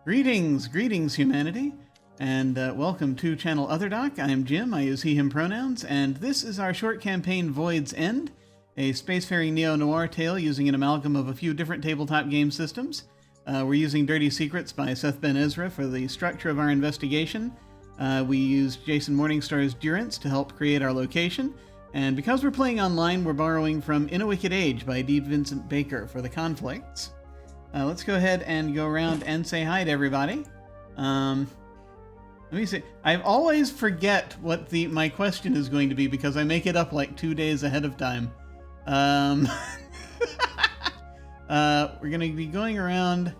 Greetings, humanity, and welcome to Channel Otherdoc. I am Jim, I use he, him pronouns, and this is our short campaign, Void's End, a spacefaring neo-noir tale using an amalgam of a few different tabletop game systems. We're using Dirty Secrets by Seth Ben-Ezra for the structure of our investigation. We used Jason Morningstar's Durance to help create our location, and because we're playing online, we're borrowing from In a Wicked Age by Vincent Baker for the conflicts. Let's go ahead and go around and say hi to everybody. Let me see. I always forget what my question is going to be because I make it up like 2 days ahead of time. We're going to be going around,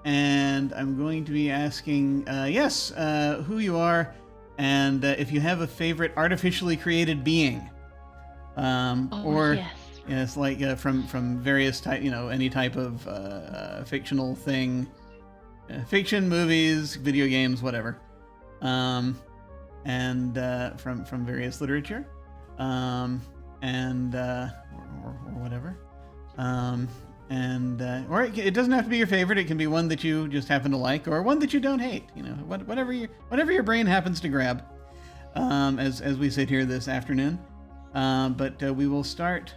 and I'm going to be asking, who you are, and if you have a favorite artificially created being. Yes. Yes, like from various type, any type of fictional thing, fiction, movies, video games, whatever, and from various literature, or whatever, or it doesn't have to be your favorite. It can be one that you just happen to like, or one that you don't hate. Whatever your brain happens to grab, as we sit here this afternoon. But we will start.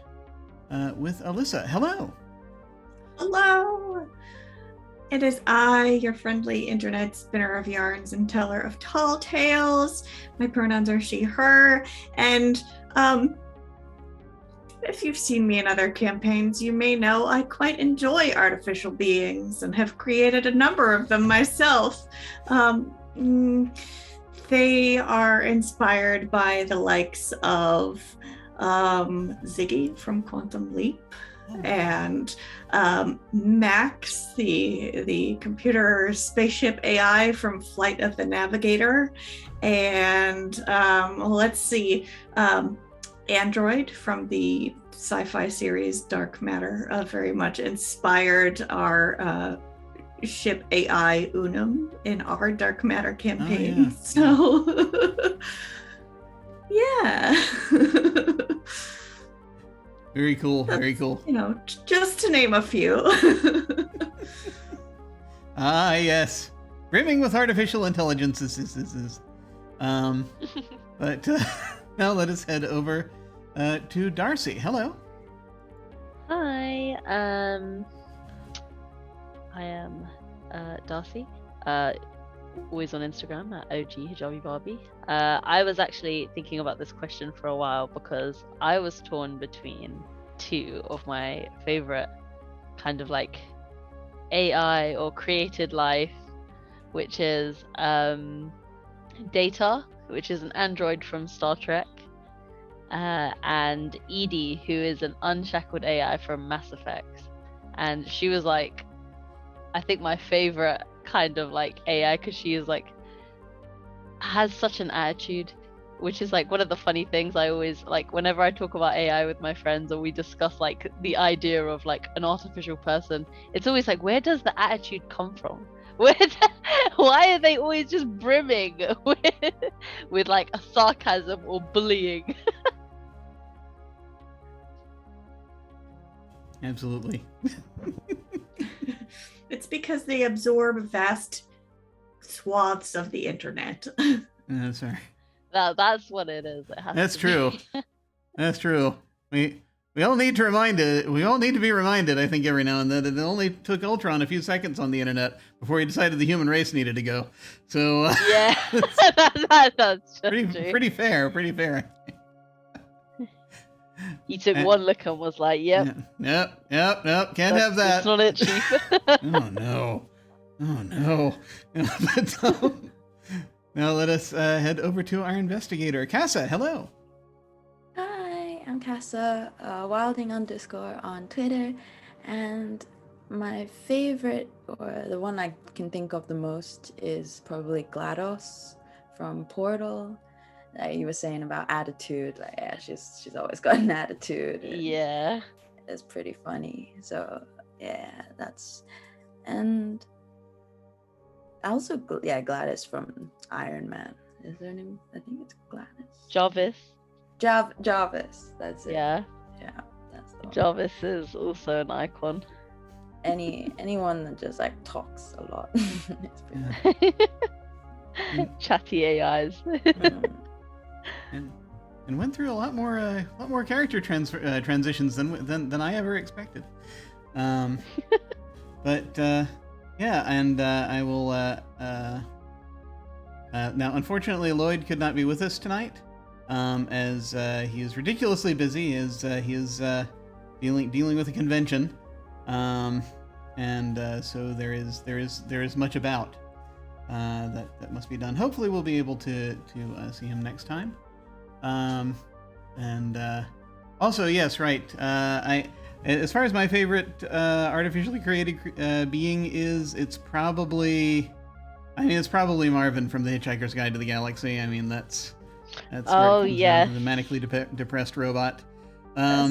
With Alyssa. Hello. Hello. It is I, your friendly internet spinner of yarns and teller of tall tales. My pronouns are she, her. And if you've seen me in other campaigns, you may know I quite enjoy artificial beings and have created a number of them myself. They are inspired by the likes of Ziggy from Quantum Leap, and Max, the computer spaceship AI from Flight of the Navigator, and Android from the sci-fi series Dark Matter very much inspired our ship AI Unum in our Dark Matter campaign. So yeah. Very cool. Very cool. Just to name a few. Yes. Brimming with artificial intelligences. But now let us head over to Darcy. Hello. Hi. I am Darcy. Always on Instagram at OG Hijabi Barbie. I was actually thinking about this question for a while because I was torn between two of my favorite kind of like AI or created life, which is Data, which is an android from Star Trek, and Edie, who is an unshackled AI from Mass Effect. And she was like, I think my favorite kind of like AI because she is like has such an attitude, which is like one of the funny things I always like whenever I talk about AI with my friends or we discuss like the idea of like an artificial person. It's always like, where does the attitude come from? Why are they always just brimming with like a sarcasm or bullying? Absolutely. It's because they absorb vast swaths of the internet. That's right. That's what it is. That's true. That's true. We all need to We all need to be reminded, I think, every now and then, that it only took Ultron a few seconds on the internet before he decided the human race needed to go. So yeah, that's pretty fair. Pretty fair. He took one look and was like, "Yep, can't have that. It's not it, Chief." Oh no. But, now let us head over to our investigator, Casa. Hello. Hi, I'm Casa, Wilding on Discord on Twitter, and my favorite, or the one I can think of the most, is probably GLaDOS from Portal. You were saying about attitude, like she's always got an attitude. Yeah, it's pretty funny. So yeah, and also Gladys from Iron Man. Is there a name? I think it's Gladys. Jarvis. That's it. Yeah, that's the one. Jarvis is also an icon. anyone that just like talks a lot. It's pretty Chatty AIs. And went through a lot more character transitions than I ever expected. But yeah, and I will. Now, unfortunately, Lloyd could not be with us tonight, as he is ridiculously busy, as he is dealing with a convention, and so there is much about that must be done. Hopefully, we'll be able to see him next time. And also, yes, right. As far as my favorite artificially created being is, it's probably Marvin from The Hitchhiker's Guide to the Galaxy. I mean, that's oh yeah, the manically depressed robot. I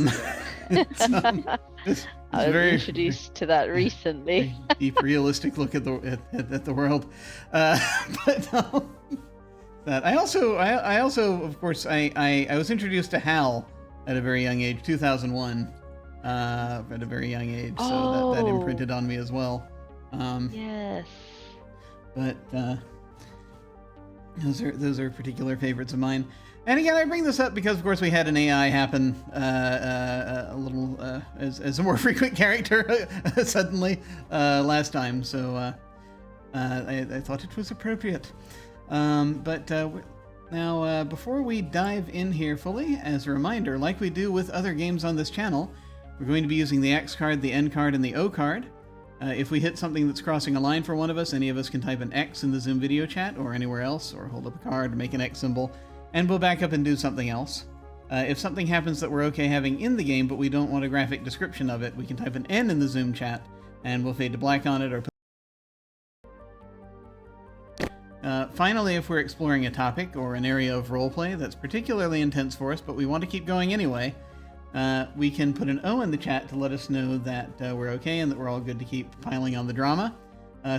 was introduced to that recently. Deep, realistic look at the world. That I also, of course, I was introduced to Hal at a very young age, 2001, at a very young age, so that imprinted on me as well. Yes. But those are particular favorites of mine. And again, I bring this up because, of course, we had an AI happen a little as a more frequent character suddenly last time, so I thought it was appropriate. But now, before we dive in here fully, as a reminder, like we do with other games on this channel, we're going to be using the X card, the N card, and the O card. If we hit something that's crossing a line for one of us, any of us can type an X in the Zoom video chat or anywhere else, or hold up a card, make an X symbol, and we'll back up and do something else. If something happens that we're okay having in the game, but we don't want a graphic description of it, we can type an N in the Zoom chat, and we'll fade to black on it, or finally, if we're exploring a topic or an area of roleplay that's particularly intense for us, but we want to keep going anyway, we can put an O in the chat to let us know that we're okay and that we're all good to keep piling on the drama.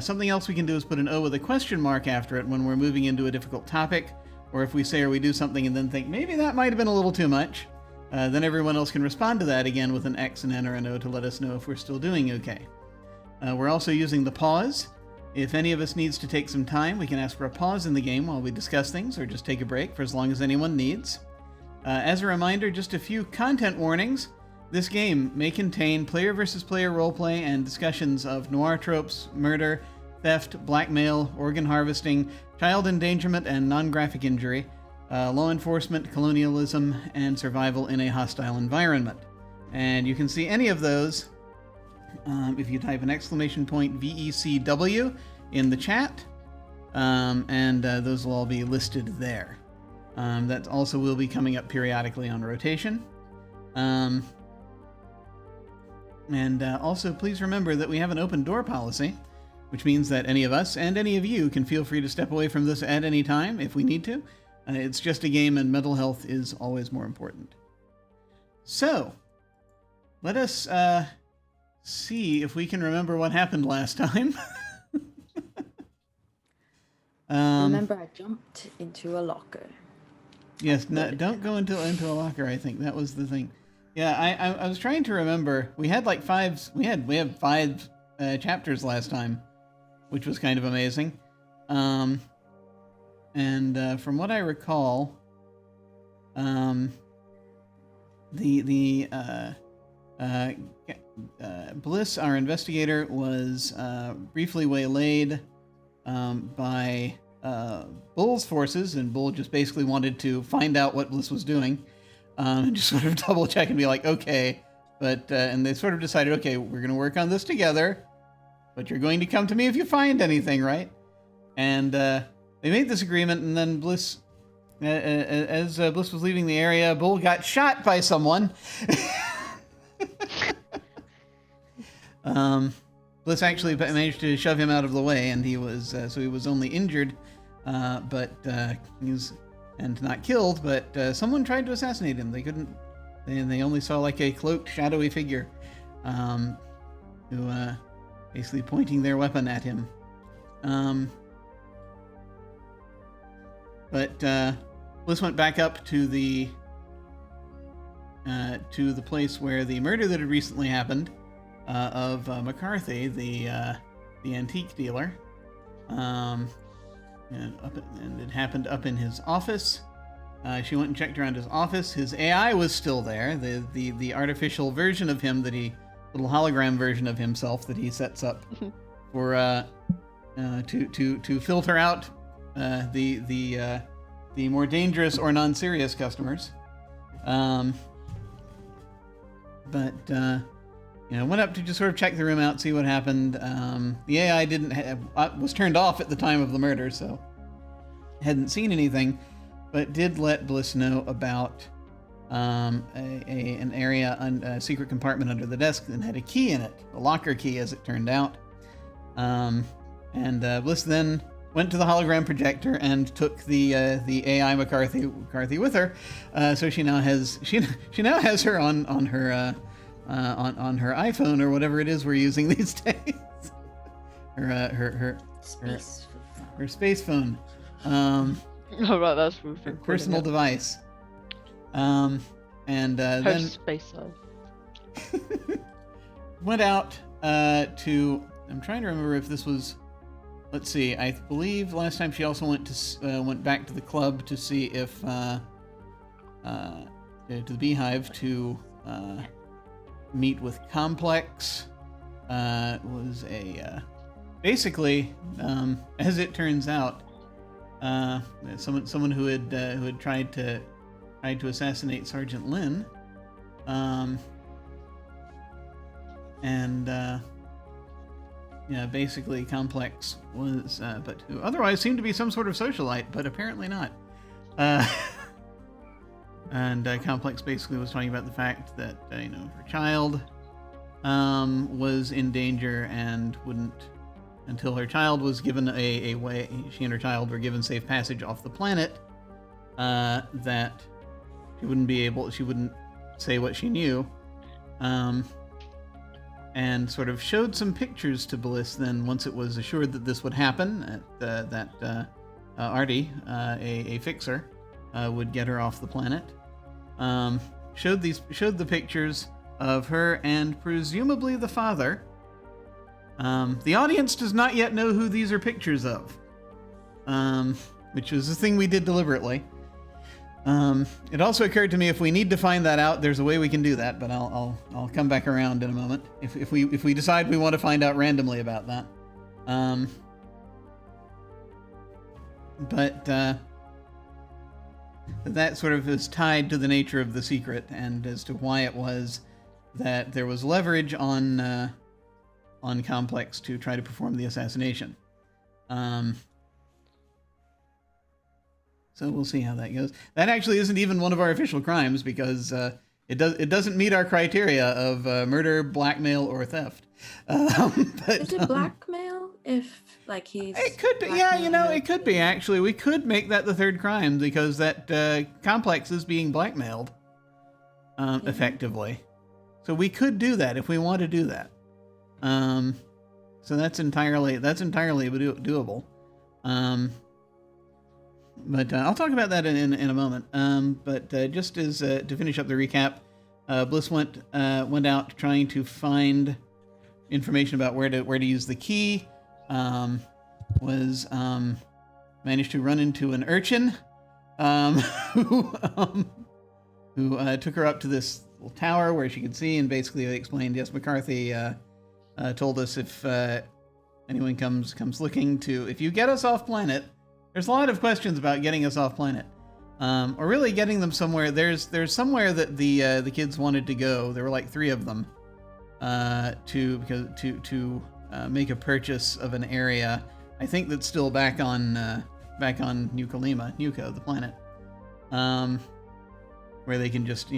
Something else we can do is put an O with a question mark after it when we're moving into a difficult topic, or if we say or we do something and then think, maybe that might have been a little too much, then everyone else can respond to that again with an X, an N, or an O to let us know if we're still doing okay. We're also using the pause. If any of us needs to take some time, we can ask for a pause in the game while we discuss things, or just take a break for as long as anyone needs. As a reminder, just a few content warnings. This game may contain player versus player roleplay and discussions of noir tropes, murder, theft, blackmail, organ harvesting, child endangerment and non-graphic injury, law enforcement, colonialism, and survival in a hostile environment. And you can see any of those if you type an exclamation point VECW in the chat, and those will all be listed there. That also will be coming up periodically on rotation. And also, please remember that we have an open door policy, which means that any of us and any of you can feel free to step away from this at any time if we need to. It's just a game, and mental health is always more important. So, let us see if we can remember what happened last time. Remember, I jumped into a locker. Yes, no, don't go into a locker. I think that was the thing. Yeah, I was trying to remember. We had like five. We had 5 chapters last time, which was kind of amazing. And from what I recall, Bliss, our investigator, was briefly waylaid by Bull's forces, and Bull just basically wanted to find out what Bliss was doing, and just sort of double check and be like, okay. But and they sort of decided, okay, we're going to work on this together, but you're going to come to me if you find anything, right? And they made this agreement, and then Bliss, as Bliss was leaving the area, Bull got shot by someone. Bliss actually managed to shove him out of the way, and he was so he was only injured, but he was and not killed. But someone tried to assassinate him. They couldn't. They only saw like a cloaked, shadowy figure, who basically pointing their weapon at him. But Bliss went back up to the place where the murder that had recently happened. of McCarthy, the antique dealer. And it happened up in his office. She went and checked around his office. His AI was still there. The artificial version of him little hologram version of himself that he sets up for to filter out the more dangerous or non-serious customers. But went up to just sort of check the room out, see what happened. The AI was turned off at the time of the murder, so hadn't seen anything, but did let Bliss know about an area, a secret compartment under the desk that had a key in it, a locker key, as it turned out. And Bliss then went to the hologram projector and took the AI McCarthy with her. So she now has her on her iPhone or whatever it is we're using these days. Her space phone. Oh, right, that's her personal device. Her Then Spacial. went out to. I'm trying to remember if this was. Let's see. I believe last time she also went back to the club to see if to the Beehive to meet with Complex. Was a basically, as it turns out, someone who had tried to assassinate Sergeant Lin, basically Complex was, but who otherwise seemed to be some sort of socialite, but apparently not. And Complex basically was talking about the fact that her child was in danger and wouldn't, until her child was given a way, she and her child were given safe passage off the planet, that she wouldn't say what she knew. And sort of showed some pictures to Bliss then once it was assured that this would happen, that Artie, a fixer, would get her off the planet. Showed the pictures of her and presumably the father. The audience does not yet know who these are pictures of, which was a thing we did deliberately. It also occurred to me if we need to find that out, there's a way we can do that, but I'll come back around in a moment if we decide we want to find out randomly about that. But that sort of is tied to the nature of the secret and as to why it was that there was leverage on Complex to try to perform the assassination. So we'll see how that goes. That actually isn't even one of our official crimes because it doesn't meet our criteria of murder, blackmail, or theft. Is it blackmail if he's? It could be. Yeah, it could be actually. We could make that the third crime because that Complex is being blackmailed effectively. So we could do that if we want to do that. So that's entirely doable. But I'll talk about that in a moment. But just as to finish up the recap, Bliss went out trying to find information about where to use the key. Managed to run into an urchin who took her up to this little tower where she could see, and basically they explained, yes, McCarthy told us if anyone comes looking to, if you get us off planet. There's a lot of questions about getting us off planet, or really getting them somewhere. There's somewhere that the kids wanted to go. There were like 3 of them to make a purchase of an area. I think that's still back on Nuko, the planet, where they can just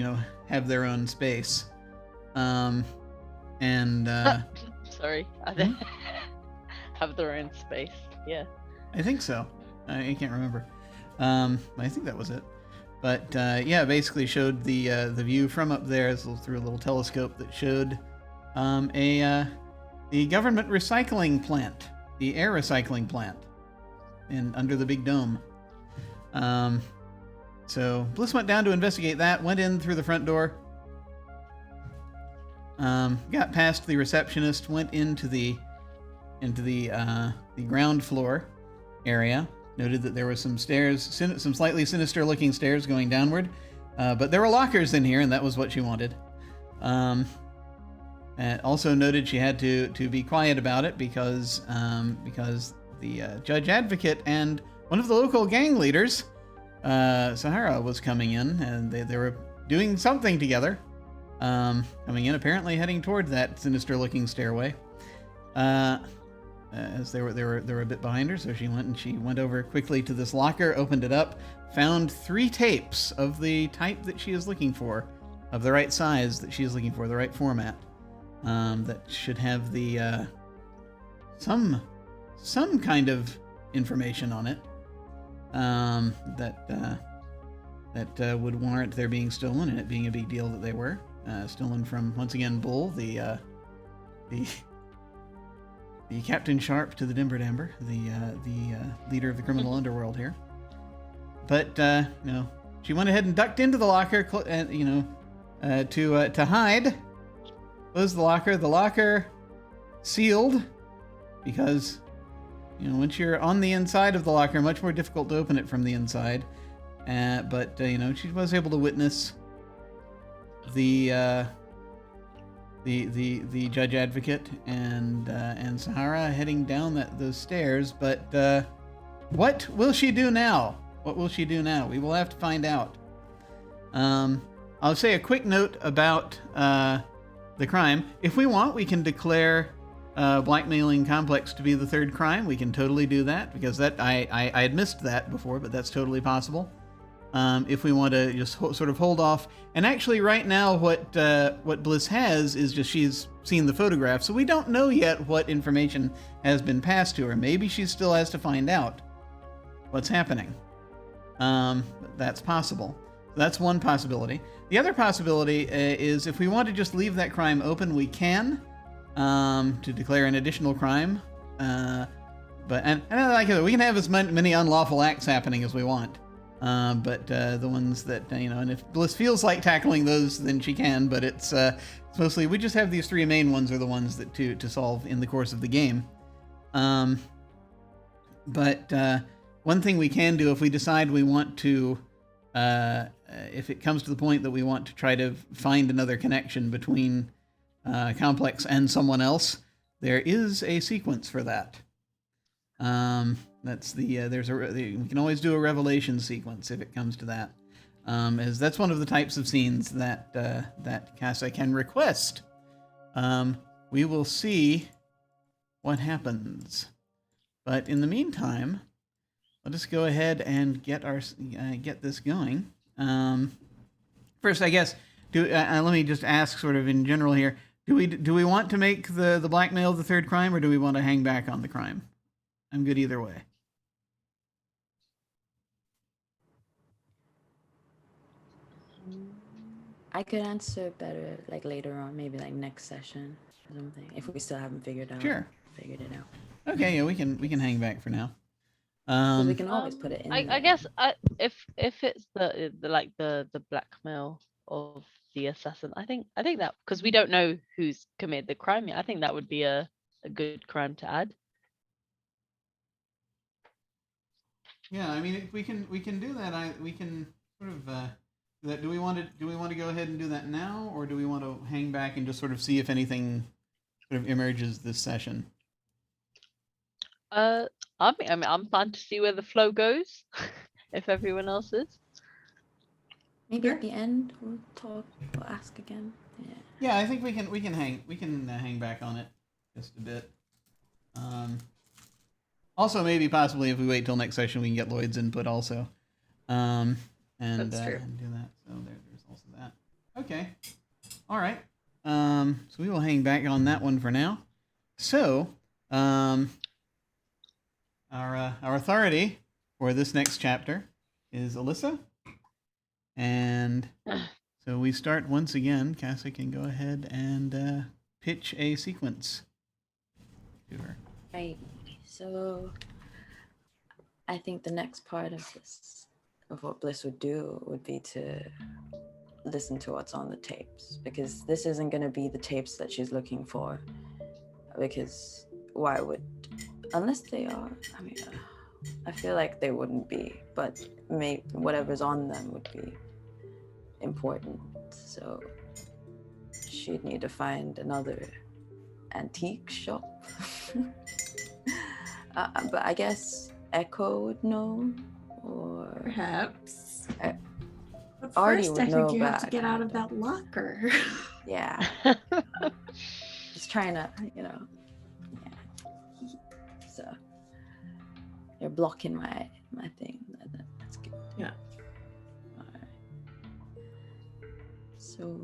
have their own space. Sorry, have their own space. Yeah, I think so. I can't remember. I think that was it. But basically showed the view from up there through a little telescope that showed the government recycling plant, the air recycling plant, under the big dome. So Bliss went down to investigate that. Went in through the front door. got past the receptionist, went into the ground floor area. Noted that there were some stairs, some slightly sinister-looking stairs going downward, but there were lockers in here, and that was what she wanted. And also noted she had to be quiet about it because the judge advocate and one of the local gang leaders, Sahara, was coming in, and they were doing something together. Coming in, apparently heading toward that sinister-looking stairway. As they were a bit behind her, so she went over quickly to this locker, opened it up, found 3 tapes of the type that she is looking for, of the right size that she is looking for, the right format, that should have the some kind of information on it, that would warrant their being stolen, and it being a big deal that they were stolen from, once again, Bull, the Captain Sharp to the Dimber, the leader of the criminal underworld here. But she went ahead and ducked into the locker, to hide. Closed the locker. The locker sealed because once you're on the inside of the locker, much more difficult to open it from the inside. But she was able to witness the judge advocate and Sahara heading down those stairs. But what will she do now? What will she do now? We will have to find out. I'll say a quick note about the crime. If we want, we can declare blackmailing Complex to be the 3rd crime. We can totally do that, because that I had missed that before, but that's totally possible. If we want to just sort of hold off. And actually right now what Bliss has is just she's seen the photograph, so we don't know yet what information has been passed to her. Maybe she still has to find out what's happening. That's possible. That's one possibility. The other possibility is if we want to just leave that crime open, we can, to declare an additional crime. But like I said, we can have as many unlawful acts happening as we want. But the ones that, and if Bliss feels like tackling those, then she can, but it's mostly, we just have these 3 main ones are the ones that to solve in the course of the game. But one thing we can do if we decide we want to, if it comes to the point that we want to try to find another connection between Complex and someone else, there is a sequence for that. That's we can always do a revelation sequence if it comes to that, as that's one of the types of scenes that Casa can request. We will see what happens, but in the meantime, let us go ahead and get this going. First, I guess, let me just ask, sort of in general here, do we want to make the blackmail the 3rd crime, or do we want to hang back on the crime? I'm good either way. I could answer better like later on, maybe like next session or something, if we still haven't figured it out. Okay, yeah, we can hang back for now. We can always put it in. I guess if it's the blackmail of the assassin, I think that, because we don't know who's committed the crime yet, I think that would be a good crime to add. Yeah, I mean, we can do that. We can sort of do that. Do we want to go ahead and do that now, or do we want to hang back and just sort of see if anything sort of emerges this session? I'm fine to see where the flow goes, if everyone else is. Maybe at the end we'll ask again. Yeah, I think we can hang back on it just a bit. Also, maybe possibly if we wait till next session, we can get Lloyd's input also, and do that. So there's also that. Okay, all right. So we will hang back on that one for now. So, our authority for this next chapter is Alyssa, and so we start once again. Casa can go ahead and pitch a sequence to her. Right. So I think the next part of what Bliss would do would be to listen to what's on the tapes, because this isn't going to be the tapes that she's looking for, because why would, unless they are, I mean, I feel like they wouldn't be, but whatever's on them would be important, so she'd need to find another antique shop. But I guess Echo would know, or Perhaps. But Artie first, would I know think you have to about get out of it. that locker. Yeah. Just trying to, yeah. So you're blocking my thing. That's good. Yeah. All right. So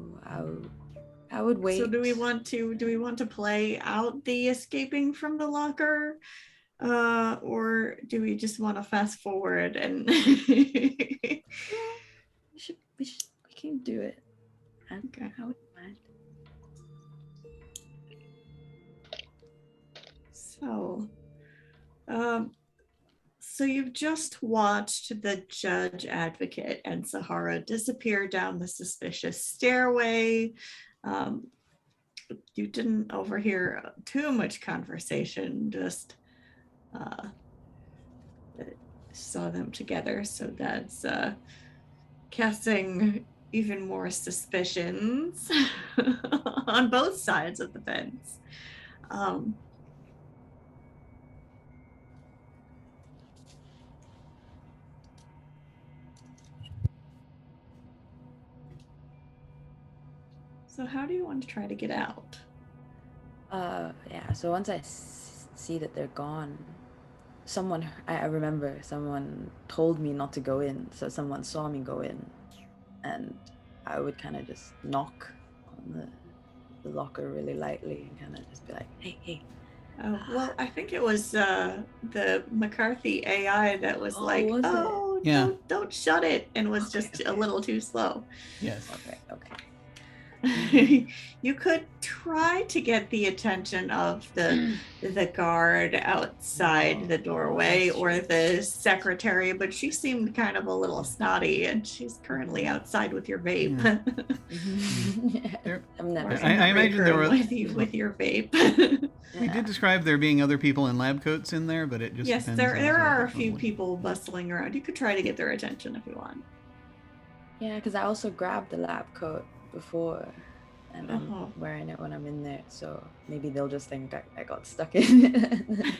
I would wait. So do we want to play out the escaping from the locker, or do we just want to fast forward and? We can do it. Okay. I wouldn't mind. So you've just watched the judge advocate and Sahara disappear down the suspicious stairway. You didn't overhear too much conversation, just saw them together. So that's casting even more suspicions on both sides of the fence. So how do you want to try to get out? Yeah, so once I see that they're gone, I remember someone told me not to go in, so someone saw me go in, and I would kind of just knock on the locker really lightly and kind of just be like, hey. Oh, well, I think it was the McCarthy AI that was don't shut it, and was just a little too slow. Yes. Okay. You could try to get the attention of the guard outside the doorway or the secretary, but she seemed kind of a little snotty, and she's currently outside with your vape. Yeah. I'm never. I imagine there were with your vape. We did describe there being other people in lab coats in there, but it just yes, depends there on are a few people bustling around. You could try to get their attention if you want. Yeah, because I also grabbed the lab coat before, and I'm wearing it when I'm in there, so maybe they'll just think I got stuck in it.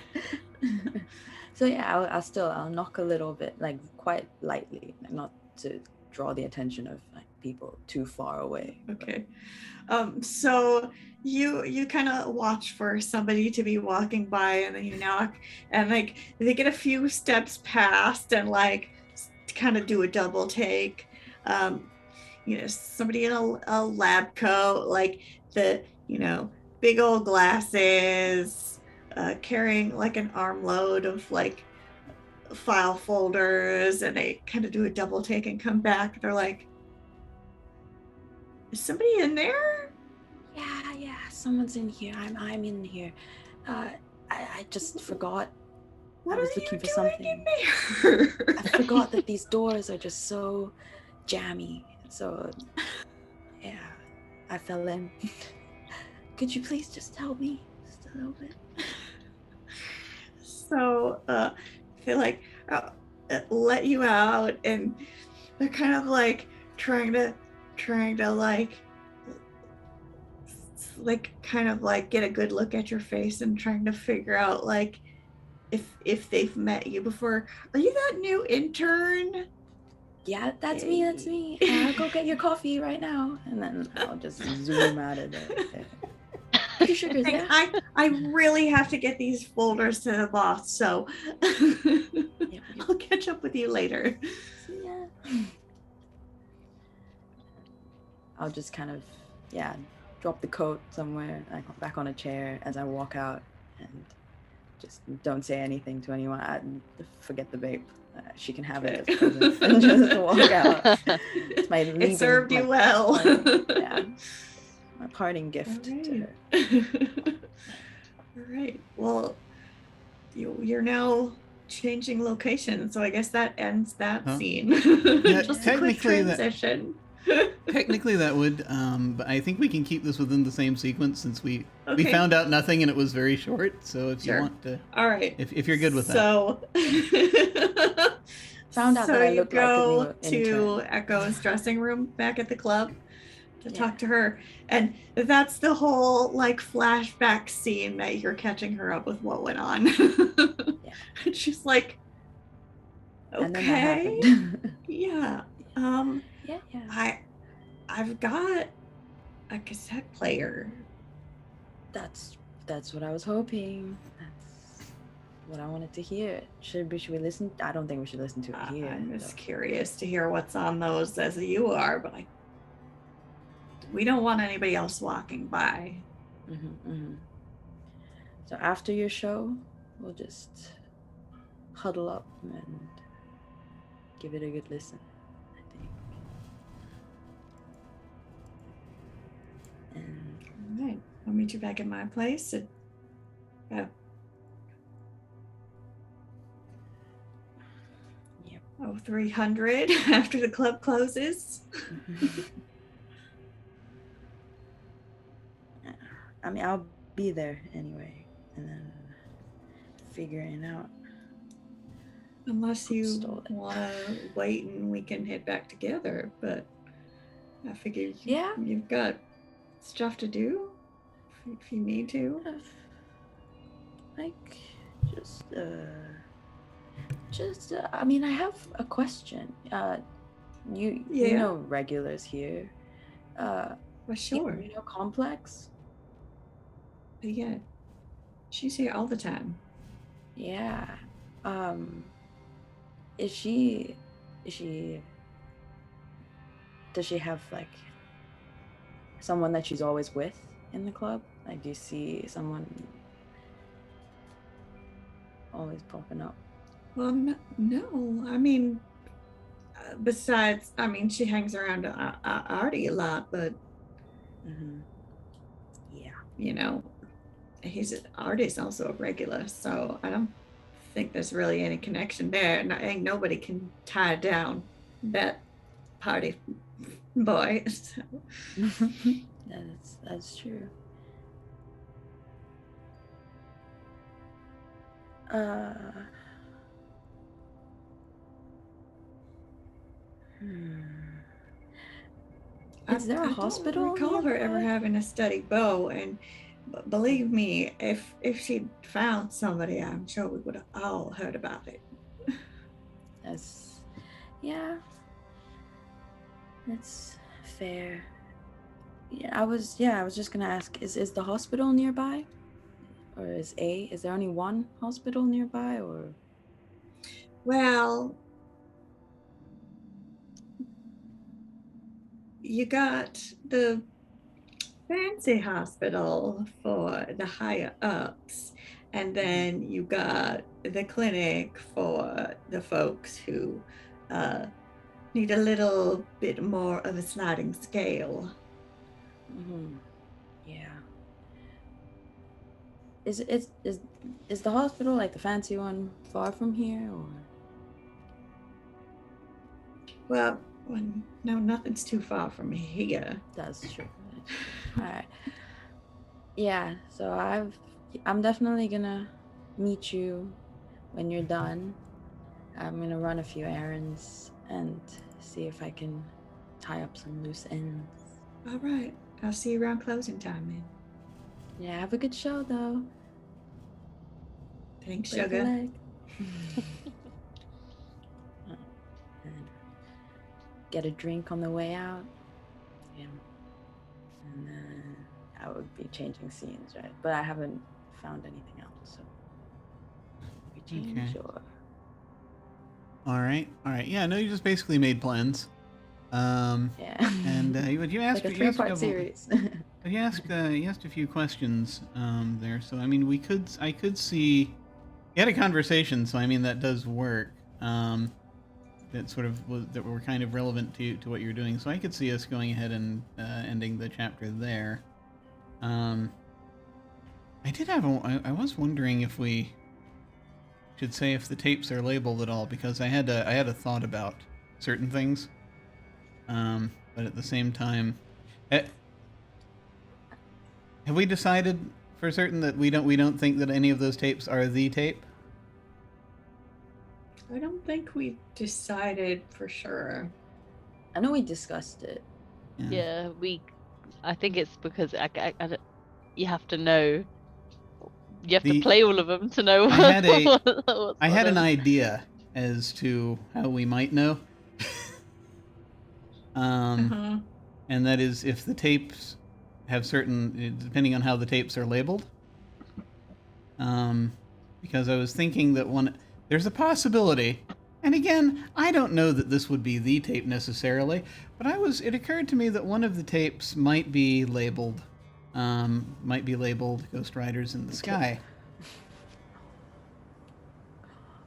So yeah, I'll knock a little bit, like quite lightly, not to draw the attention of like people too far away. Okay. So you kind of watch for somebody to be walking by, and then you knock, and like they get a few steps past and like kind of do a double take. Somebody in a lab coat, like the, big old glasses, carrying like an armload of like file folders, and they kind of do a double take and come back. They're like, is somebody in there? Yeah, someone's in here. I'm in here. I just forgot. What I was are looking you for doing something. in there? I forgot that these doors are just so jammy. So, yeah, I fell in. Could you please just help me just a little bit? So, they like let you out, and they're kind of like trying to like kind of like get a good look at your face and trying to figure out like if they've met you before. Are you that new intern? Yeah, that's me. I'll go get your coffee right now, and then I'll just zoom out of there. Your sugar's there. I really have to get these folders to the boss, so I'll catch up with you later. Yeah. I'll just kind of, drop the coat somewhere, like back on a chair as I walk out, and just don't say anything to anyone. I forget the vape. She can have it as present and just walk out. It's my leaving, it served you well. My parting gift to her. All right. Well, you're now changing location, so I guess that ends that scene. Yeah, Just a quick transition. Technically, that would, but I think we can keep this within the same sequence since we found out nothing and it was very short. So if you want to, all right, if you're good with that, so Found out that I looked like a go new to intern. Echo's dressing room back at the club to Yeah. talk to her, and that's the whole like flashback scene that you're catching her up with what went on. Yeah. And she's like, And then that okay, happened. yeah, yeah. I've got a cassette player. That's what I was hoping. That's what I wanted to hear. Should we listen? I don't think we should listen to it here. I'm just curious to hear what's on those as you are, but we don't want anybody else walking by. So after your show, we'll just huddle up and give it a good listen, I think. And All right, I'll meet you back at my place at 300 after the club closes. I mean, I'll be there anyway, and then figuring out. Unless you want to wait and we can head back together, but I figure you've got stuff to do if you need to. Like, I mean, I have a question. You know regulars here. Well, sure. You know Complex? Yeah, she's here all the time. Yeah. Does she have like someone that she's always with in the club? Like, do you see someone always popping up? Well, no. I mean, besides, I mean, she hangs around Artie a lot, but yeah, you know, Artie's also a regular, so I don't think there's really any connection there, and ain't nobody can tie down that party boy. So. That's true. Is there a hospital? I don't recall her ever having a steady bow, and believe me, if she'd found somebody, I'm sure we would have all heard about it. That's fair. I was just gonna ask, is the hospital nearby? Or is there only one hospital nearby, or? Well, you got the fancy hospital for the higher ups, and then you got the clinic for the folks who need a little bit more of a sliding scale. Yeah. Is the hospital, like the fancy one, far from here, or? Well, no, nothing's too far from here. That's true. All right. Yeah, so I'm definitely gonna meet you when you're done. I'm gonna run a few errands and see if I can tie up some loose ends. All right. I'll see you around closing time, man. Yeah, have a good show, though. Thanks, Break a sugar. leg. Get a drink on the way out. Yeah. And then I would be changing scenes, right? But I haven't found anything else, so we change or... All right. Yeah, no, you just basically made plans. Yeah. And you asked like a three-part series. But you asked a few questions there. So I mean, I could see you had a conversation. So I mean, that does work. That sort of that were kind of relevant to what you're doing. So I could see us going ahead and ending the chapter there. I was wondering if we should say if the tapes are labeled at all, because I had a thought about certain things. but at the same time, have we decided for certain that we don't think that any of those tapes are the tape? I don't think we decided for sure. I know we discussed it. Yeah, I think it's because you have to know. You have to play all of them to know. I had an idea as to how we might know. And that is if the tapes have certain, depending on how the tapes are labeled. Because I was thinking that there's a possibility, and again, I don't know that this would be the tape necessarily, but it occurred to me that one of the tapes might be labeled Ghost Riders in the Sky.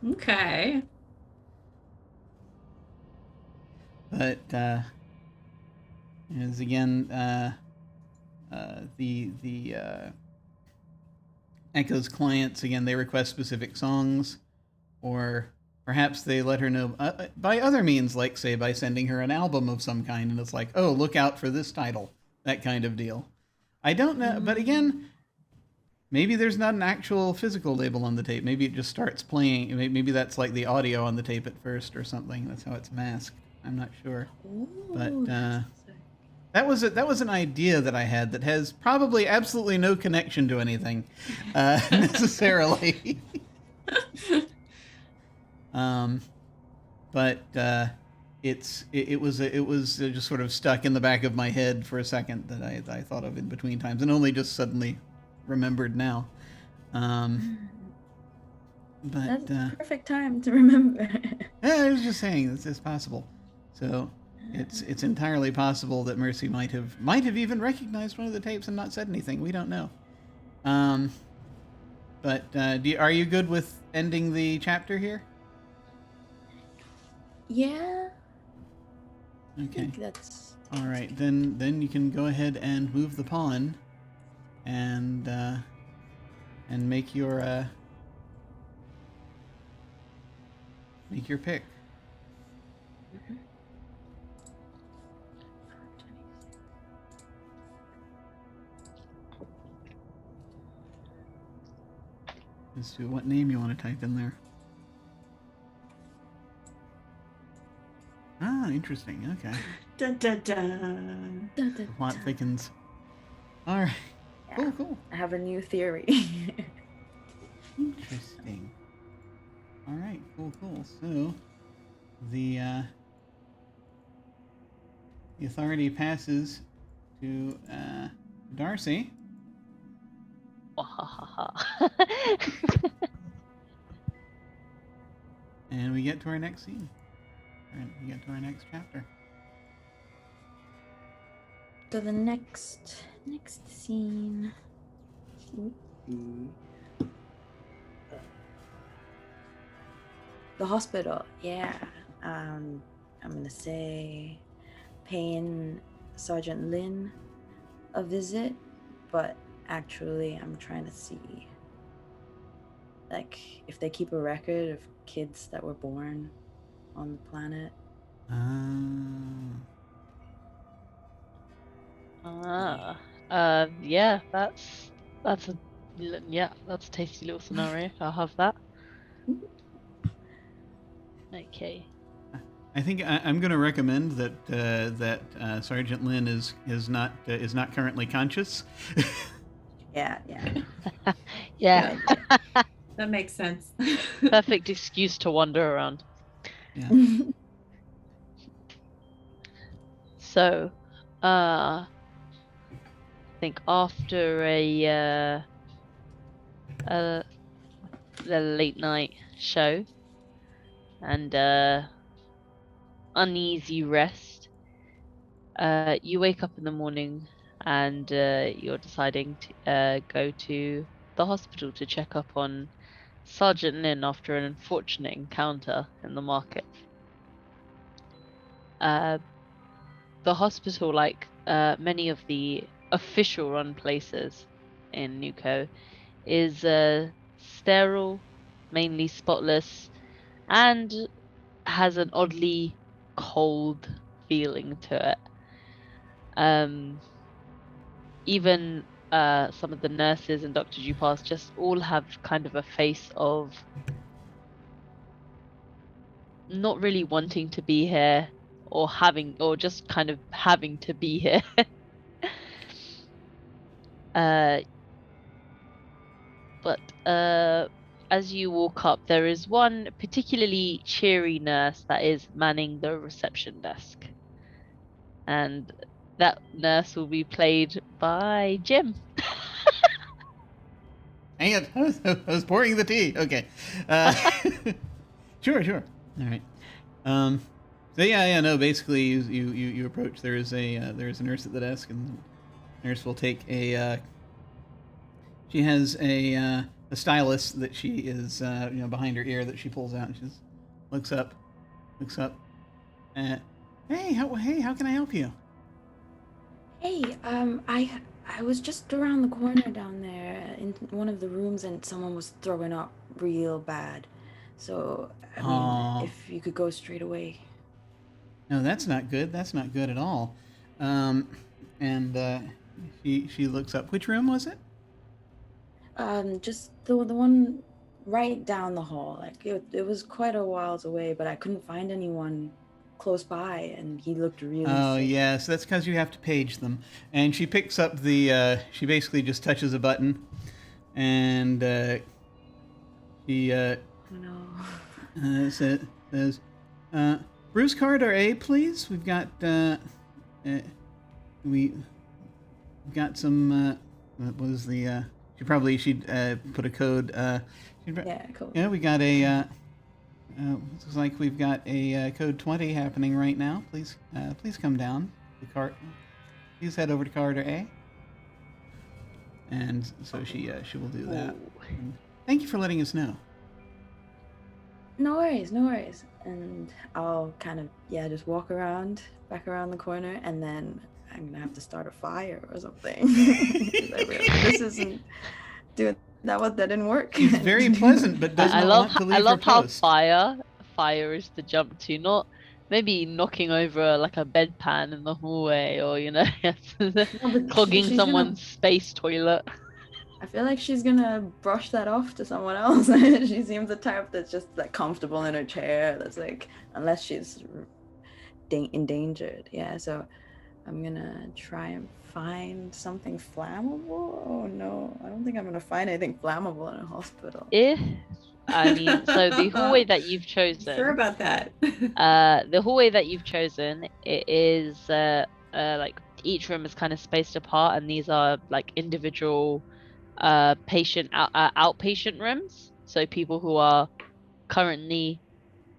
Okay. But as again, the Echo's clients, again, they request specific songs, or perhaps they let her know by other means, like, say, by sending her an album of some kind, and it's like, oh, look out for this title, that kind of deal. I don't know, but again, maybe there's not an actual physical label on the tape. Maybe it just starts playing. Maybe that's like the audio on the tape at first or something. That's how it's masked. I'm not sure. Ooh, But that was an idea that I had that has probably absolutely no connection to anything necessarily. But it was just sort of stuck in the back of my head for a second that I thought of in between times and only just suddenly remembered now. But that's the perfect time to remember. Yeah, I was just saying it's possible. So it's entirely possible that Mercy might have even recognized one of the tapes and not said anything. We don't know. But are you good with ending the chapter here? Yeah. Okay. I think that's all right. Then you can go ahead and move the pawn, and make your pick. Mm-hmm. Let's see what name you want to type in there. Ah, interesting. Okay. Dun, dun, dun. Dun, dun, The plot dun. thickens. All right. Yeah. Cool. I have a new theory. Interesting. All right. Cool. So, the authority passes to Darcy. And we get to our next scene. We get to our next chapter. So the next scene. The hospital. Yeah. I'm gonna say paying Sergeant Lin a visit, but actually I'm trying to see like if they keep a record of kids that were born on the planet. Yeah, that's a tasty little scenario. I'll have that. Okay. I think I'm going to recommend that Sergeant Lin is not currently conscious. Yeah. Yeah. That makes sense. Perfect excuse to wander around. Yeah. So, I think after a late night show and uneasy rest, you wake up in the morning and you're deciding to go to the hospital to check up on Sergeant Lin after an unfortunate encounter in the market. The hospital, like many of the official run places in Nuko, is sterile, mainly spotless, and has an oddly cold feeling to it. Even some of the nurses and doctors you pass just all have kind of a face of not really wanting to be here, or just kind of having to be here. But as you walk up, there is one particularly cheery nurse that is manning the reception desk. And that nurse will be played by Jim. Hang it. I was pouring the tea. Okay. Sure. All right. So no. Basically, you approach. There is a nurse at the desk, and the nurse will take a. She has a stylus that she is behind her ear that she pulls out, and she just looks up. Hey, how can I help you? Hey, I was just around the corner down there in one of the rooms, and someone was throwing up real bad. So, I mean, if you could go straight away. No, that's not good. That's not good at all. She looks up. Which room was it? Just the one right down the hall. Like it was quite a whiles away, but I couldn't find anyone close by, and he looked really sick. Yes, that's because you have to page them. And she picks up the. She basically just touches a button, and she Oh no. says, Bruce Carter, please. We've got we got some. What was the? She'd put a code. Yeah, cool. Yeah, we got a. Looks like we've got a code 20 happening right now. Please come down. Please head over to corridor A. And so she will do that. And thank you for letting us know. No worries. And I'll kind of just walk back around the corner, and then I'm gonna have to start a fire or something. I realize this isn't doing that didn't work. It's very pleasant, but does not want to leave I love her how post. fire is the jump to, not maybe knocking over like a bedpan in the hallway, or clogging someone's space toilet. I feel like she's gonna brush that off to someone else. She seems the type that's just like comfortable in her chair. That's like, unless she's endangered. Yeah, so I'm gonna try and find something flammable. Oh no, I don't think I'm gonna find anything flammable in a hospital. I mean, so the hallway that you've chosen. Sure about that. The hallway that you've chosen, it is like each room is kind of spaced apart, and these are like individual outpatient rooms. So people who are currently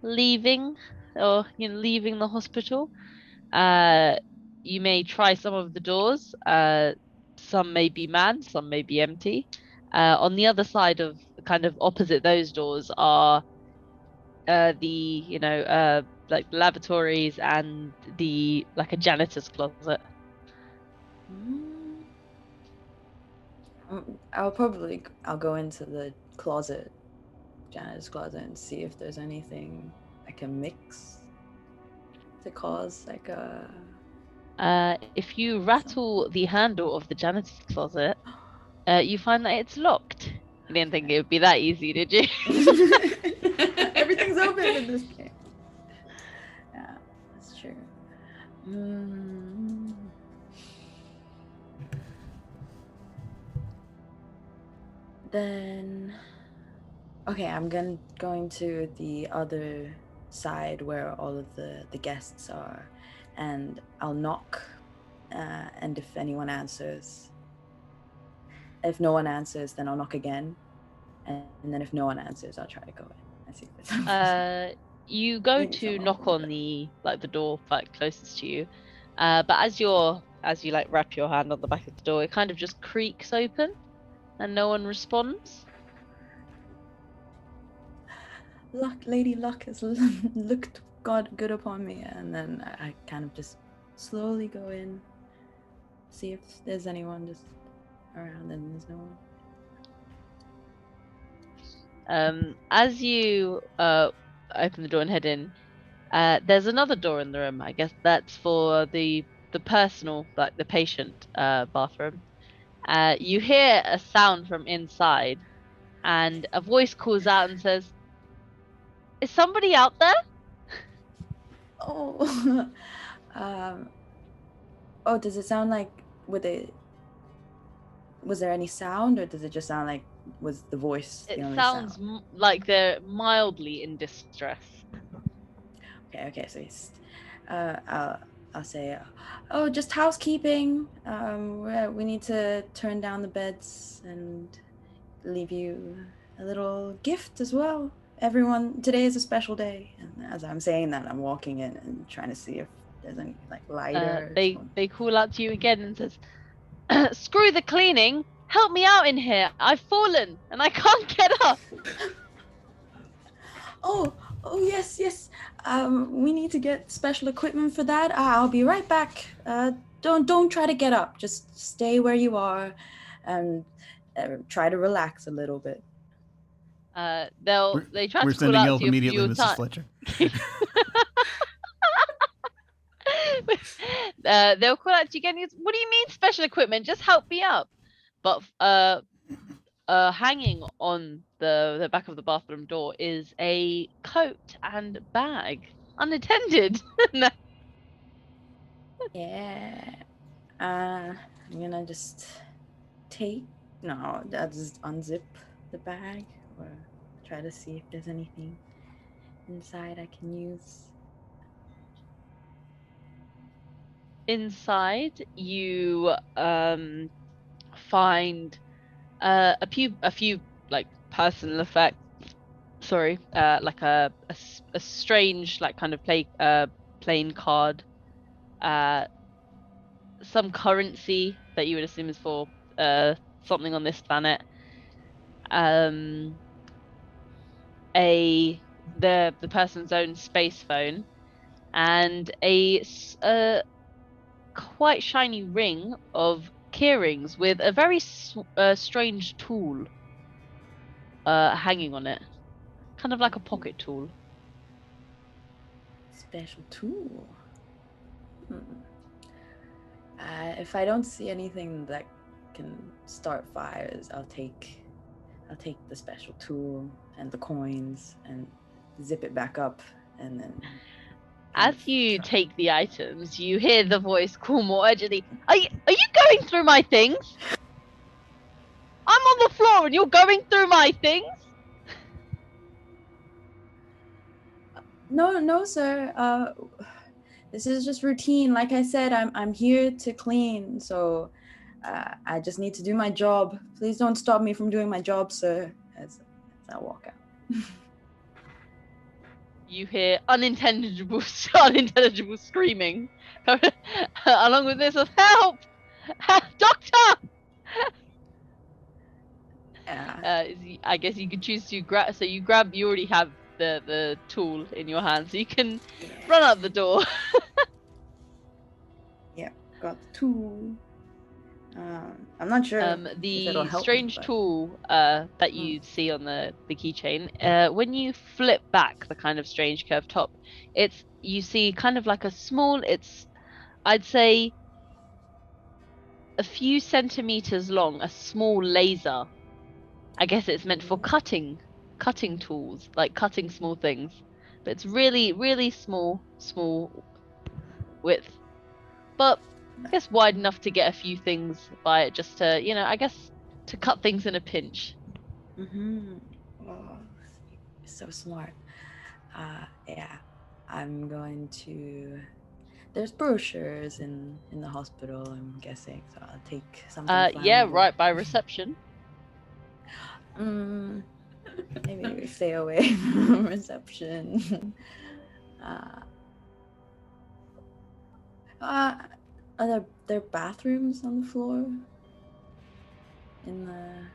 leaving leaving the hospital. You may try some of the doors. Some may be manned, some may be empty. On the other side of kind of opposite those doors are the like lavatories and the like a janitor's closet. I'll go into the janitor's closet, and see if there's anything I can mix to cause like a. If you rattle the handle of the janitor's closet, you find that it's locked. You didn't think it would be that easy, did you? Everything's open in this game. Yeah, that's true. Then, okay, I'm going to the other side where all of the guests are, and I'll knock, and if anyone answers, if no one answers, then I'll knock again, and then if no one answers, I'll try to go in and see if there's you go to knock on the door like closest to you, but as you like wrap your hand on the back of the door, it kind of just creaks open, and no one responds. Lady Luck has looked good upon me, and then I kind of just slowly go in, see if there's anyone just around, and there's no one. As you open the door and head in, there's another door in the room. I guess that's for the personal, like the patient bathroom, you hear a sound from inside, and a voice calls out and says, "Is somebody out there?" Oh, oh, does it sound like was there any sound, or does it just sound like was the voice the It only sounds sound? like they're mildly in distress. Okay, so I'll say, oh, just housekeeping. We need to turn down the beds and leave you a little gift as well. Everyone, today is a special day. And as I'm saying that, I'm walking in and trying to see if there's any like lighter. They call out to you again and says, "Screw the cleaning. Help me out in here. I've fallen and I can't get up." Oh, yes. We need to get special equipment for that. I'll be right back. Don't try to get up. Just stay where you are, and try to relax a little bit. They try We're to call sending out help to you a immediately, few Mrs. times. Fletcher. They'll call out to you again. What do you mean special equipment? Just help me up. But hanging on the back of the bathroom door is a coat and bag, unattended. Yeah. I'm gonna just I'll just unzip the bag or try to see if there's anything inside I can use. Inside, you find a few like personal effects. Sorry, like a strange like kind of playing card, some currency that you would assume is for something on this planet, the person's own space phone, and a quite shiny ring of keyrings with a very strange tool hanging on it, kind of like a pocket tool. Special tool. If I don't see anything that can start fires, I'll take the special tool and the coins and zip it back up, and then. As you take the items, you hear the voice call more urgently, Are you going through my things? I'm on the floor and you're going through my things? No, sir. This is just routine. Like I said, I'm here to clean, so I just need to do my job. Please don't stop me from doing my job, sir. As I walk out. You hear unintelligible screaming, along with this of help, doctor. I guess you could choose to grab. So you already have the tool in your hand, so you can run out the door. Yeah, got the tool. I'm not sure. The strange tool that you see on the keychain, when you flip back the kind of strange curved top, you see kind of like a small, I'd say a few centimeters long, a small laser. I guess it's meant for cutting tools, like cutting small things, but it's really, really small width, but I guess wide enough to get a few things by it, just to, I guess to cut things in a pinch. Oh, so smart. Yeah, I'm going to. There's brochures in the hospital, I'm guessing, so I'll take something. Yeah, right by reception. Maybe we stay away from reception. Are there bathrooms on the floor in the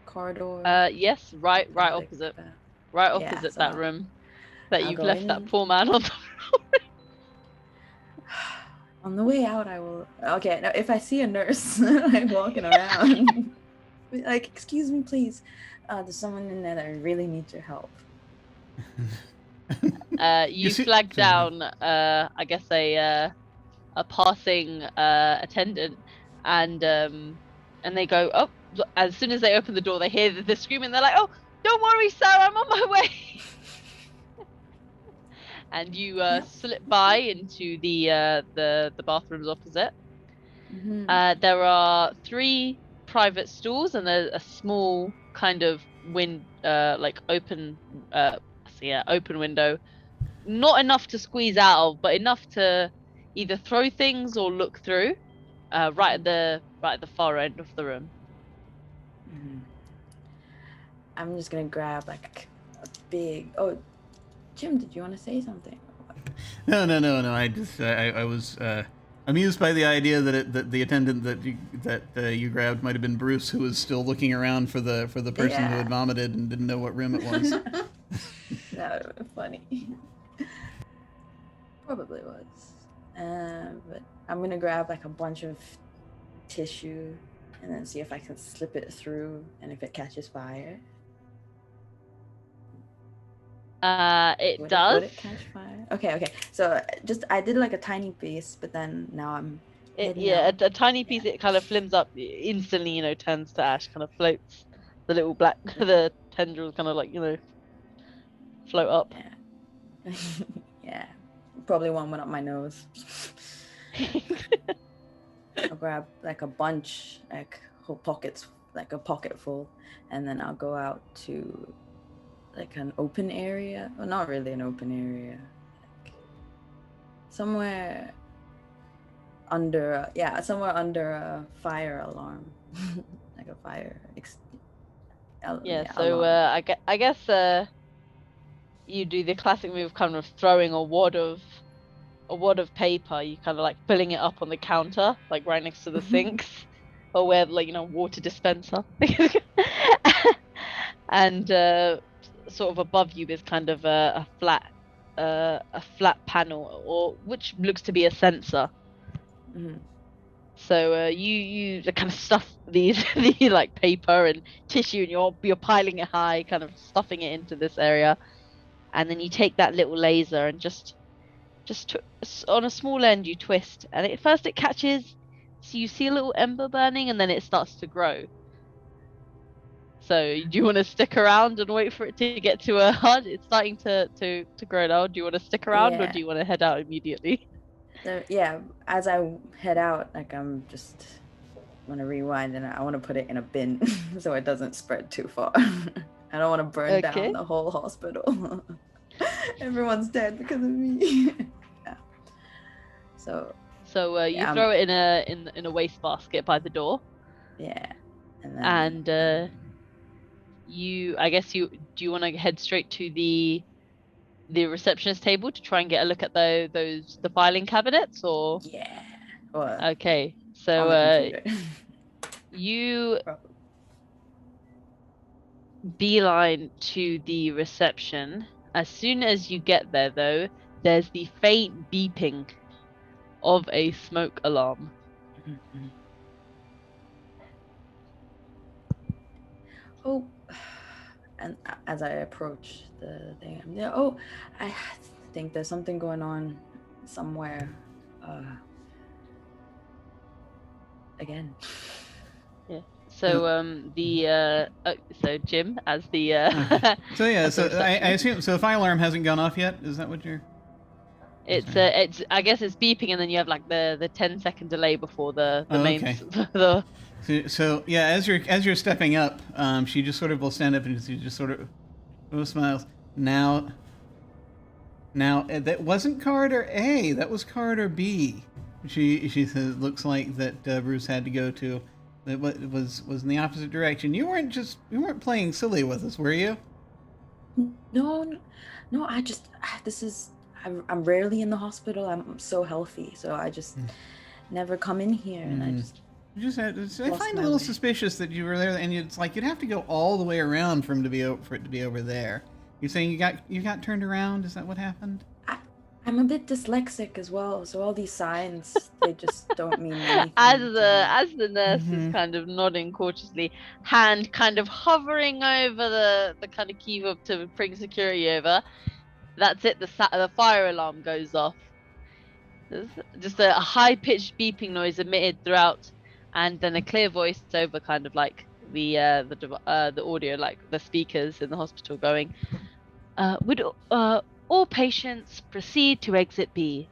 corridor? Yes, right opposite. Right opposite that room that you've left that poor man on the floor. On the way out, I will. Okay, now if I see a nurse like walking around, like, excuse me, please. There's someone in there that really needs your help. You flag down, I guess a a passing attendant, and they go, oh, as soon as they open the door, they hear the screaming. They're like, oh, don't worry, sir, I'm on my way. And you slip by into the bathrooms opposite. Mm-hmm. There are 3 private stools and a small kind of open open window. Not enough to squeeze out of, but enough to either throw things or look through. Right at the far end of the room. Mm-hmm. I'm just gonna grab like a big. Oh, Jim, did you want to say something? No. I was amused by the idea that the attendant that you grabbed might have been Bruce, who was still looking around for the person who had vomited and didn't know what room it was. That would have been funny. Probably was. But I'm gonna grab like a bunch of tissue and then see if I can slip it through and if it catches fire. It does. Would it catch fire? Okay. So I did like a tiny piece, but then now I'm. A tiny piece. It kind of flames up instantly. Turns to ash. Kind of floats. The little black, the tendrils kind of like float up. Yeah. Yeah. Probably one went up my nose. I'll grab like a bunch, like whole pockets, like a pocket full, and then I'll go out to like an open area. Well, not really an open area. Like somewhere under a fire alarm. Like a fire so I guess you do the classic move, kind of throwing a wad of paper. You kind of like filling it up on the counter, like right next to the sinks, or where water dispenser. And sort of above you is kind of a flat panel, or which looks to be a sensor. Mm-hmm. So you kind of stuff the like paper and tissue, and you're piling it high, kind of stuffing it into this area, and then you take that little laser and just on a small end you twist, and at first it catches, so you see a little ember burning, and then it starts to grow. So do you want to stick around and wait for it to get to a hard? It's starting to grow now. Do you want to stick around, or do you want to head out immediately? As I head out, like I'm just want to rewind, and I want to put it in a bin so it doesn't spread too far. I don't want to burn down the whole hospital. Everyone's dead because of me. Yeah. So you throw it in a wastebasket by the door. Yeah. And do you want to head straight to the receptionist table to try and get a look at the filing cabinets, or? Yeah. Okay. So you beeline to the reception. As soon as you get there, though, there's the faint beeping of a smoke alarm. Mm-hmm. Oh, and as I approach the thing, I think there's something going on somewhere. Again. Yeah. So so Jim, as the So yeah, so I assume the fire alarm hasn't gone off yet. Is that what you're? It's I guess it's beeping, and then you have like the 10-second delay before the main. Okay. So yeah, as you're stepping up, she just sort of will stand up and she just sort of smiles. Now that wasn't corridor A, that was corridor B. She says, looks like that Bruce had to go to. That was in the opposite direction. You weren't playing silly with us, were you? No. I'm rarely in the hospital. I'm so healthy, so I just never come in here, and I find it a little suspicious that you were there, and it's like you'd have to go all the way around for it to be over there. You're saying you got turned around? Is that what happened? I'm a bit dyslexic as well, so all these signs, they just don't mean anything. As the nurse is kind of nodding cautiously, hand kind of hovering over the kind of key fob to bring security over. That's it. The fire alarm goes off. There's just a high-pitched beeping noise emitted throughout, and then a clear voice over kind of like the audio, like the speakers in the hospital going, would all patients proceed to exit B?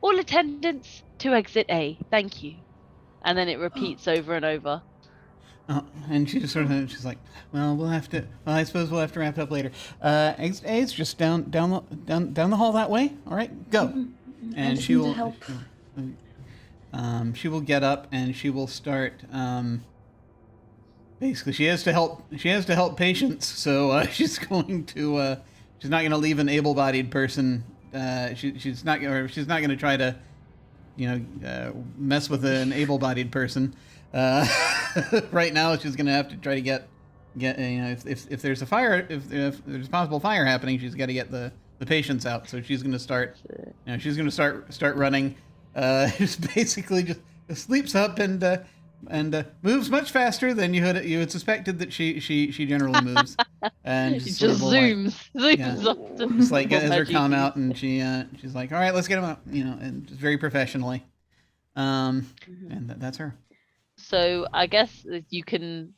All attendants to exit A. Thank you. And then it repeats over and over. And she just sort of, she's like, well, I suppose we'll have to wrap it up later. Exit A is just down the hall that way. All right, go. And she will help. She will get up and she will start. Basically, she has to help patients. So she's going to. She's not going to leave an able-bodied person. She's not going to try to, mess with an able-bodied person. Right now, she's going to have to try to get if there's a fire, if there's possible fire happening, she's got to get the patients out. So she's going to start, she's going to start running. Just basically just sleeps up and moves much faster than you had suspected that she generally moves. And just zooms up. Just like has her come out and she's like, all right, let's get him out, and just very professionally. And that's her. So I guess you can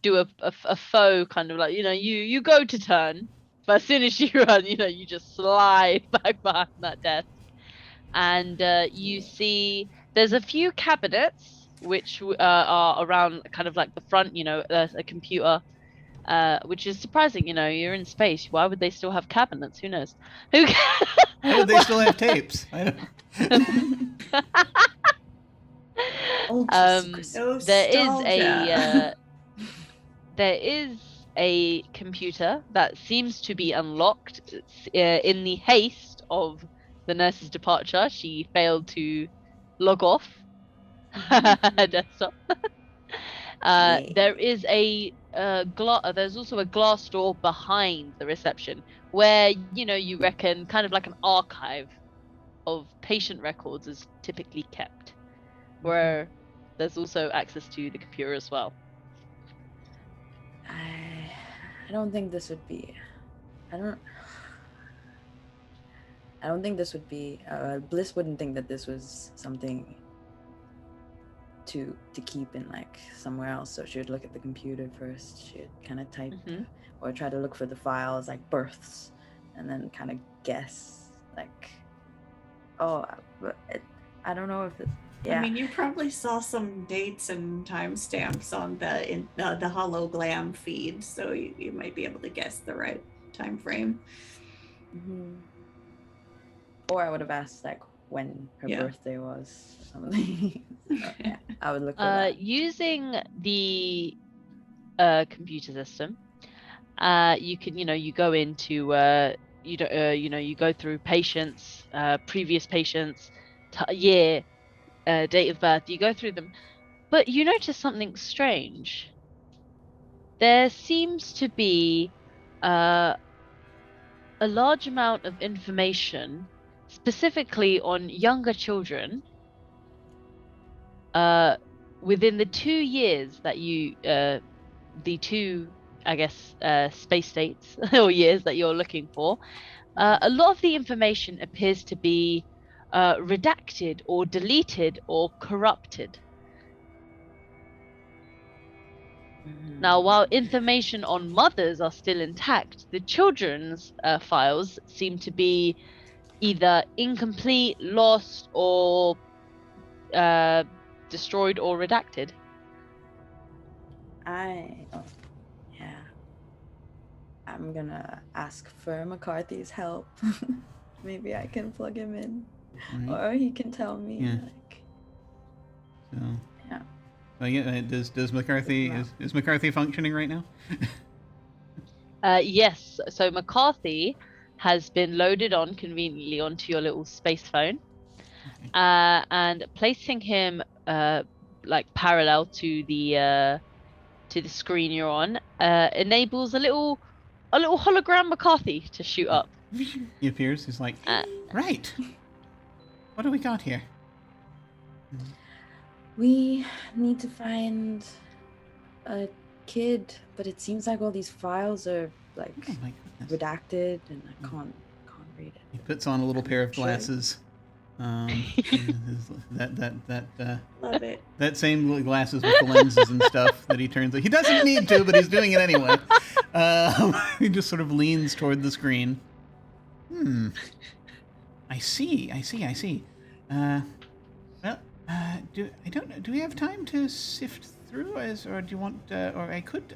do a faux kind of like, you go to turn, but as soon as you run, you just slide back behind that desk. And you see there's a few cabinets which are around kind of like the front, a computer, which is surprising. You're in space. Why would they still have cabinets? Who knows? Why would they still have tapes? I don't... There is a computer that seems to be unlocked. In the haste of the nurse's departure, she failed to log off her desktop. There is there's also a glass door behind the reception where you reckon kind of like an archive of patient records is typically kept, where there's also access to the computer as well. I don't think this would be. I don't think this would be. Bliss wouldn't think that this was something to keep in like somewhere else. So she would look at the computer first. She'd kind of type or try to look for the files like births, and then kind of guess like, I don't know if it. Yeah. I mean, you probably saw some dates and timestamps on the hologram feed, so you might be able to guess the right time frame. Mm-hmm. Or I would have asked like when her birthday was or something. So, I would look for that. Using the computer system, you can you go into you go through patients, previous patients, year, date of birth. You go through them, but you notice something strange. There seems to be a large amount of information specifically on younger children within the 2 years that you the two, I guess, space states or years that you're looking for. A lot of the information appears to be redacted or deleted or corrupted. Now, while information on mothers are still intact, the children's files seem to be either incomplete, lost, or destroyed or redacted. I'm gonna ask for McCarthy's help. Maybe I can plug him in, or he can tell me. Yeah. Does McCarthy is McCarthy functioning right now? Yes. So McCarthy has been loaded on conveniently onto your little space phone, and placing him like parallel to the screen you're on enables a little hologram McCarthy to shoot up. He appears. He's like, right. What do we got here? We need to find a kid, but it seems like all these files are like redacted, and I can't read it. He puts on a little pair of glasses. Love it. That same glasses with the lenses and stuff that he turns. He doesn't need to, but he's doing it anyway. He just sort of leans toward the screen. I see. Well, do we have time to sift through, or do you want? Or I could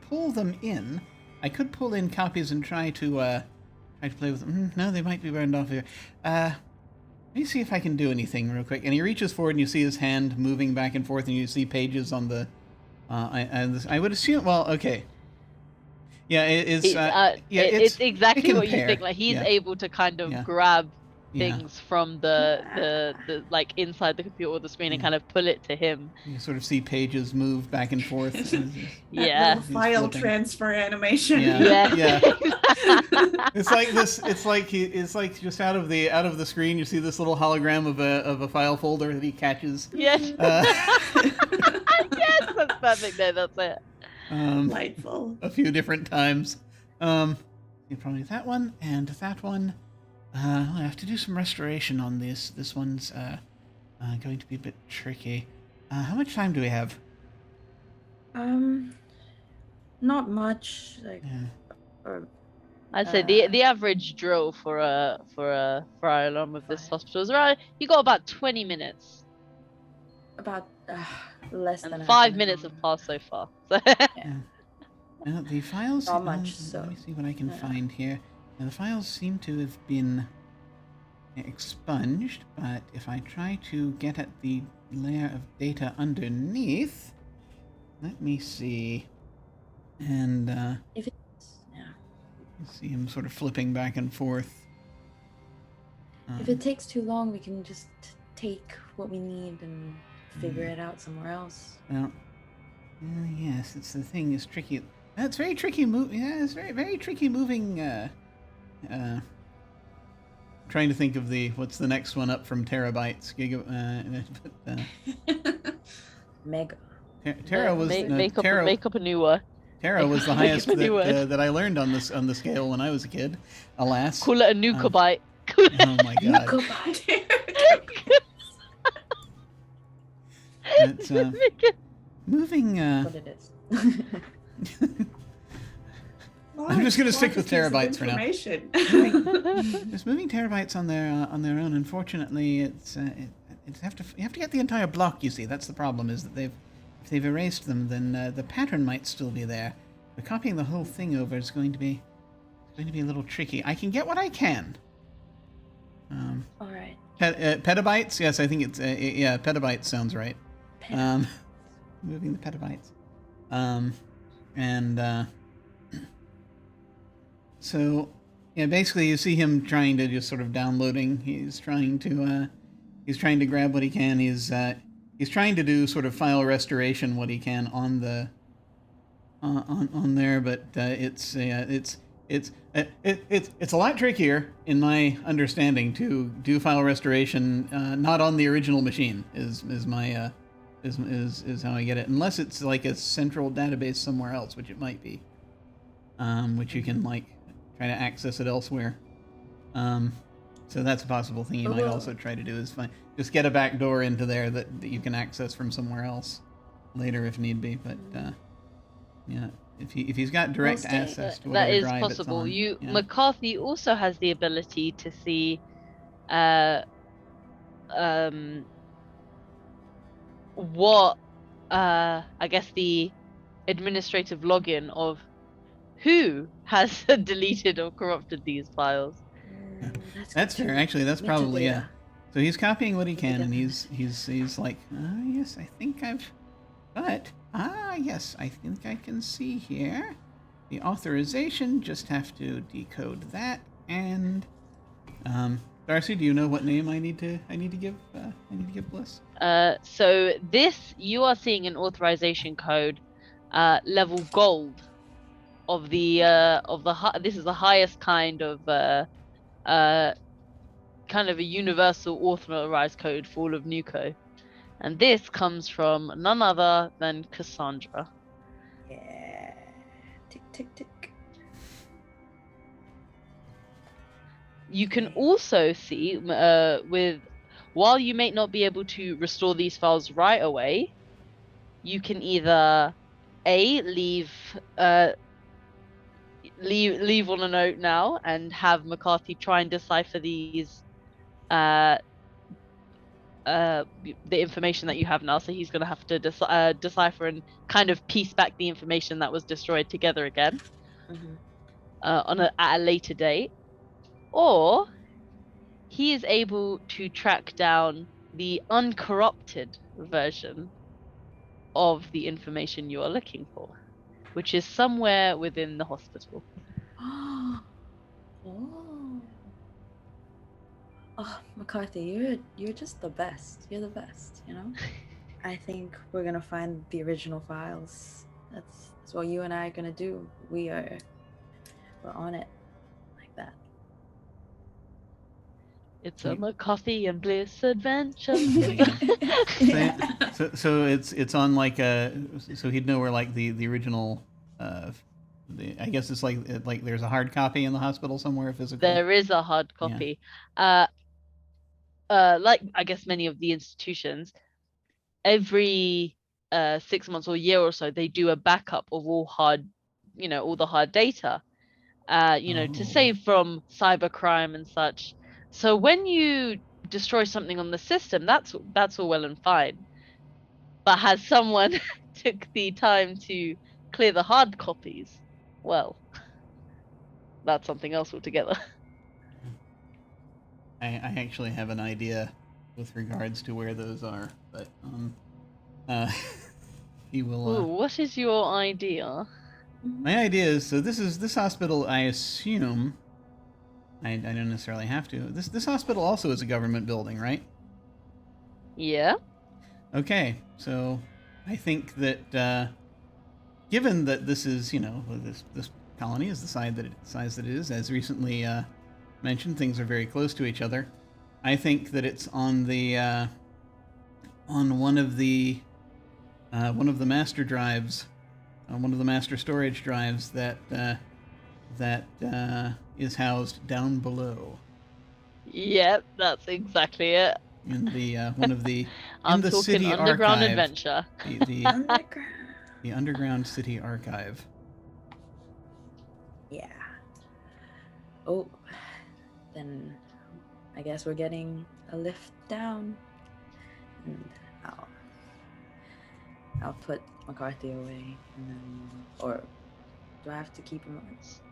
pull them in. I could pull in copies and try to play with them. No, they might be burned off here. Let me see if I can do anything real quick. And he reaches forward, and you see his hand moving back and forth, and you see pages on the. I would assume. Well, okay. Yeah, it's exactly what you think. Like he's able to kind of grab things from the like inside the computer or the screen and kind of pull it to him. You sort of see pages move back and forth. Little file transfer animation. Yeah. It's like this. It's like just out of the screen. You see this little hologram of a file folder that he catches. Yes. Yes, that's perfect. No, that's it. Delightful. A few different times. Probably that one and that one. I have to do some restoration on this. This one's going to be a bit tricky. How much time do we have? Not much. I'd say the average drill for a fire alarm with this hospital is around. You got about 20 minutes. About less and than 5 minutes have passed so far. So. Now, the files. Not much. So let me see what I can find here. Now, the files seem to have been expunged, but if I try to get at the layer of data underneath, let me see. And if it's see him sort of flipping back and forth. If it takes too long, we can just take what we need and figure it out somewhere else. Well, yes, it's the thing is tricky. That's very tricky. It's very tricky moving. Trying to think of what's the next one up from terabytes. Mega. Terra was make up a new word. Terra was the highest that I learned on the scale when I was a kid. Alas. Call it a nukabyte. Oh my god. Nukabyte. It's moving. What it is. I'm just going to stick with terabytes for now. Just moving terabytes on their own. Unfortunately, you have to get the entire block. You see, that's the problem. Is that if they've erased them, then the pattern might still be there. But copying the whole thing over is going to be a little tricky. I can get what I can. All right. Petabytes? Yes, I think it's petabytes sounds right. Moving the petabytes. So, basically you see him trying to just sort of downloading. He's trying to grab what he can. He's trying to do sort of file restoration what he can on the on there, but it's a lot trickier in my understanding to do file restoration not on the original machine is how I get it, unless it's like a central database somewhere else, which it might be, which you can like try to access it elsewhere. So that's a possible thing you might also try to do, is just get a back door into there that you can access from somewhere else later if need be. But if he's got direct access to whatever drive it's on. That is possible. McCarthy also has the ability to see what I guess the administrative login of who has deleted or corrupted these files. That's fair. Actually, that's probably So he's copying what he can, and he's like, yes, I think I've got. Yes, I think I can see here the authorization. Just have to decode that. And Darcy, do you know what name I need to give Bliss? So this, you are seeing an authorization code, level gold of the this is the highest kind of a universal authorized code for all of Nuco, and this comes from none other than Cassandra. Yeah, tick tick tick. You can also see with while you may not be able to restore these files right away, you can either leave on a note now and have McCarthy try and decipher these the information that you have now. So he's going to have to decipher and kind of piece back the information that was destroyed together again at a later date, or he is able to track down the uncorrupted version of the information you are looking for, which is somewhere within the hospital. Oh. Oh, McCarthy, you're just the best. You're the best, you know? I think we're gonna find the original files. That's what you and I are gonna do. We're on it like that. It's a McCarthy and Bliss adventure. So it's on like so he'd know where like the original I guess it's like there's a hard copy in the hospital somewhere physically. There is a hard copy. Yeah. Like I guess many of the institutions, every 6 months or a year or so, they do a backup of all the hard data, to save from cybercrime and such. So when you destroy something on the system, that's all well and fine. But has someone took the time to clear the hard copies? Well, that's something else altogether. I actually have an idea with regards to where those are, but he will. Ooh, what is your idea? My idea is, so this hospital, I assume. I don't necessarily have to. This hospital also is a government building, right? Yeah. Okay, so I think that given that this is, this colony is the size that it is, as recently mentioned, things are very close to each other. I think that it's on the on one of the master drives, one of the master storage drives that is housed down below. Yep, that's exactly it. In the one of the I'm in the talking city underground archive, adventure. The underground city archive. Yeah. Oh, then I guess we're getting a lift down, and I'll put McCarthy away, and then, or do I have to keep him?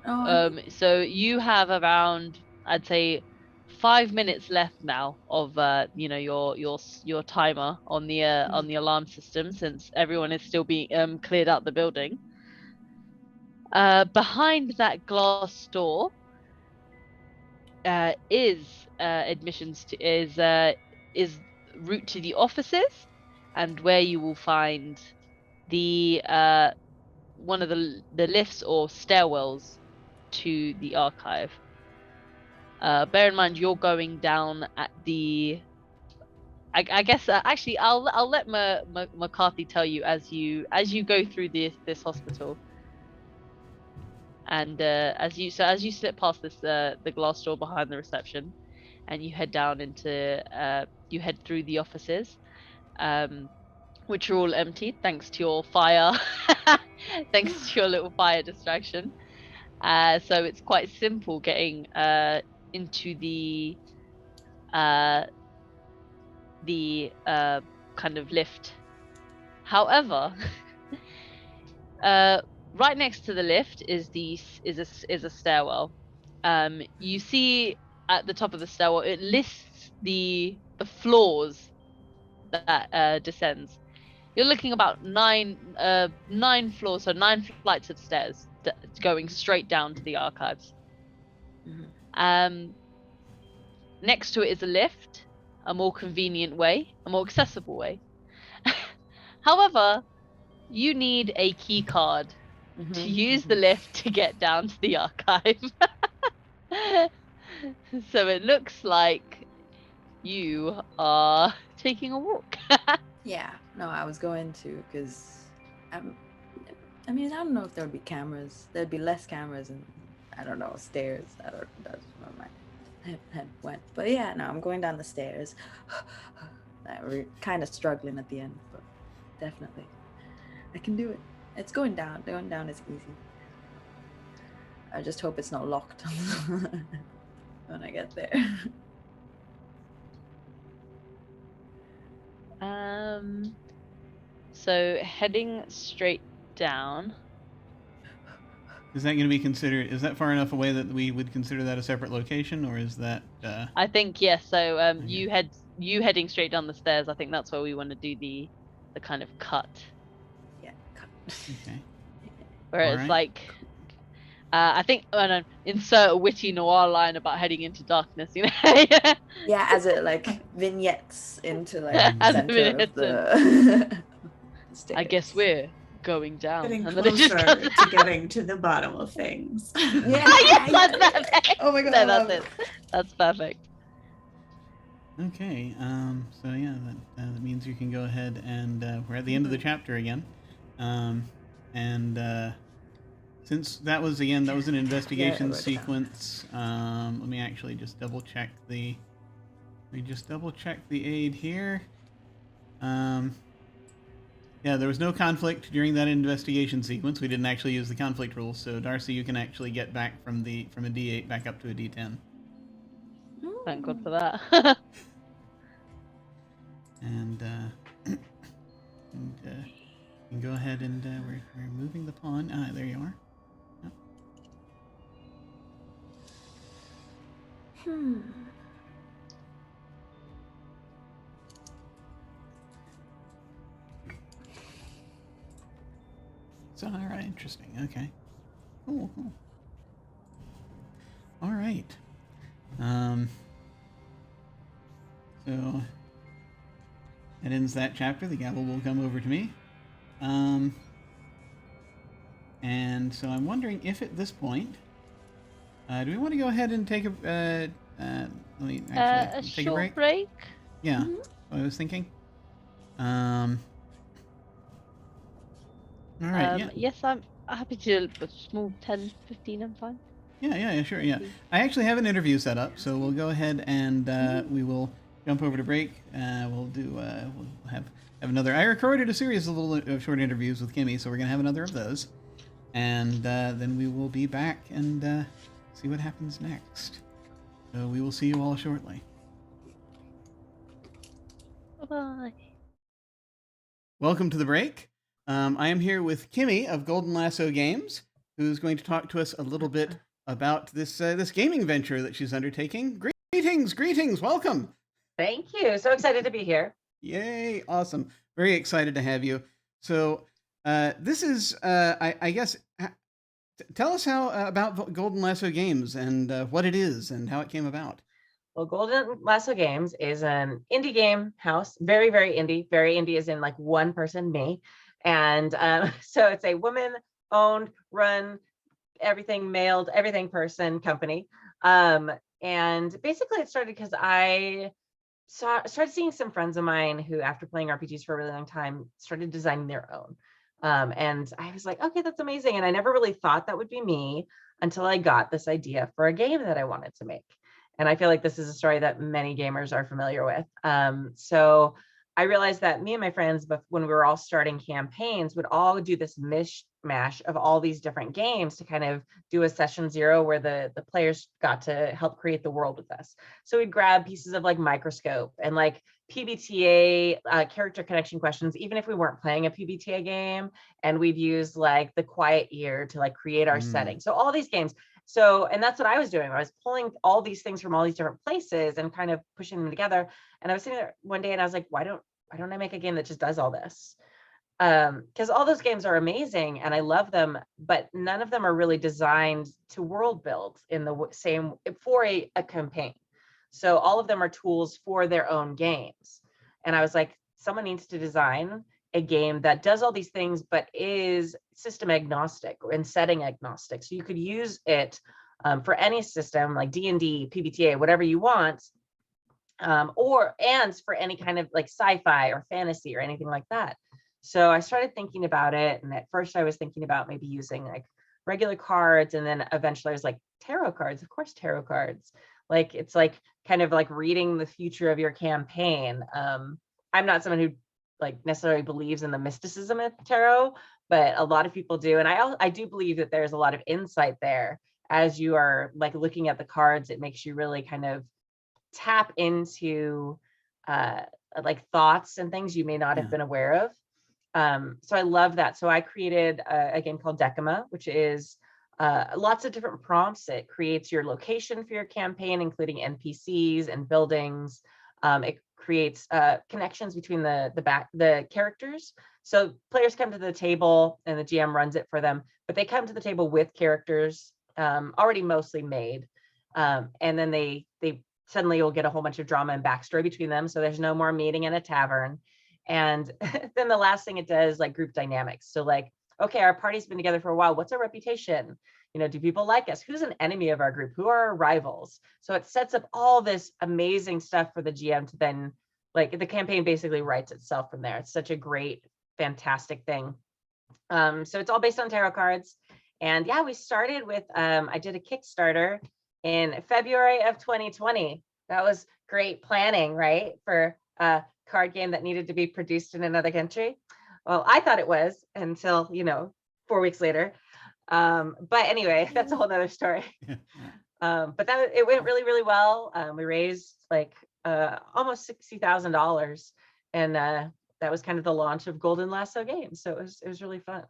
Oh. So you have around, I'd say, 5 minutes left now of your timer on the alarm system, since everyone is still being cleared out the building. Behind that glass door is admissions to is route to the offices, and where you will find the one of the lifts or stairwells to the archive. Bear in mind, you're going down at the. I guess actually, I'll let McCarthy tell you as you go through this hospital, and as you slip past this the glass door behind the reception, and you head down into you head through the offices, which are all empty thanks to your fire, thanks to your little fire distraction. So it's quite simple getting into the kind of lift. However, right next to the lift is a stairwell. You see at the top of the stairwell, it lists the floors that descends. You're looking about nine floors, so 9 flights of stairs going straight down to the archives. Next to it is a lift, a more convenient way, a more accessible way. However, you need a key card to use the lift to get down to the archive. So it looks like you are taking a walk. Yeah, no, I was going to, because I don't know if there would be cameras. There'd be less cameras and, I don't know, stairs. That's my mind. had went. But yeah, no, I'm going down the stairs. We're kind of struggling at the end, but definitely I can do it. It's going down. Going down is easy. I just hope it's not locked when I get there. So heading straight down. Is that going to be considered? Is that far enough away that we would consider that a separate location, or is that? I think yes. So Okay. you heading straight down the stairs. I think that's where we want to do the kind of cut. Yeah. Okay. Where All it's right. like, I think insert a witty noir line about heading into darkness. You know. Yeah, as it like vignettes into like As the a center of vignette. the stairs. I guess we're going down. Getting and then it just closer goes to getting to the bottom of things. Yeah, yes, that's perfect. Oh my god, No, I love that's it. That's perfect. Okay. So yeah, that means you can go ahead and we're at the end of the chapter again, and since that was an investigation Yeah, I wrote it down. sequence. Let me actually just double check the. Aid here. Yeah, there was no conflict during that investigation sequence. We didn't actually use the conflict rules, so Darcy, you can actually get back from a D8 back up to a D10. Thank God for that. And you can go ahead and we're moving the pawn. Ah, there you are. Yep. So, all right, interesting. Okay. Cool. All right. So that ends that chapter. The gavel will come over to me. And so I'm wondering if at this point, do we want to go ahead and take a let me actually take a short break? break. Yeah, that's what I was thinking. All right. Yeah. Yes, I'm happy to. A small 10, 15, I'm fine. Yeah, sure. Yeah, I actually have an interview set up, so we'll go ahead and we will jump over to break. We'll have another. I recorded a series of little short interviews with Kimmy, so we're gonna have another of those, and then we will be back and see what happens next. So we will see you all shortly. Bye. Welcome to the break. I am here with Kimmy of Golden Lasso Games, who's going to talk to us a little bit about this gaming venture that she's undertaking. Greetings, welcome. Thank you. So excited to be here. Yay, awesome. Very excited to have you. So this is, I guess, tell us how about Golden Lasso Games and what it is and how it came about. Well, Golden Lasso Games is an indie game house, very, very indie. Very indie as in like one person, me. And so it's a woman-owned, run, everything mailed, everything person company. And basically it started because I started seeing some friends of mine who, after playing RPGs for a really long time, started designing their own. And I was like, okay, that's amazing. And I never really thought that would be me until I got this idea for a game that I wanted to make. And I feel like this is a story that many gamers are familiar with. So I realized that me and my friends, when we were all starting campaigns, would all do this mishmash of all these different games to kind of do a session zero where the players got to help create the world with us. So we'd grab pieces of like Microscope and like PBTA character connection questions, even if we weren't playing a PBTA game, and we'd use like the Quiet Year to like create our setting. So all these games. So, and that's what I was doing. I was pulling all these things from all these different places and kind of pushing them together. And I was sitting there one day and I was like, why don't I make a game that just does all this? Because all those games are amazing and I love them, but none of them are really designed to world build in the same for a campaign. So all of them are tools for their own games. And I was like, someone needs to design a game that does all these things, but is system agnostic and setting agnostic. So you could use it for any system like D&D, PBTA, whatever you want, and for any kind of like sci-fi or fantasy or anything like that. So I started thinking about it. And at first I was thinking about maybe using like regular cards. And then eventually I was like, tarot cards, of course, tarot cards. Like it's like kind of like reading the future of your campaign. I'm not someone who like necessarily believes in the mysticism of tarot, but a lot of people do, and I do believe that there's a lot of insight there as you are like looking at the cards. It makes you really kind of tap into like thoughts and things you may not have been aware of. So I love that. So I created a game called Decima, which is lots of different prompts. It creates your location for your campaign, including NPCs and buildings. It creates connections between the characters. So players come to the table and the GM runs it for them, but they come to the table with characters already mostly made. And then they suddenly will get a whole bunch of drama and backstory between them. So there's no more meeting in a tavern. And then the last thing it does, like group dynamics. So like, okay, our party's been together for a while. What's our reputation? You know, do people like us? Who's an enemy of our group? Who are our rivals? So it sets up all this amazing stuff for the GM to then, like, the campaign basically writes itself from there. It's such a great, fantastic thing. So it's all based on tarot cards. And yeah, we started with, I did a Kickstarter in February of 2020. That was great planning, right? For a card game that needed to be produced in another country. Well, I thought it was until, 4 weeks later. But anyway, that's a whole nother story. But it went really, really well. We raised like almost $60,000, and that was kind of the launch of Golden Lasso Games. So it was really fun.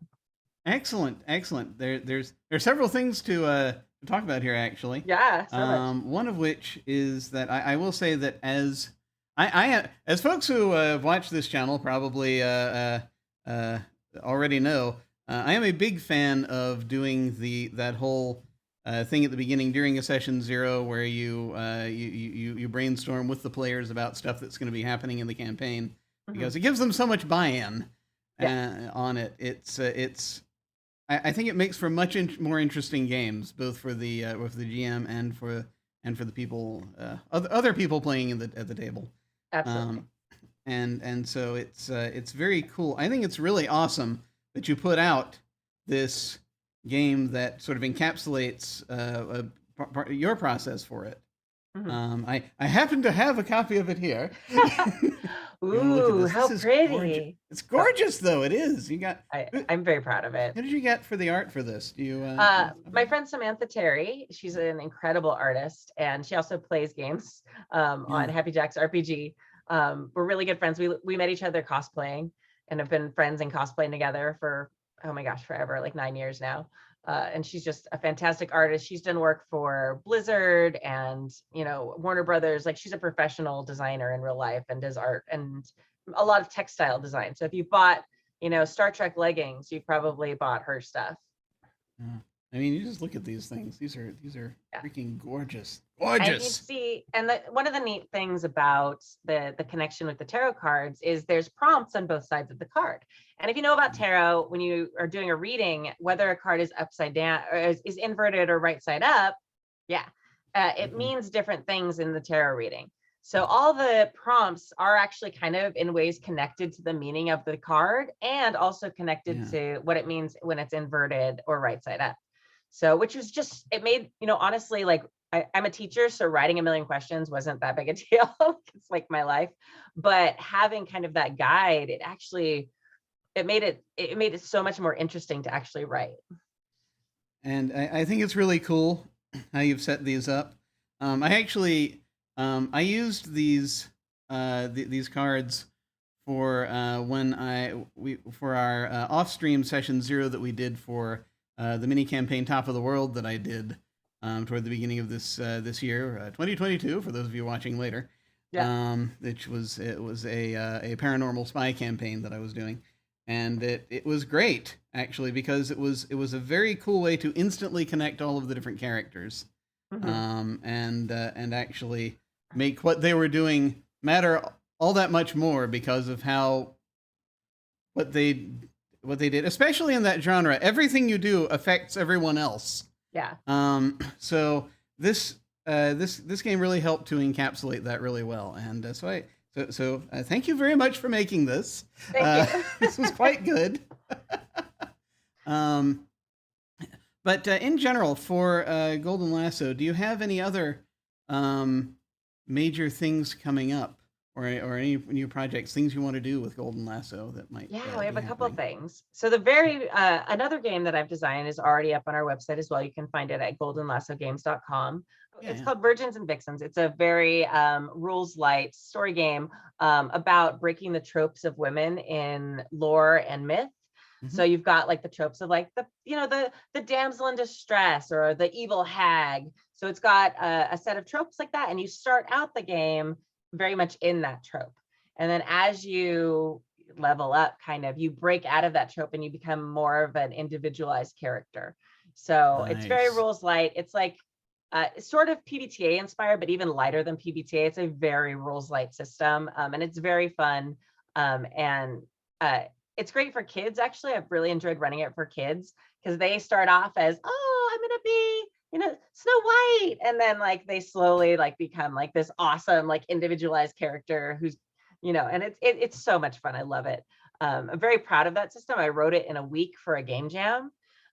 Excellent. There's several things to talk about here, actually. Yeah. So much. One of which is that I will say that as folks who watch this channel probably already know, I am a big fan of doing that whole thing at the beginning during a session 0 where you brainstorm with the players about stuff that's going to be happening in the campaign, because it gives them so much buy-in on it. I think it makes for much more interesting games, both for the GM and for the people, other people playing at the table. Absolutely. And so it's very cool. I think it's really awesome that you put out this game that sort of encapsulates your process for it. I happen to have a copy of it here. Ooh, how pretty! It's gorgeous, though. It is. I'm very proud of it. Who did you get for the art for this? Do you? My friend Samantha Terry. She's an incredible artist, and she also plays games on Happy Jack's RPG. We're really good friends. We met each other cosplaying, and have been friends and cosplaying together for, oh my gosh, forever, like 9 years now. And she's just a fantastic artist. She's done work for Blizzard and, Warner Brothers. Like, she's a professional designer in real life and does art and a lot of textile design. So if you bought, Star Trek leggings, you probably bought her stuff. I mean, you just look at these things. These are freaking gorgeous. And you see, and one of the neat things about the connection with the tarot cards is there's prompts on both sides of the card. And if you know about tarot, when you are doing a reading, whether a card is upside down or is inverted or right side up, it means different things in the tarot reading. So all the prompts are actually kind of in ways connected to the meaning of the card, and also connected to what it means when it's inverted or right side up. So, which was just, it made, honestly, like, I'm a teacher, so writing a million questions wasn't that big a deal. It's like my life. But having kind of that guide, it made it so much more interesting to actually write. And I think it's really cool how you've set these up. I used these cards for for our off-stream session 0 that we did for the mini campaign Top of the World that I did toward the beginning of this year, 2022. For those of you watching later, it was a paranormal spy campaign that I was doing, and it was great actually, because it was a very cool way to instantly connect all of the different characters, and actually make what they were doing matter all that much more because of what they did, especially in that genre. Everything you do affects everyone else. Yeah. So this game really helped to encapsulate that really well, and so thank you very much for making this. Thank you. This was quite good. But in general, for Golden Lasso, do you have any other major things coming up, or any new projects, things you want to do with Golden Lasso that might Yeah, we have be a couple of happening? things. So the very another game that I've designed is already up on our website as well. You can find it at goldenlassogames.com. It's Yeah. called Virgins and Vixens. It's a very rules light story game about breaking the tropes of women in lore and myth. So you've got like the tropes of like the damsel in distress or the evil hag. So it's got a set of tropes like that, and you start out the game very much in that trope. And then as you level up, kind of, you break out of that trope and you become more of an individualized character. So it's very Nice. rules light. It's like sort of PBTA inspired, but even lighter than PBTA. It's a very rules light system, and it's very fun. And it's great for kids. Actually, I've really enjoyed running it for kids because they start off as, oh, I'm gonna be, Snow White, and then like they slowly like become like this awesome like individualized character who's, and it's so much fun. I love it. I'm very proud of that system. I wrote it in a week for a game jam.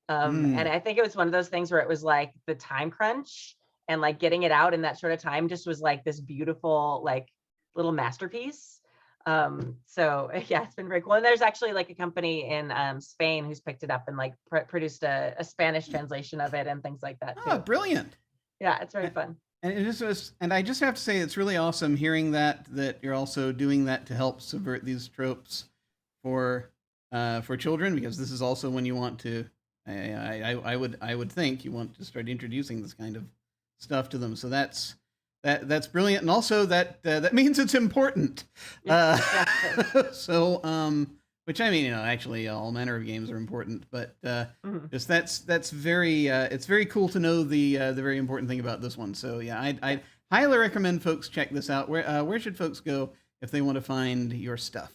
And I think it was one of those things where it was like the time crunch and like getting it out in that sort of time just was like this beautiful, like little masterpiece. So yeah, it's been very cool. And there's actually like a company in Spain who's picked it up and like produced a Spanish translation of it and things like that too. Oh, brilliant. Yeah, it's very fun. And I just have to say, it's really awesome hearing that you're also doing that to help subvert these tropes for children, because this is also when you want to, I would think you want to start introducing this kind of stuff to them. So that's brilliant, and also that means it's important. So which, I mean, actually all manner of games are important, but just that's very it's very cool to know the very important thing about this one. So yeah, I highly recommend folks check this out. Where should folks go if they want to find your stuff?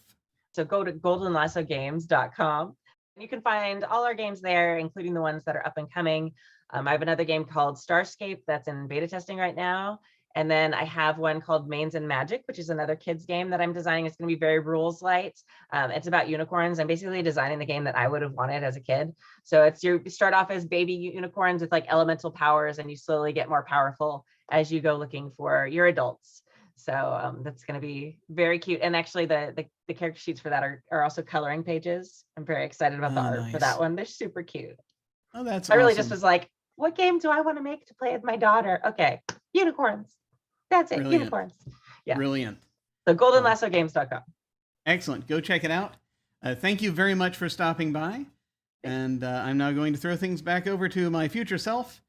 So go to goldenlassogames.com. You can find all our games there, including the ones that are up and coming. I have another game called Starscape that's in beta testing right now. And then I have one called Mains and Magic, which is another kids game that I'm designing. It's going to be very rules light. It's about unicorns. I'm basically designing the game that I would have wanted as a kid. So you start off as baby unicorns with like elemental powers, and you slowly get more powerful as you go looking for your adults. So that's going to be very cute. And actually the character sheets for that are also coloring pages. I'm very excited about the art for that one. They're super cute. Oh, that's I really awesome. just was like, what game do I want to make to play with my daughter? Okay, unicorns. That's it. Brilliant. Unicorns. Yeah. Brilliant. So goldenlassogames.com. Excellent. Go check it out. Thank you very much for stopping by. And I'm now going to throw things back over to my future self.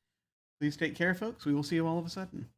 Please take care, folks. We will see you all of a sudden.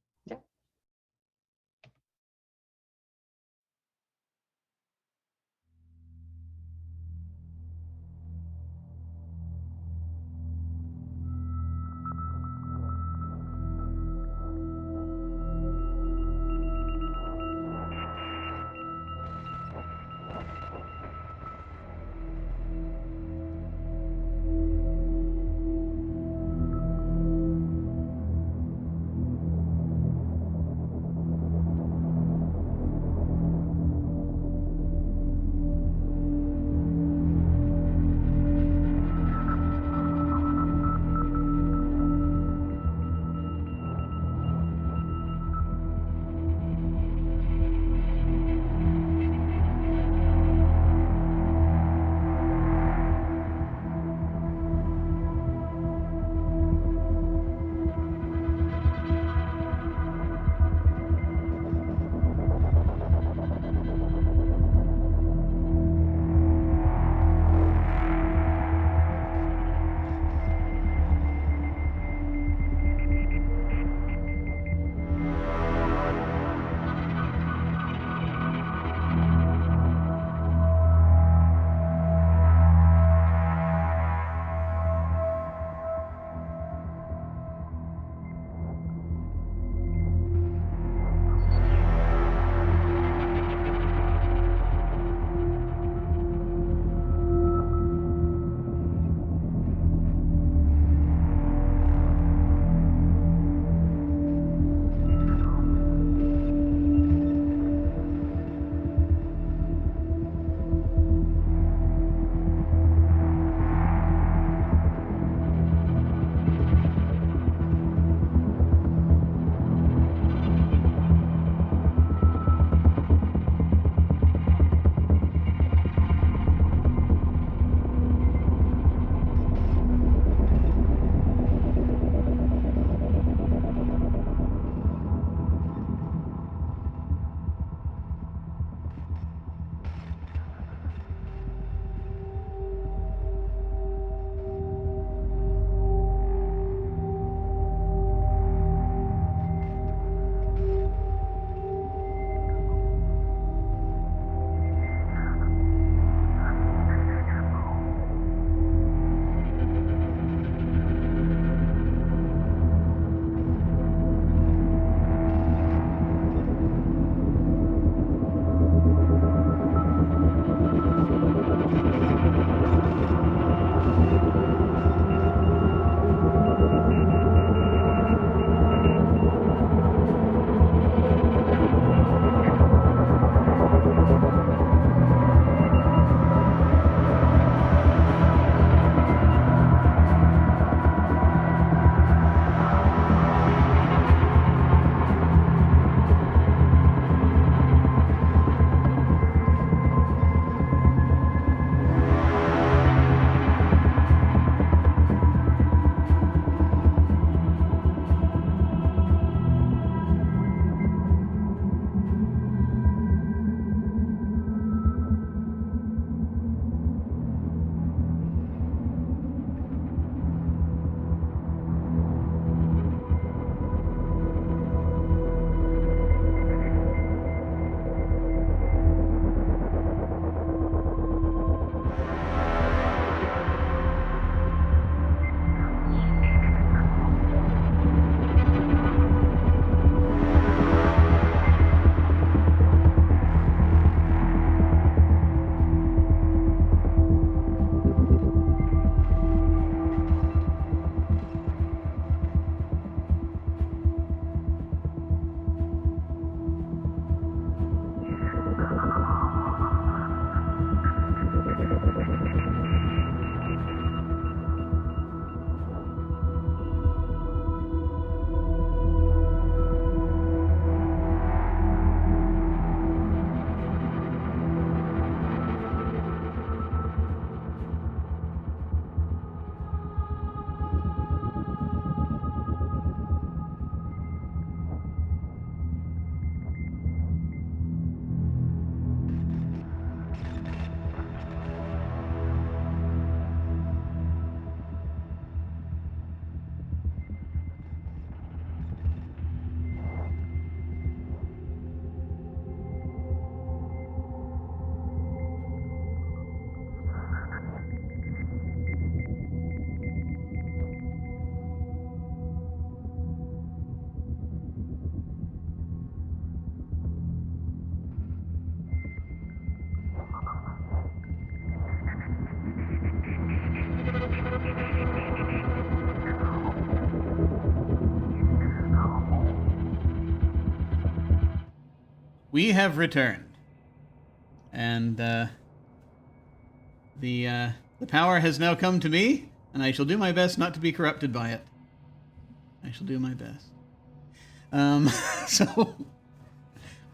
we have returned. And the power has now come to me, and I shall do my best not to be corrupted by it. I shall do my best. So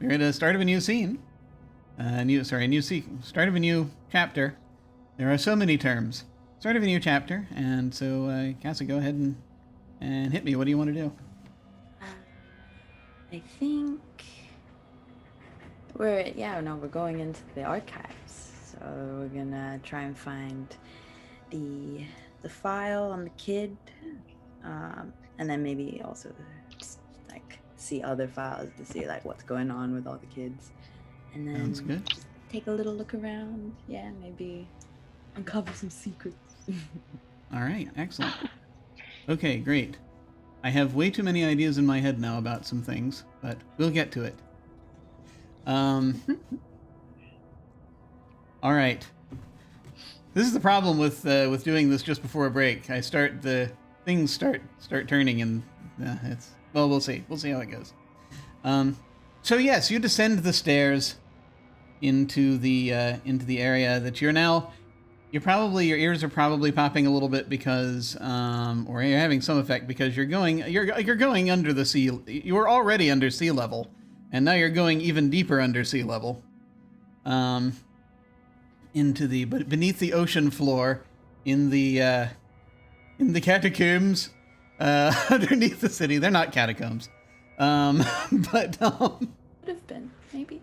we're at the start of a new scene. Start of a new chapter. There are so many terms. Start of a new chapter, and so Cassie, go ahead and hit me. What do you want to do? I think we're going into the archives. So we're gonna try and find the file on the kid, and then maybe also just like see other files to see like what's going on with all the kids, and then Sounds good. just take a little look around. Yeah, maybe uncover some secrets. All right, excellent. Okay, great. I have way too many ideas in my head now about some things, but we'll get to it. All right. This is the problem with doing this just before a break. Things start turning, and we'll see. We'll see how it goes. So yes, you descend the stairs into the area that you're now. Your ears are probably popping a little bit because, or you're having some effect because you're going under the sea. You were already under sea level, and now you're going even deeper under sea level, beneath the ocean floor, in the catacombs, underneath the city. They're not catacombs, but Would have been maybe.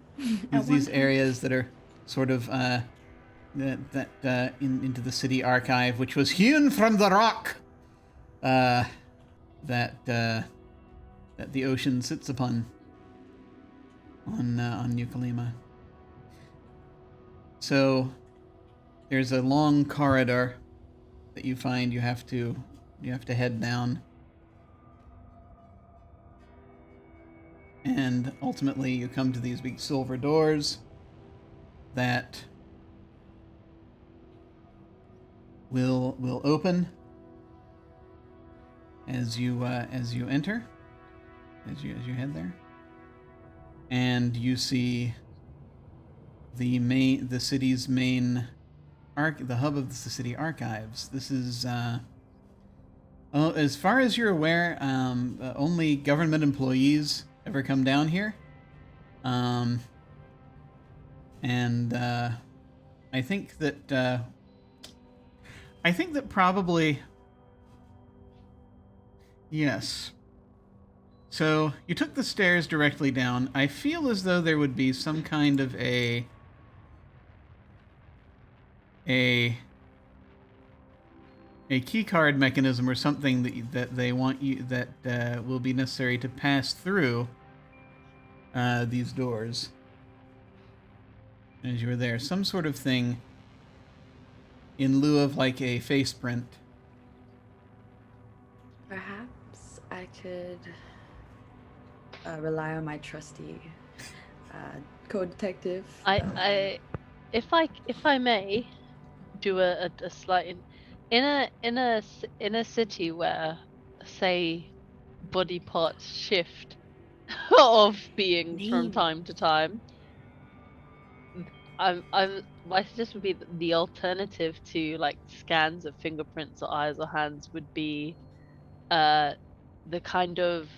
these areas that are sort of. Into the city archive, which was hewn from the rock that the ocean sits upon on New Kalima. So there's a long corridor that you find you have to head down, and ultimately you come to these big silver doors that will open as you enter, as you head there, and you see the city's main the hub of the city archives. This is as far as you're aware, only government employees ever come down here, and I think that probably, yes. So you took the stairs directly down. I feel as though there would be some kind of a key card mechanism or something that they want you that will be necessary to pass through these doors as you were there. Some sort of thing in lieu of like a face print. Perhaps I could rely on my trusty co-detective. If I may do a slight in a city where, say, body parts shift of being from time to time. My suggestion would be that the alternative to like scans of fingerprints or eyes or hands would be the kind of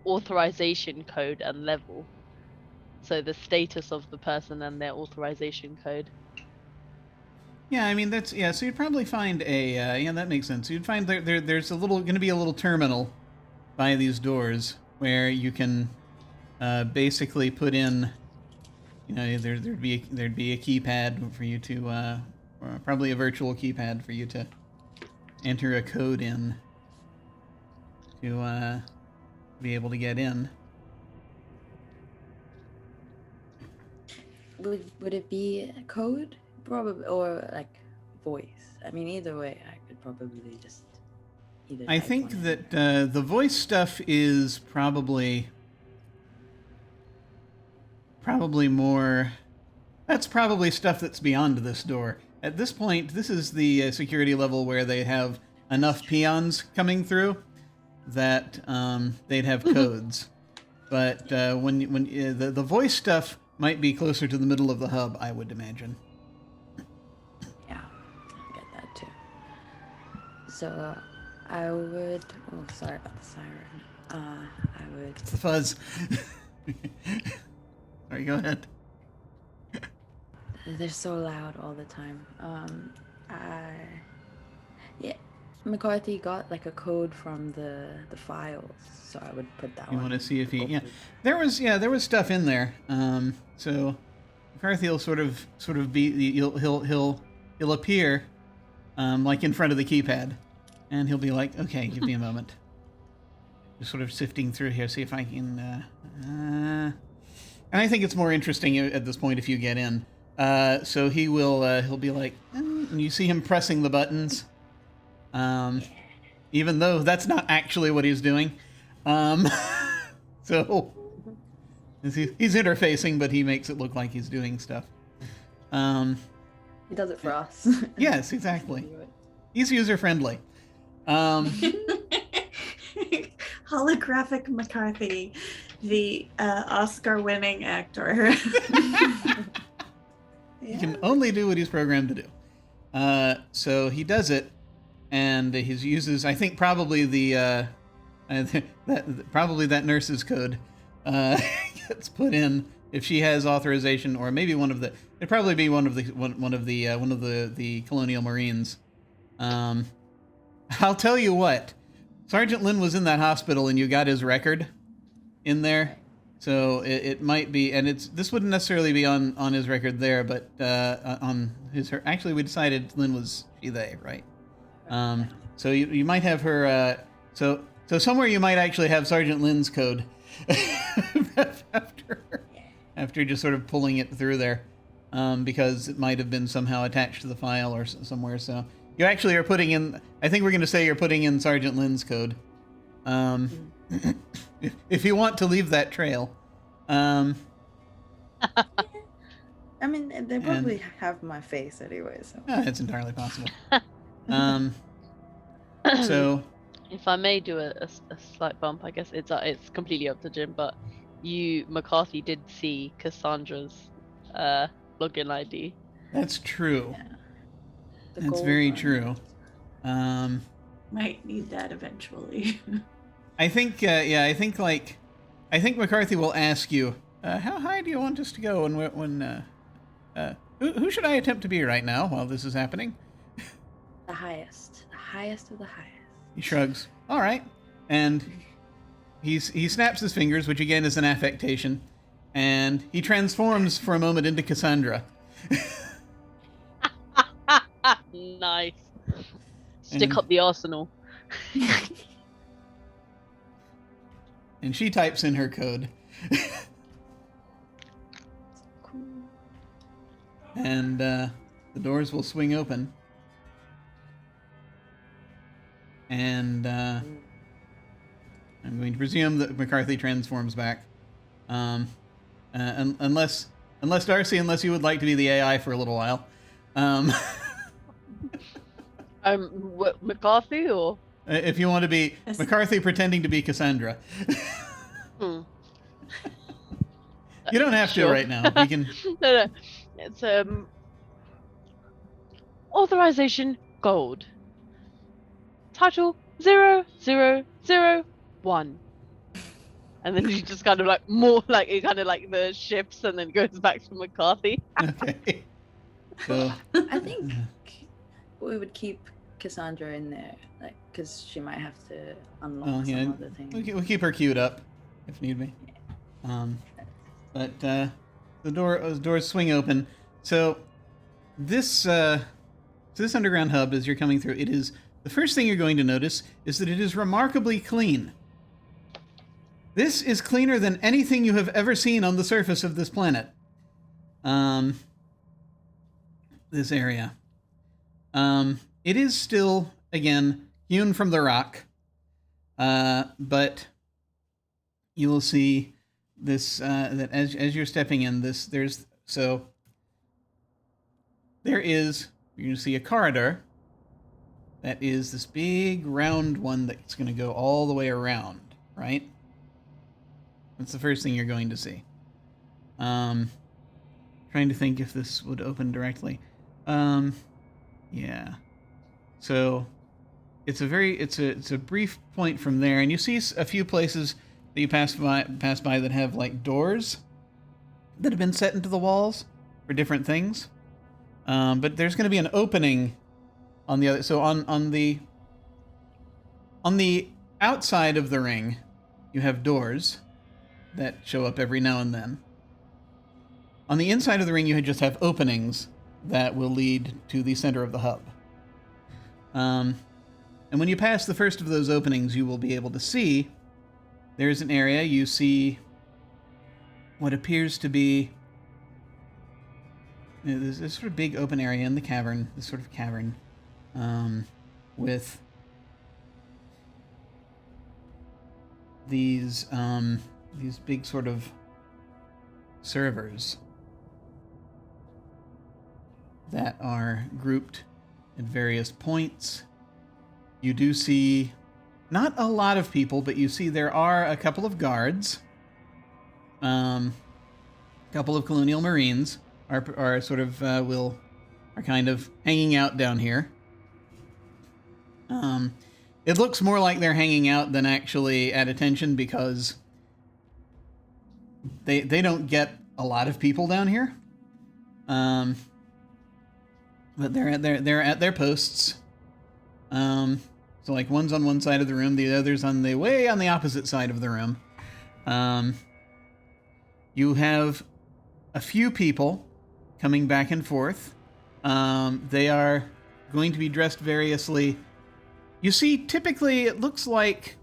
authorization code and level. So the status of the person and their authorization code. Yeah, I mean so you'd probably find a that makes sense. You'd find there's going to be a little terminal by these doors where you can basically put in. There'd be a keypad for you to, or probably a virtual keypad for you to enter a code in to be able to get in. Would it be a code, probably, or like voice? I mean, either way, I could probably just either. I think that the voice stuff is probably more. That's probably stuff that's beyond this door. At this point, this is the security level where they have enough peons coming through that they'd have codes. But when the voice stuff might be closer to the middle of the hub, I would imagine. Yeah, I get that too. So I would. Oh, sorry about the siren. I would. It's the fuzz. Sorry, go ahead. They're so loud all the time. Yeah, McCarthy got like a code from the files, so I would put that You one. want to see if he? There was stuff in there. So McCarthy will sort of be he'll appear, like in front of the keypad, and he'll be like, okay, give me a moment. Just sort of sifting through here, see if I can. And I think it's more interesting at this point if you get in. So he'll be like, and you see him pressing the buttons. Even though that's not actually what he's doing. So he's interfacing, but he makes it look like he's doing stuff. He does it for us. Yes, exactly. He's user-friendly. Holographic McCarthy, the Oscar-winning actor. He can only do what he's programmed to do. So he does it, and he uses, I think, probably that nurse's code gets put in if she has authorization, or maybe it'd probably be one of the Colonial Marines. I'll tell you what, Sergeant Lin was in that hospital, and you got his record in there. So it might be, and this wouldn't necessarily be on his record there, but on her. Actually, we decided Lynn was they, right? So you might have her. So somewhere you might actually have Sergeant Lynn's code after just sort of pulling it through there, because it might have been somehow attached to the file or somewhere. So you actually are putting in. I think we're going to say you're putting in Sergeant Lynn's code. If you want to leave that trail. I mean, they probably have my face anyway, so. It's entirely possible. So, if I may do a slight bump, I guess it's completely up to Jim, but McCarthy did see Cassandra's login ID. That's true. Yeah. That's very true. Might need that eventually. I think McCarthy will ask you, how high do you want us to go, and who should I attempt to be right now while this is happening? The highest of the highest. He shrugs. All right, and he snaps his fingers, which again is an affectation, and he transforms for a moment into Cassandra. Nice. Stick up the arsenal. And she types in her code. Cool. And the doors will swing open. And I'm going to presume that McCarthy transforms back. Unless Darcy, unless you would like to be the AI for a little while. McCarthy or? If you want to be McCarthy pretending to be Cassandra. You don't have to right now. We can. No. It's authorization gold. Title 0001. And then she just kind of like more like it kind of like the shifts and then goes back to McCarthy. Okay. So I think we would keep Cassandra in there, like, because she might have to unlock some other things. We'll keep her queued up if need be. But the doors swing open. So this underground hub, as you're coming through, it is the first thing you're going to notice is that it is remarkably clean. This is cleaner than anything you have ever seen on the surface of this planet. This area. It is still, again, hewn from the rock. But you will see this, that as you're stepping in, there is, you're going to see a corridor that is this big round one that's going to go all the way around, right? That's the first thing you're going to see. Trying to think if this would open directly. Yeah. So it's a brief point from there, and you see a few places that you pass by that have like doors that have been set into the walls for different things. But there's going to be an opening on the other. So on the outside of the ring, you have doors that show up every now and then. On the inside of the ring, you just have openings that will lead to the center of the hub. And when you pass the first of those openings, you will be able to see there's an area. You see what appears to be there's this sort of big open area in the cavern, this sort of cavern, with these big sort of servers that are grouped at various points. You do see not a lot of people, but you see there are a couple of guards, a couple of colonial marines are sort of are kind of hanging out down here. It looks more like they're hanging out than actually at attention, because they don't get a lot of people down here. But they're at their posts. So like one's on one side of the room, the other's way on the opposite side of the room. You have a few people coming back and forth. They are going to be dressed variously. You see, typically it looks like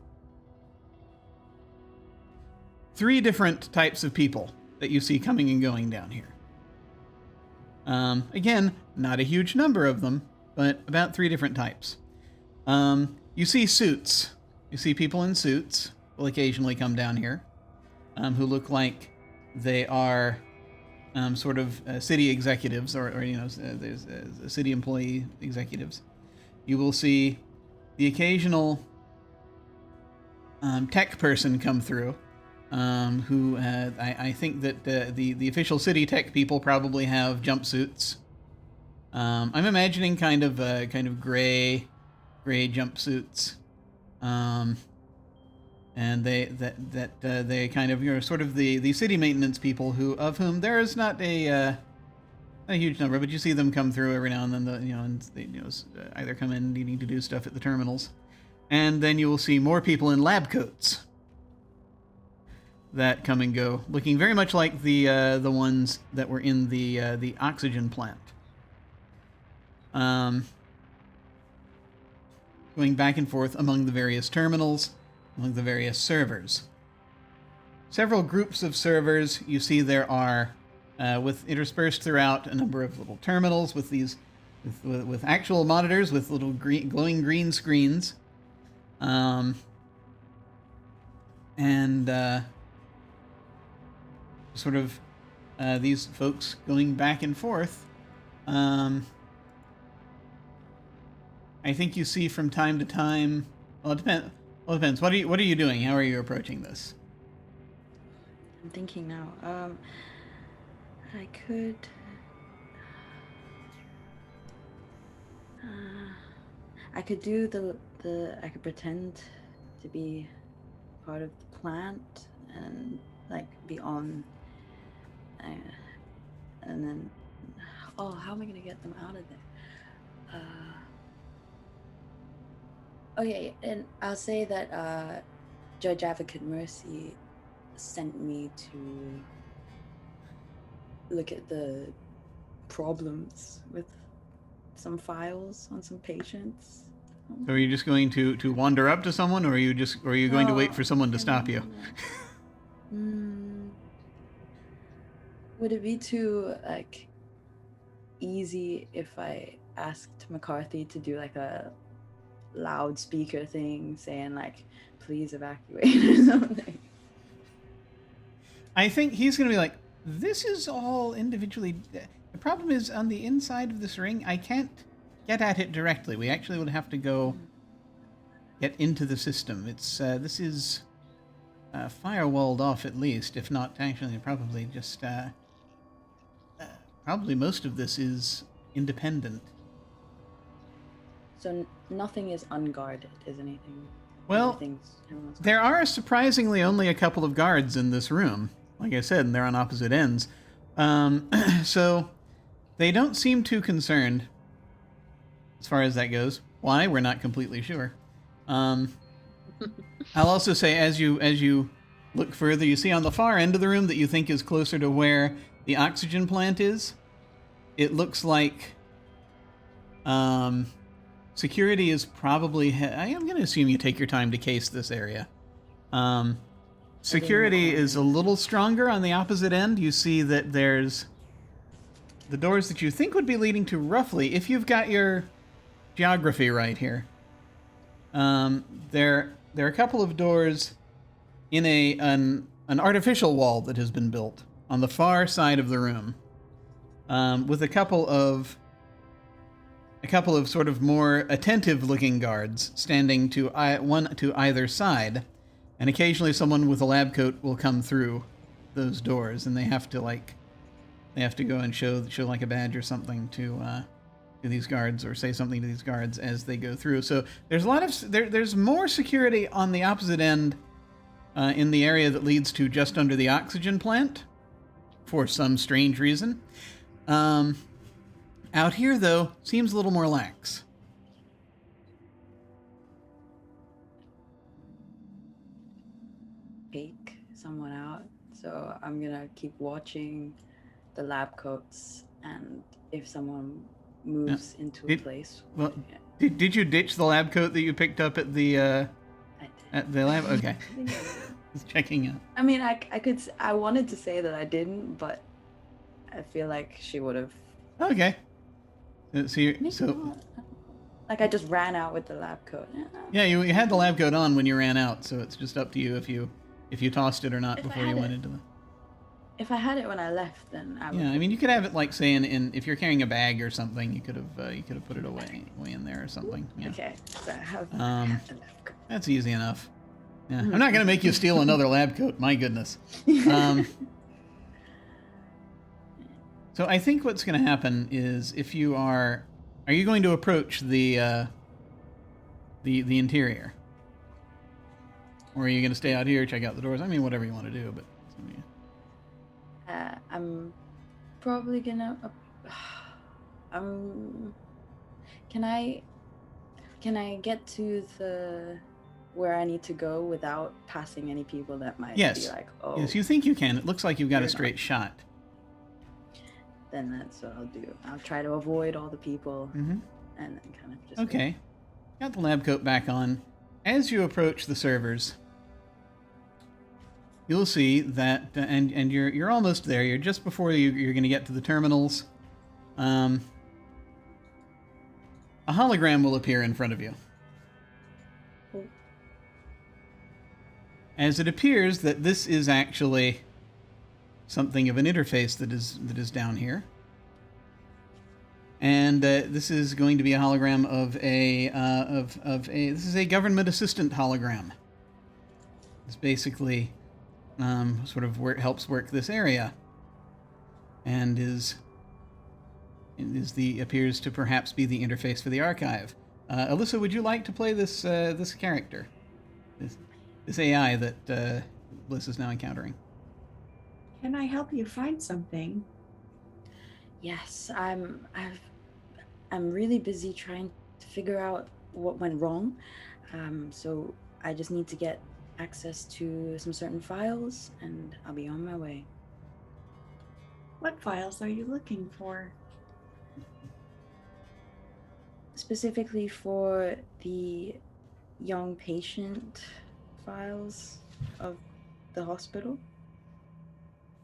3 different types of people that you see coming and going down here. Again, not a huge number of them, but about 3 different types. You see suits. You see people in suits will occasionally come down here, who look like they are sort of city executives, or there's city employee executives. You will see the occasional tech person come through, who I think that the official city tech people probably have jumpsuits. I'm imagining kind of gray jumpsuits, and they kind of sort of the city maintenance people of whom there is not a huge number, but you see them come through every now and then. And they either come in needing to do stuff at the terminals, and then you will see more people in lab coats that come and go, looking very much like the ones that were in the oxygen plant. Going back and forth among the various terminals, among the various servers. Several groups of servers. You see there are, with interspersed throughout, a number of little terminals with these, with actual monitors with little glowing green screens, and sort of these folks going back and forth. I think you see from time to time. Well, it depends. What are you doing? How are you approaching this? I'm thinking now. I could. I could do I could pretend to be part of the plant and like be on. And then, how am I gonna get them out of there? Okay, and I'll say that Judge Advocate Mercy sent me to look at the problems with some files on some patients. So are you just going to wander up to someone, or are you going to wait for someone to stop you? Would it be too easy if I asked McCarthy to do like a loudspeaker thing saying please evacuate or something? I think he's going to be like, this is all individually. The problem is on the inside of this ring, I can't get at it directly. We actually would have to go get into the system. It's this is firewalled off at least, if not actually probably just probably most of this is independent. So nothing is unguarded, is anything? Well, everyone's there are surprisingly only a couple of guards in this room. Like I said, and they're on opposite ends. So they don't seem too concerned as far as that goes. Why? We're not completely sure. I'll also say, as you look further, you see on the far end of the room that you think is closer to where the oxygen plant is. It looks like security is probably... I am going to assume you take your time to case this area. Security is a little stronger on the opposite end. You see that there's the doors that you think would be leading to roughly, if you've got your geography right here. There are a couple of doors in an artificial wall that has been built on the far side of the room, with a couple of sort of more attentive-looking guards standing one to either side, and occasionally someone with a lab coat will come through those doors, and they have to go and show like a badge or something to these guards, or say something to these guards as they go through. So there's a lot of there's more security on the opposite end, in the area that leads to just under the oxygen plant, for some strange reason. Out here, though, seems a little more lax. Fake someone out, so I'm gonna keep watching the lab coats, and if someone moves into a place. Well, did you ditch the lab coat that you picked up at the lab? Okay. Just checking out. I mean, I wanted to say that I didn't, but I feel like she would have. Okay. So like I just ran out with the lab coat. Yeah, you had the lab coat on when you ran out, so it's just up to you if you tossed it or not before you went into the... If I had it when I left, then I would... Yeah, I mean, you could have it, like, say, if you're carrying a bag or something, you could have put it away in there or something. Yeah. Okay, so I have the lab coat. That's easy enough. Yeah, I'm not gonna make you steal another lab coat. My goodness. So I think what's going to happen is, if you are you going to approach the interior, or are you going to stay out here, check out the doors? I mean, whatever you want to do, but. I'm probably gonna. Can I get to where I need to go without passing any people that might be like, oh. Yes, you think you can. It looks like you've got a straight shot. Then that's what I'll do. I'll try to avoid all the people, and then kind of just... Okay. Got the lab coat back on. As you approach the servers, you'll see that, and you're almost there. You're just before you're going to get to the terminals. A hologram will appear in front of you. As it appears that this is actually something of an interface that is down here, and this is going to be a hologram of this is a government assistant hologram. It's basically sort of helps work this area, and appears to perhaps be the interface for the archive. Alyssa, would you like to play this character, this AI that Bliss is now encountering? Can I help you find something? Yes, I'm really busy trying to figure out what went wrong. So I just need to get access to some certain files, and I'll be on my way. What files are you looking for? Specifically for the young patient files of the hospital.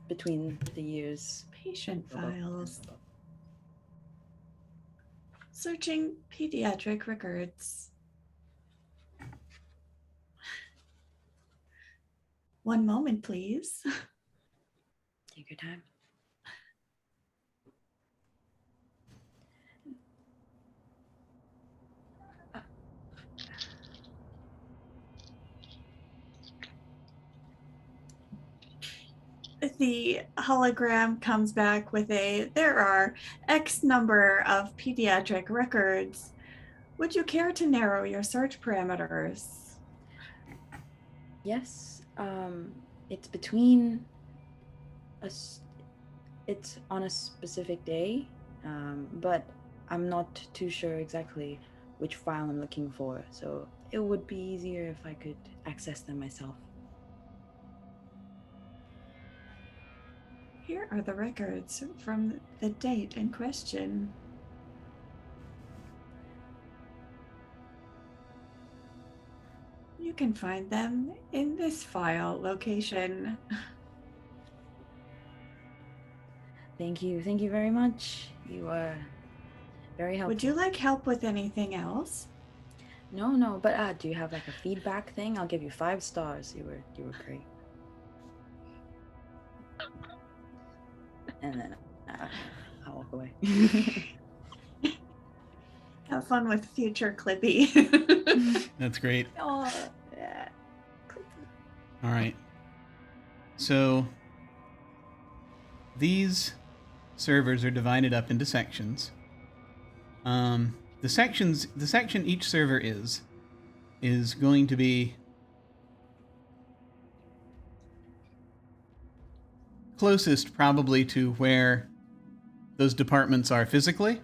Between the years. Patient files. Searching pediatric records. One moment, please. Take your time. the hologram comes back with there are X number of pediatric records. Would you care to narrow your search parameters? Yes, it's between it's on a specific day, but I'm not too sure exactly which file I'm looking for, so it would be easier if I could access them myself. Here are the records from the date in question. You can find them in this file location. Thank you very much. You are very helpful. Would you like help with anything else? No, but do you have like a feedback thing? I'll give you 5 stars. You were great. And then I'll walk away. Have fun with future Clippy. That's great. Oh, yeah. All right. So these servers are divided up into sections. The section each server is going to be closest probably to where those departments are physically,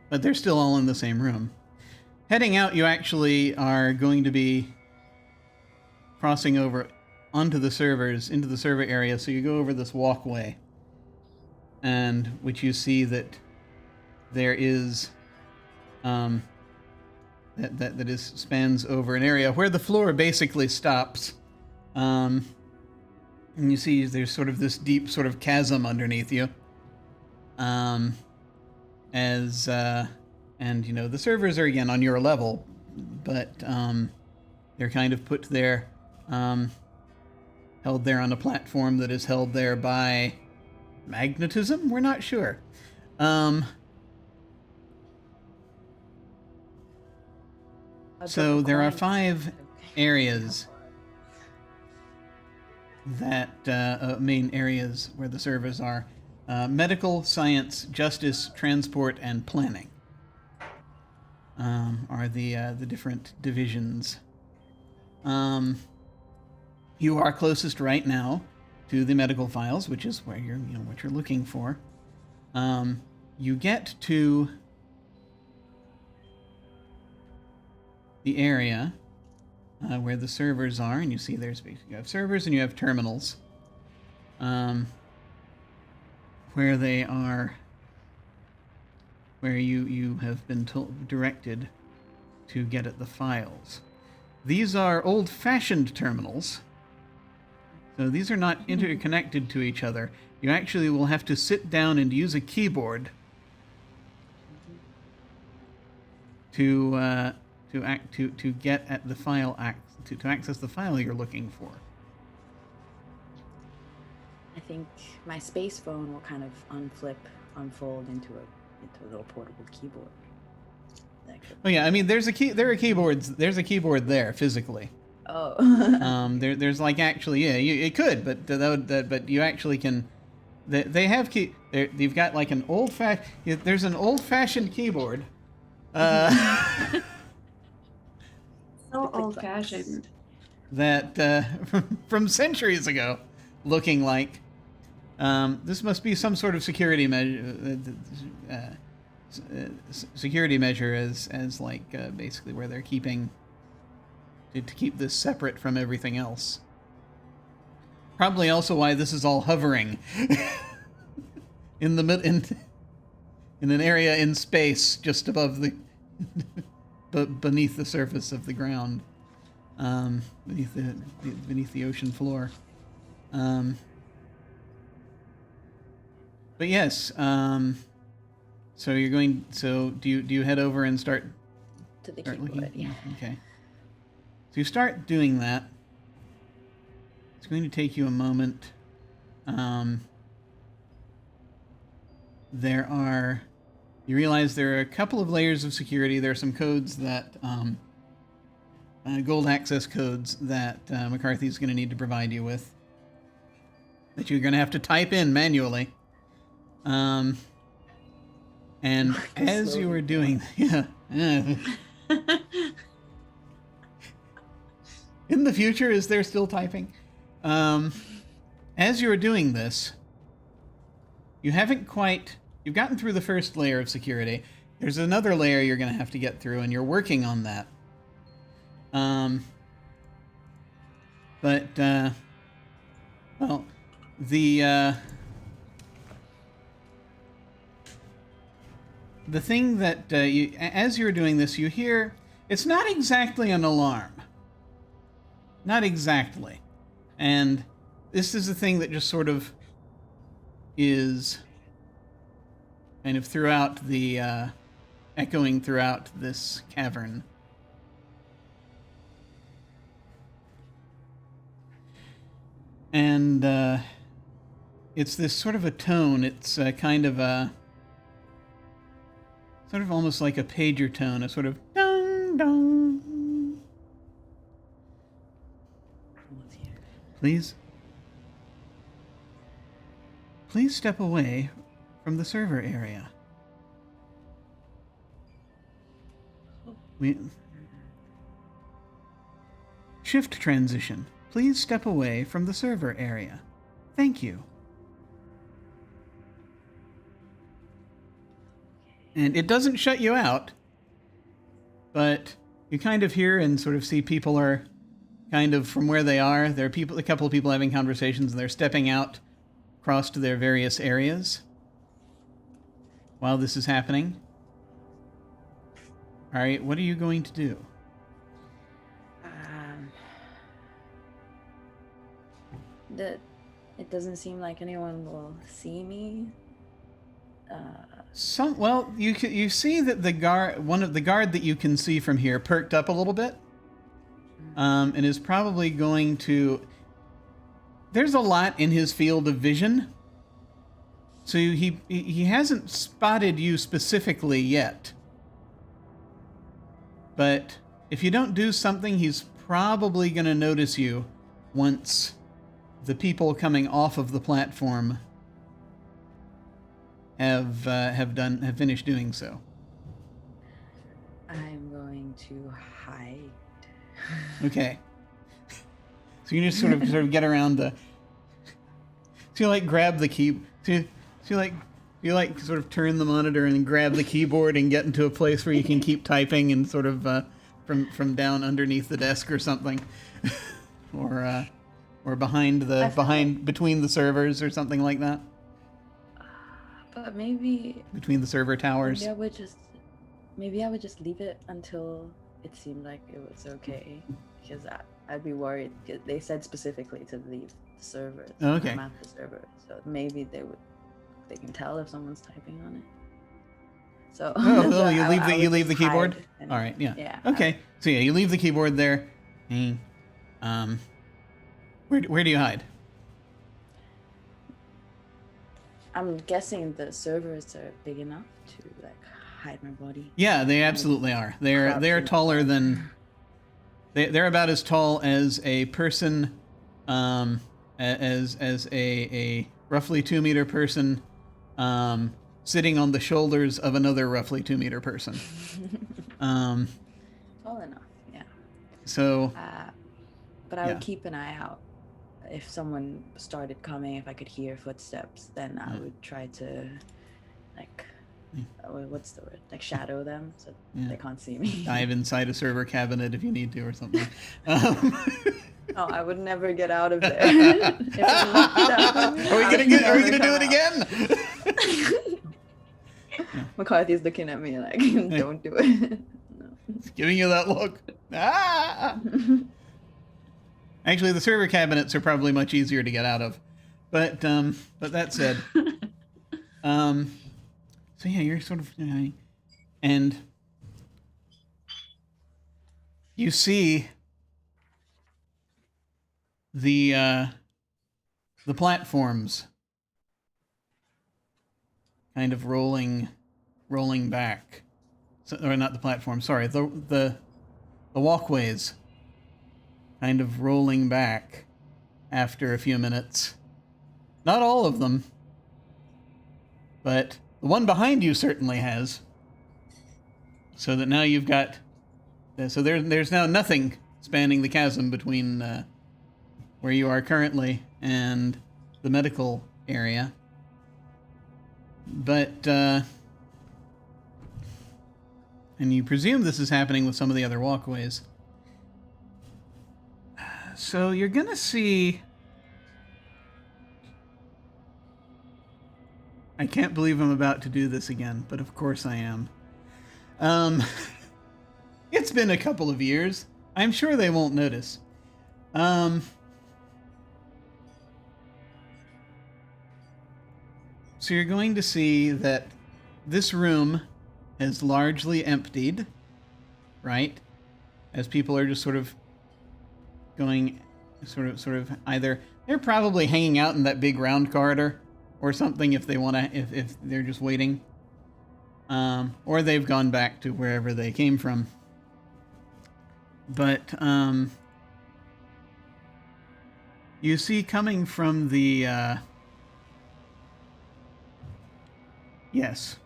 but they're still all in the same room. Heading out, you actually are going to be crossing over onto the servers, into the server area, so you go over this walkway, and which you see that there is that is spans over an area where the floor basically stops, and you see there's sort of this deep sort of chasm underneath you, and you know the servers are again on your level, but they're kind of put there, held there on a platform that is held there by magnetism. We're not sure. So there are 5 areas that main areas where the servers are: medical, science, justice, transport, and planning. Are the different divisions. You are closest right now to the medical files, which is where you're what you're looking for. You get to the area where the servers are, and you see you have servers and you have terminals, where they are, where you have been directed to get at the files. These are old-fashioned terminals, so these are not interconnected to each other. You actually will have to sit down and use a keyboard to get at the file to access the file you're looking for. I think my space phone will kind of unfold into a little portable keyboard. Oh yeah, I mean there's a keyboard there physically. Oh. There's like actually it could, but you actually can. They have you've got like an there's an old-fashioned keyboard. So old-fashioned. That from centuries ago, looking like this must be some sort of security measure. Security measure as like basically where they're keeping to keep this separate from everything else. Probably also why this is all hovering in an area in space just above beneath the surface of the ground, beneath the ocean floor. But yes, so you're going. So do you head over and start To the keyboard, looking? yeah. Okay. So you start doing that. It's going to take you a moment. You realize there are a couple of layers of security. There are some codes that gold access codes that McCarthy's going to need to provide you with, that you're going to have to type in manually. And as you were doing, yeah. In the future, is there still typing? As you were doing this, you haven't quite, you've gotten through the first layer of security. There's another layer you're going to have to get through, and you're working on that. Well, the thing that, as you're doing this, you hear, it's not exactly an alarm. Not exactly. And this is the thing that just sort of is kind of throughout the, echoing throughout this cavern. And it's this sort of a tone. It's kind of a, sort of almost like a pager tone, a sort of dong dong. Please step away from the server area. Shift transition. Please step away from the server area. Thank you. And it doesn't shut you out, but you kind of hear and sort of see people are kind of from where they are. There are people, a couple of people having conversations, and they're stepping out across to their various areas while this is happening. All right, what are you going to do? It doesn't seem like anyone will see me. Well, you see that the guard that you can see from here perked up a little bit, and is probably going to. There's a lot in his field of vision, so he hasn't spotted you specifically yet. But if you don't do something, he's probably going to notice you once the people coming off of the platform have finished doing so. I'm going to hide. Okay. So you just sort of get around the. So you like grab the key. So you like sort of turn the monitor and grab the keyboard and get into a place where you can keep typing and sort of from down underneath the desk or something, or between the servers or something like that. But maybe between the server towers. Maybe I would just leave it until it seemed like it was okay, because I'd be worried. They said specifically to leave the server. Okay. I'm at the server, so maybe they can tell if someone's typing on it. So so you you leave the keyboard. All right, yeah. Yeah. Okay, so yeah, you leave the keyboard there. Where do you hide? I'm guessing the servers are big enough to like hide my body. Yeah, they absolutely are. They're taller than. They're about as tall as a person, as a roughly 2 meter person, sitting on the shoulders of another roughly 2 meter person. Tall enough, yeah. So. But I would keep an eye out. If someone started coming, if I could hear footsteps, then I would try to, like, what's the word? Like shadow them so they can't see me. Dive inside a server cabinet if you need to or something. Oh, I would never get out of there. Are we gonna do it again? McCarthy's looking at me like, don't do it. No. He's giving you that look. Ah! Actually, the server cabinets are probably much easier to get out of. But that said, so yeah, you're sort of, and you see the platforms kind of rolling back. So, or not the platform, sorry, the walkways kind of rolling back after a few minutes. Not all of them, but the one behind you certainly has. So that now you've got... So there's now nothing spanning the chasm between where you are currently and the medical area. But, and you presume this is happening with some of the other walkways. So you're gonna see... I can't believe I'm about to do this again, but of course I am. It's been a couple of years. I'm sure they won't notice. So you're going to see that this room has largely emptied, right? As people are just sort of going, sort of either they're probably hanging out in that big round corridor or something if they want to, if they're just waiting, or they've gone back to wherever they came from. But you see coming from the yes,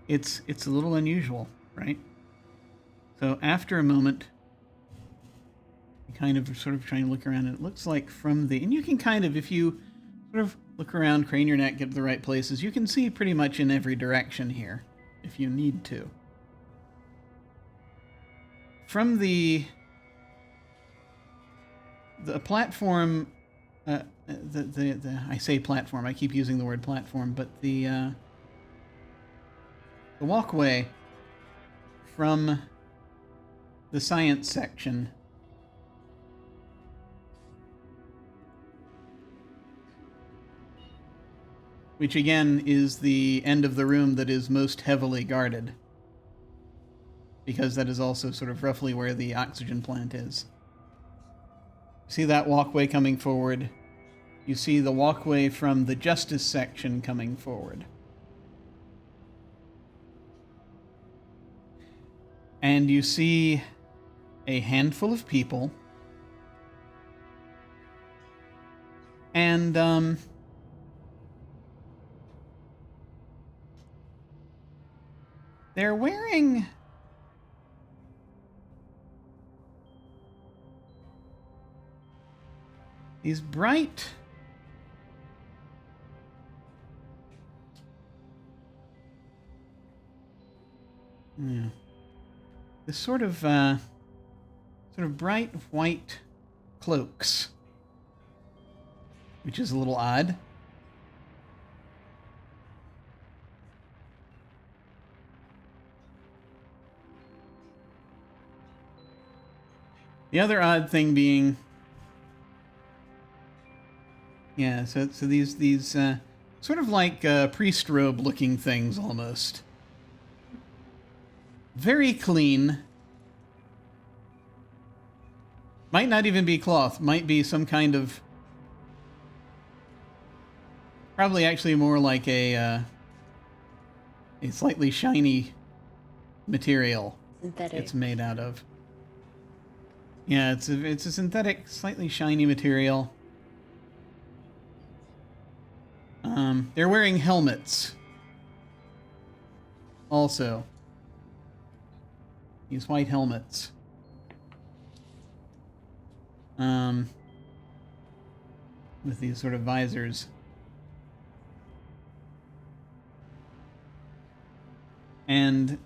it's a little unusual, right? So after a moment, you kind of sort of trying to look around, and it looks like from the, and you can kind of, if you sort of look around, crane your neck, get to the right places, you can see pretty much in every direction here, if you need to. From the platform, I say platform, I keep using the word platform, but the walkway from the science section which again is the end of the room that is most heavily guarded, because that is also sort of roughly where the oxygen plant is. See that walkway coming forward? You see the walkway from the justice section coming forward. And you see a handful of people. And, they're wearing... these bright... yeah. This sort of bright white cloaks, which is a little odd. The other odd thing being, yeah, so these sort of like priest robe looking things almost. Very clean. Might not even be cloth. Might be some kind of... probably actually more like a slightly shiny material. Synthetic. It's made out of. Yeah, it's a synthetic, slightly shiny material. They're wearing helmets. Also. These white helmets. With these sort of visors. And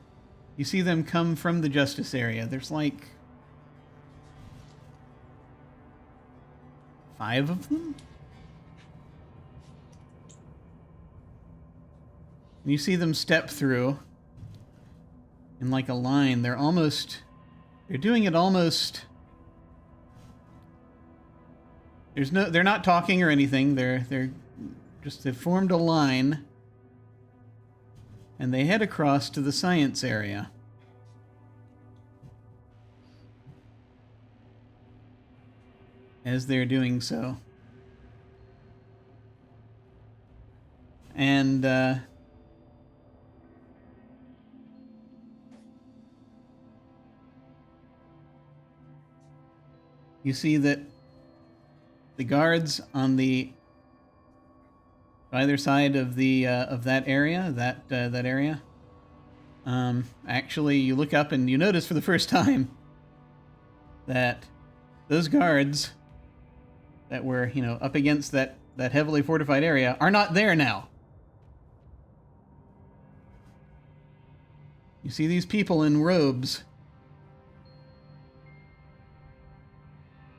you see them come from the justice area. There's like 5 of them? And you see them step through in like a line. They're doing it almost... they're not talking or anything. They've formed a line, and they head across to the science area. As they're doing so. And you see that the guards on the either side of the of that area, that area. Actually, you look up and you notice for the first time that those guards that were, up against that heavily fortified area are not there now. You see these people in robes.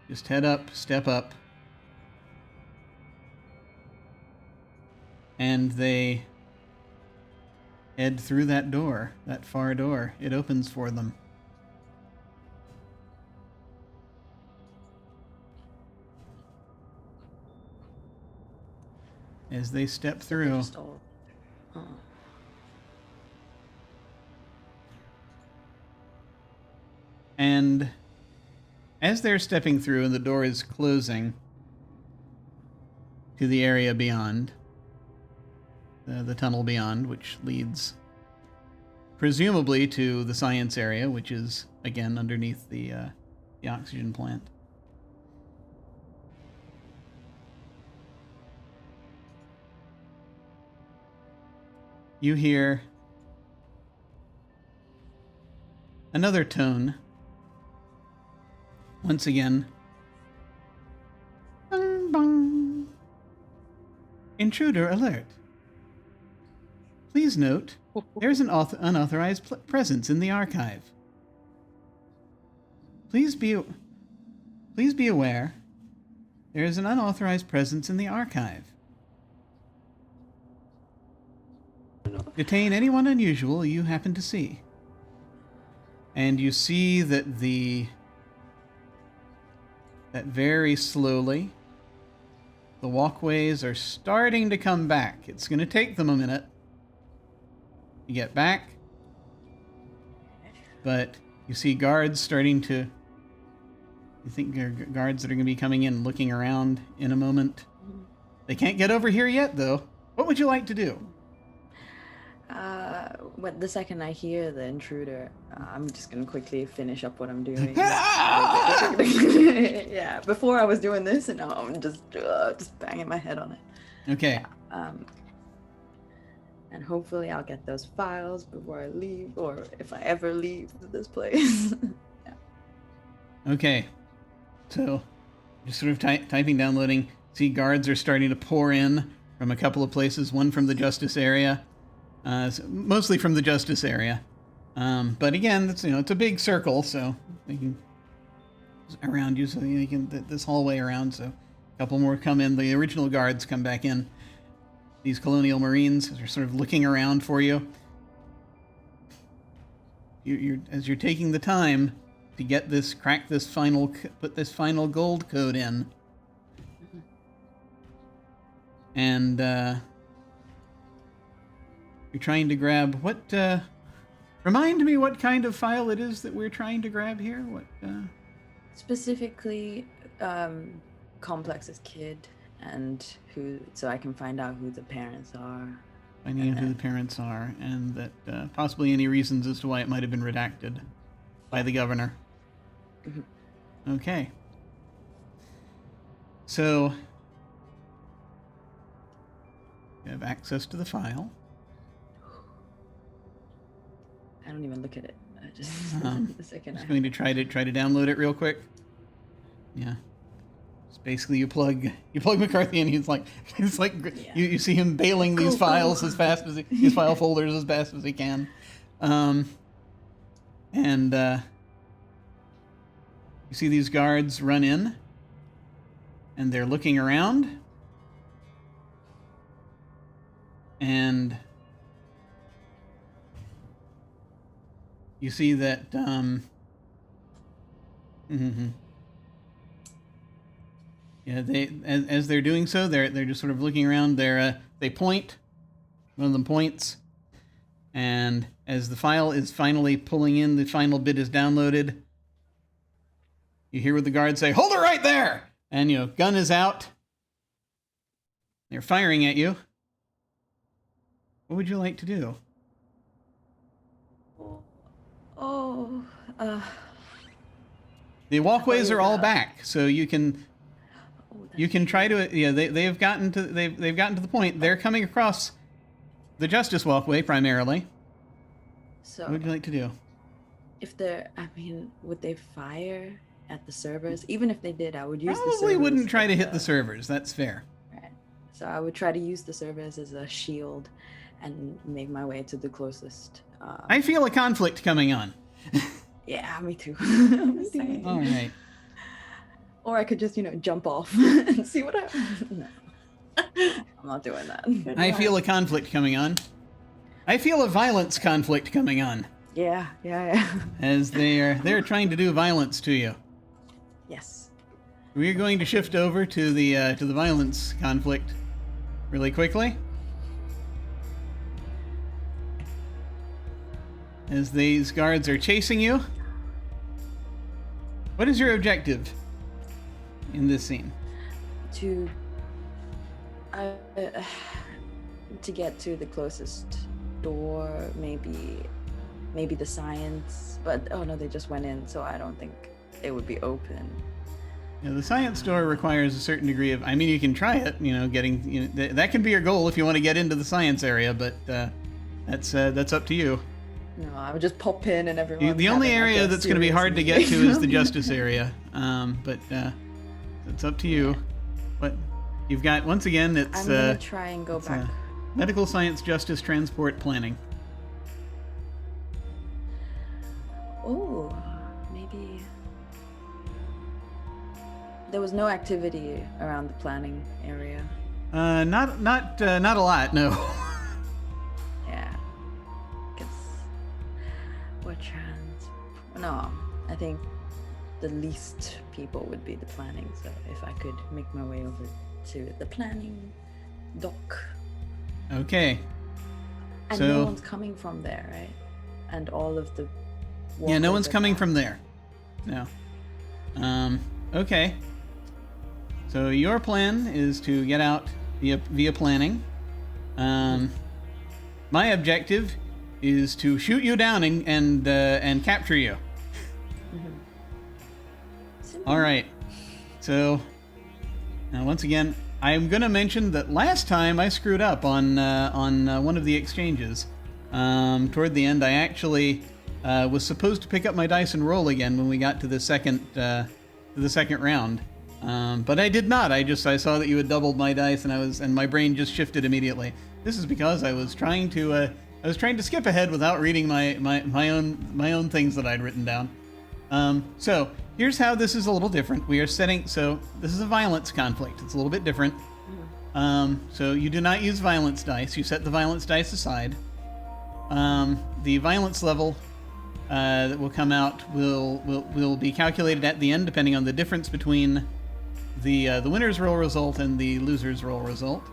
Just head up, step up. And they head through that door, that far door. It opens for them. As they step through. And as they're stepping through and the door is closing to the area beyond, the tunnel beyond, which leads presumably to the science area, which is, again, underneath the oxygen plant. You hear another tone. Once again. Bang, bang. Intruder alert. Please note, there is an unauthorized presence in the archive. Please be aware, there is an unauthorized presence in the archive. Detain anyone unusual you happen to see. And you see that that very slowly, the walkways are starting to come back. It's going to take them a minute to get back. But you see guards starting to... You think guards that are going to be coming in, looking around in a moment. They can't get over here yet, though. What would you like to do? The second I hear the intruder, I'm just gonna quickly finish up what I'm doing. Yeah, before I was doing this, and now I'm just banging my head on it. Okay. And hopefully I'll get those files before I leave, or if I ever leave this place. Yeah. Okay. So, just sort of typing, downloading. See, guards are starting to pour in from a couple of places. One from the justice area. Mostly from the justice area. But again, it's a big circle, so they can around you, so you can this hallway around. So a couple more come in. The original guards come back in. These colonial marines are sort of looking around for you. As you're taking the time to get this, put this final gold code in, and you're trying to grab what? Remind me what kind of file it is that we're trying to grab here. What? Specifically, Complex's kid, and so I can find out who the parents are. Finding out who the parents are, and that possibly any reasons as to why it might have been redacted by the governor. Mm-hmm. Okay. So you have access to the file. I don't even look at it. I just the second. Just going to try to download it real quick. Yeah. It's basically you plug McCarthy in. He's like yeah. You see him bailing these files as fast as these file folders as fast as he can, and you see these guards run in, and they're looking around, and you see that yeah, they as they're doing so, they're just sort of looking around. They point. One of them points, and as the file is finally pulling in, the final bit is downloaded. You hear what the guards say, "Hold it right there!" And gun is out. They're firing at you. What would you like to do? The walkways are all back, so you can try to. Yeah, they've gotten to the point. They're coming across the Justice Walkway primarily. So, What would you like to do? if they're, I mean, would they fire at the servers? Even if they did, I would use the servers. Probably wouldn't try to as hit a- the servers. That's fair. Right. So I would try to use the servers as a shield and make my way to the closest. I feel a conflict coming on. Yeah, me too. Me too. All right. Or I could just, jump off and see what happens. No, I'm not doing that. I feel a conflict coming on. I feel a violence conflict coming on. Yeah. As they're trying to do violence to you. Yes. We're going to shift over to the violence conflict really quickly. As these guards are chasing you. What is your objective in this scene? To get to the closest door, maybe the science, but oh no, they just went in, so I don't think it would be open. Yeah, the science door requires a certain degree of. I mean, you can try it. Getting that can be your goal if you want to get into the science area, but that's up to you. No, I would just pop in and everyone. The only having, like, area a that's going to be serious hard to get to meeting. is the justice area. But it's up to you. But you've got, once again, it's I'm gonna try and go back. medical science, justice, transport, planning. Oh, maybe there was no activity around the planning area. Not a lot, no. Yeah. Guess what trans? No, I think the least people would be the planning. So if I could make my way over to the planning dock. Okay. And So- no one's coming from there, right? And all of the Yeah, no one's walkways are coming back. from there. No. Okay. So your plan is to get out via planning. My objective is to shoot you down and capture you. Simple. All right. So now once again, I'm gonna mention that last time I screwed up on one of the exchanges. Toward the end, I actually was supposed to pick up my dice and roll again when we got to the second round, but I did not. I saw that you had doubled my dice, and my brain just shifted immediately. This is because I was trying to skip ahead without reading my own things that I'd written down. So here's how this is a little different. So this is a violence conflict. It's a little bit different. So you do not use violence dice. You set the violence dice aside. The violence level that will come out will be calculated at the end, depending on the difference between the winner's roll result and the loser's roll result,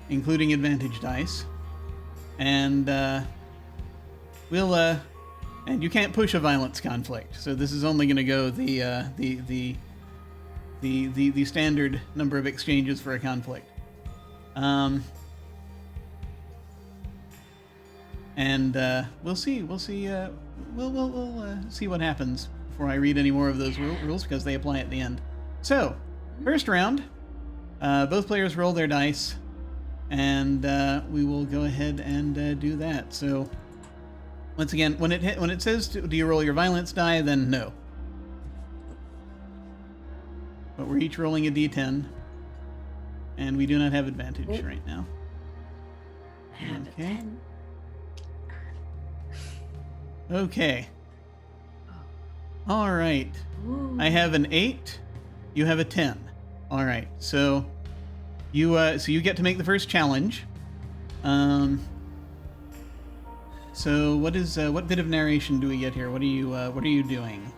including advantage dice, and and you can't push a violence conflict. So this is only going to go the standard number of exchanges for a conflict. And we'll see. We'll see what happens before I read any more of those rules, because they apply at the end. So, first round, both players roll their dice, and we will go ahead and do that. So, once again, when it says do you roll your violence die, then no. But we're each rolling a d10, and we do not have advantage right now. I have a Okay. 10. Okay. All right. Ooh. I have an 8. You have a 10. All right. So you get to make the first challenge. So what bit of narration do we get here? What are you doing?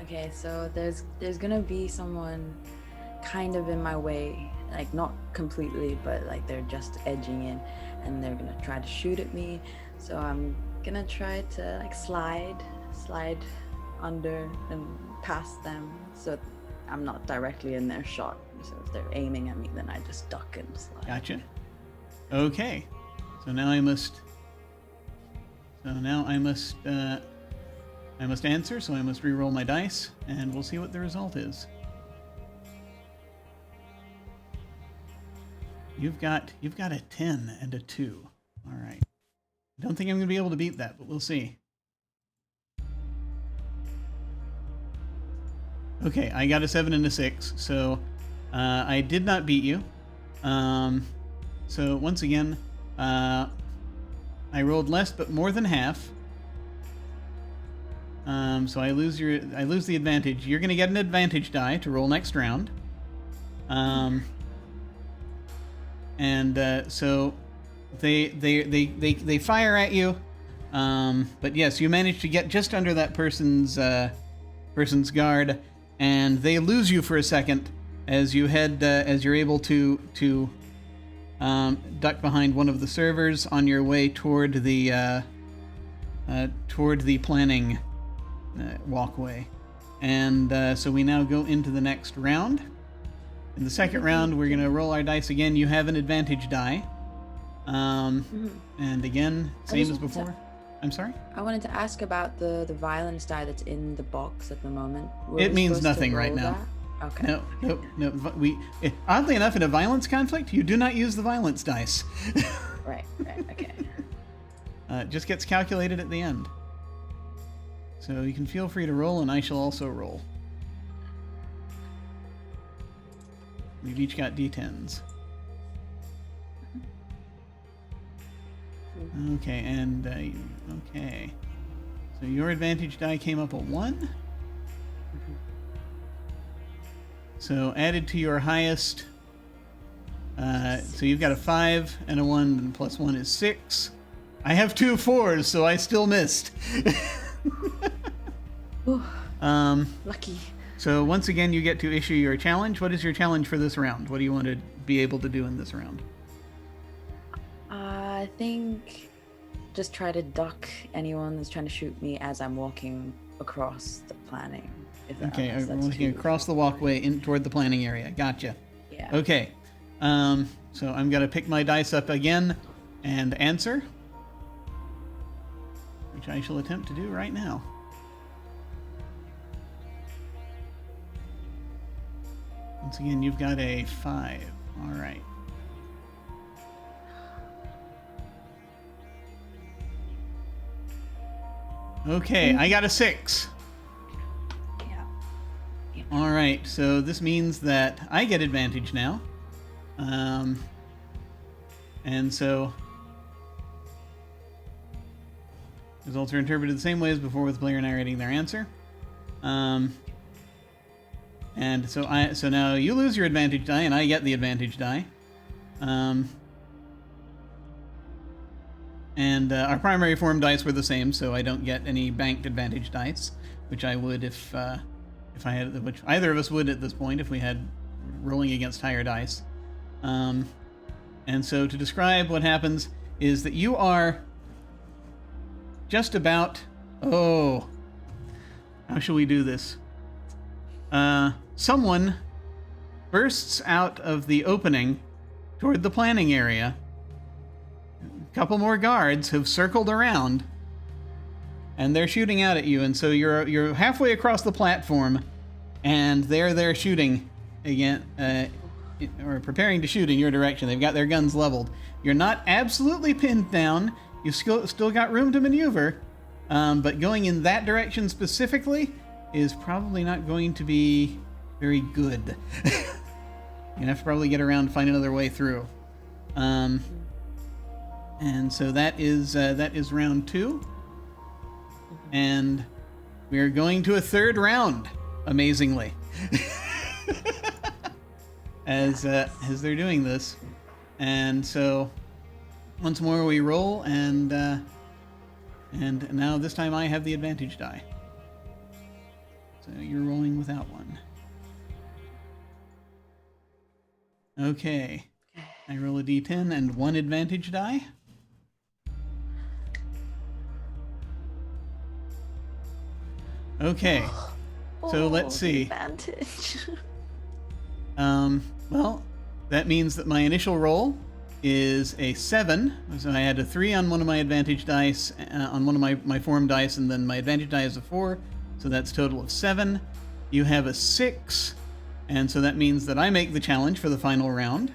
Okay, so there's gonna be someone kind of in my way, like not completely, but like they're just edging in, and they're gonna try to shoot at me. So I'm gonna try to like slide under and past them, so I'm not directly in their shot. So if they're aiming at me, then I just duck and slide. Gotcha. Okay. So now I must I must answer, so I must re-roll my dice, and we'll see what the result is. You've got a 10 and a 2. All right. I don't think I'm going to be able to beat that, but we'll see. Okay, I got a 7 and a 6, so I did not beat you. So once again, I rolled less but more than half. So I lose the advantage. You're going to get an advantage die to roll next round. So they fire at you. But yes, you manage to get just under that person's guard, and they lose you for a second as you head as you're able to duck behind one of the servers on your way toward the planning walkway. And so we now go into the next round. In the second round, we're going to roll our dice again. You have an advantage die. And again, same as before. I'm sorry? I wanted to ask about the violence die that's in the box at the moment. It means nothing right now. That? Okay. No. Oddly enough, in a violence conflict, you do not use the violence dice. Right, okay. It just gets calculated at the end. So you can feel free to roll, and I shall also roll. We've each got d10s. Okay, and okay. So your advantage die came up a 1. So added to your highest. So you've got a 5 and a 1, and plus 1 is 6. I have 2 4s, so I still missed. Lucky. So once again, you get to issue your challenge. What is your challenge for this round? What do you want to be able to do in this round? I think just try to duck anyone that's trying to shoot me as I'm walking across the planning. Okay, I'm walking across the walkway in toward the planning area. Gotcha. Yeah. Okay. So I'm going to pick my dice up again and answer, which I shall attempt to do right now. Once again, you've got a 5. All right. Okay, I got a 6. Yeah. All right, so this means that I get advantage now. And so results are interpreted the same way as before, with the player narrating their answer. And so now you lose your advantage die, and I get the advantage die. And our primary form dice were the same, so I don't get any banked advantage dice, which I would if I had, which either of us would at this point if we had rolling against higher dice. And so to describe what happens is that you are just about, how shall we do this? Someone bursts out of the opening toward the planning area. A couple more guards have circled around, and they're shooting out at you. And so you're halfway across the platform, and they're shooting again, or preparing to shoot in your direction. They've got their guns leveled. You're not absolutely pinned down. You've still got room to maneuver, but going in that direction specifically is probably not going to be very good. You're gonna have to probably get around and find another way through. And so that is round 2, and we are going to a third round, amazingly, as they're doing this. And so once more we roll, and now this time I have the advantage die. So you're rolling without one. Okay. I roll a d10 and 1 advantage die. Okay. So let's see. Advantage. Well, that means that my initial roll is a 7. So I had a 3 on one of my advantage dice, on one of my form dice, and then my advantage die is a 4. So that's a total of 7. You have a 6, and so that means that I make the challenge for the final round.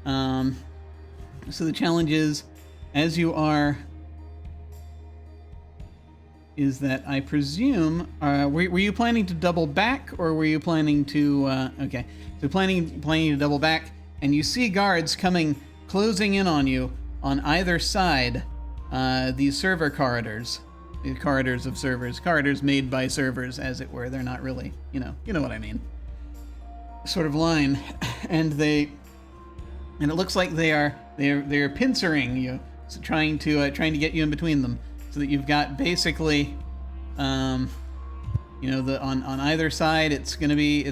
So the challenge is, as you are, is that I presume, were you planning to double back, or were you planning to, okay, so planning to double back, and you see guards closing in on you on either side, these server corridors. The corridors of servers, corridors made by servers, as it were. They're not really, you know what I mean. Sort of line, and it looks like they're pincering you, so trying to get you in between them, so that you've got basically, on either side it's gonna be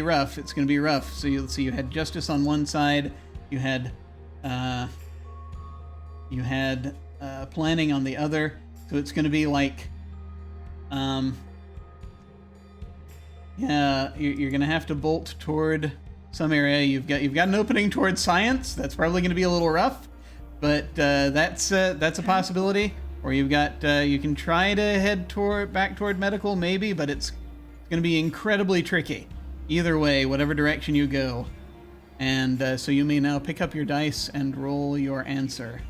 rough. It's gonna be rough. So you had justice on one side, you had planning on the other. So it's going to be like, you're going to have to bolt toward some area. You've got an opening towards science. That's probably going to be a little rough, but that's a possibility. Or you can try to head back toward medical, maybe, but it's going to be incredibly tricky. Either way, whatever direction you go. And so you may now pick up your dice and roll your answer.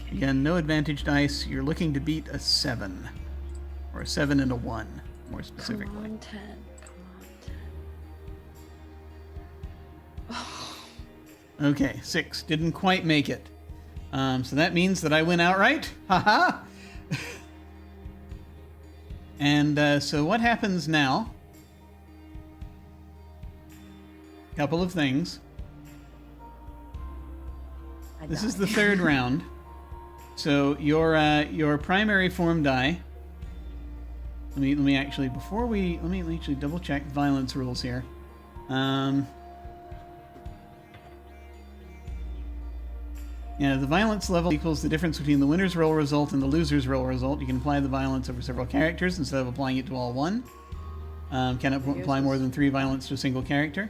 Again, no advantage dice. You're looking to beat a 7. Or a 7 and a 1, more specifically. Come on, 10. Oh. Okay, 6. Didn't quite make it. So that means that I win outright. Haha! And so what happens now? Couple of things. This is the third round. So your primary form die. Let me actually double check violence rules here. The violence level equals the difference between the winner's roll result and the loser's roll result. You can apply the violence over several characters instead of applying it to all one. Cannot apply more than 3 violence to a single character.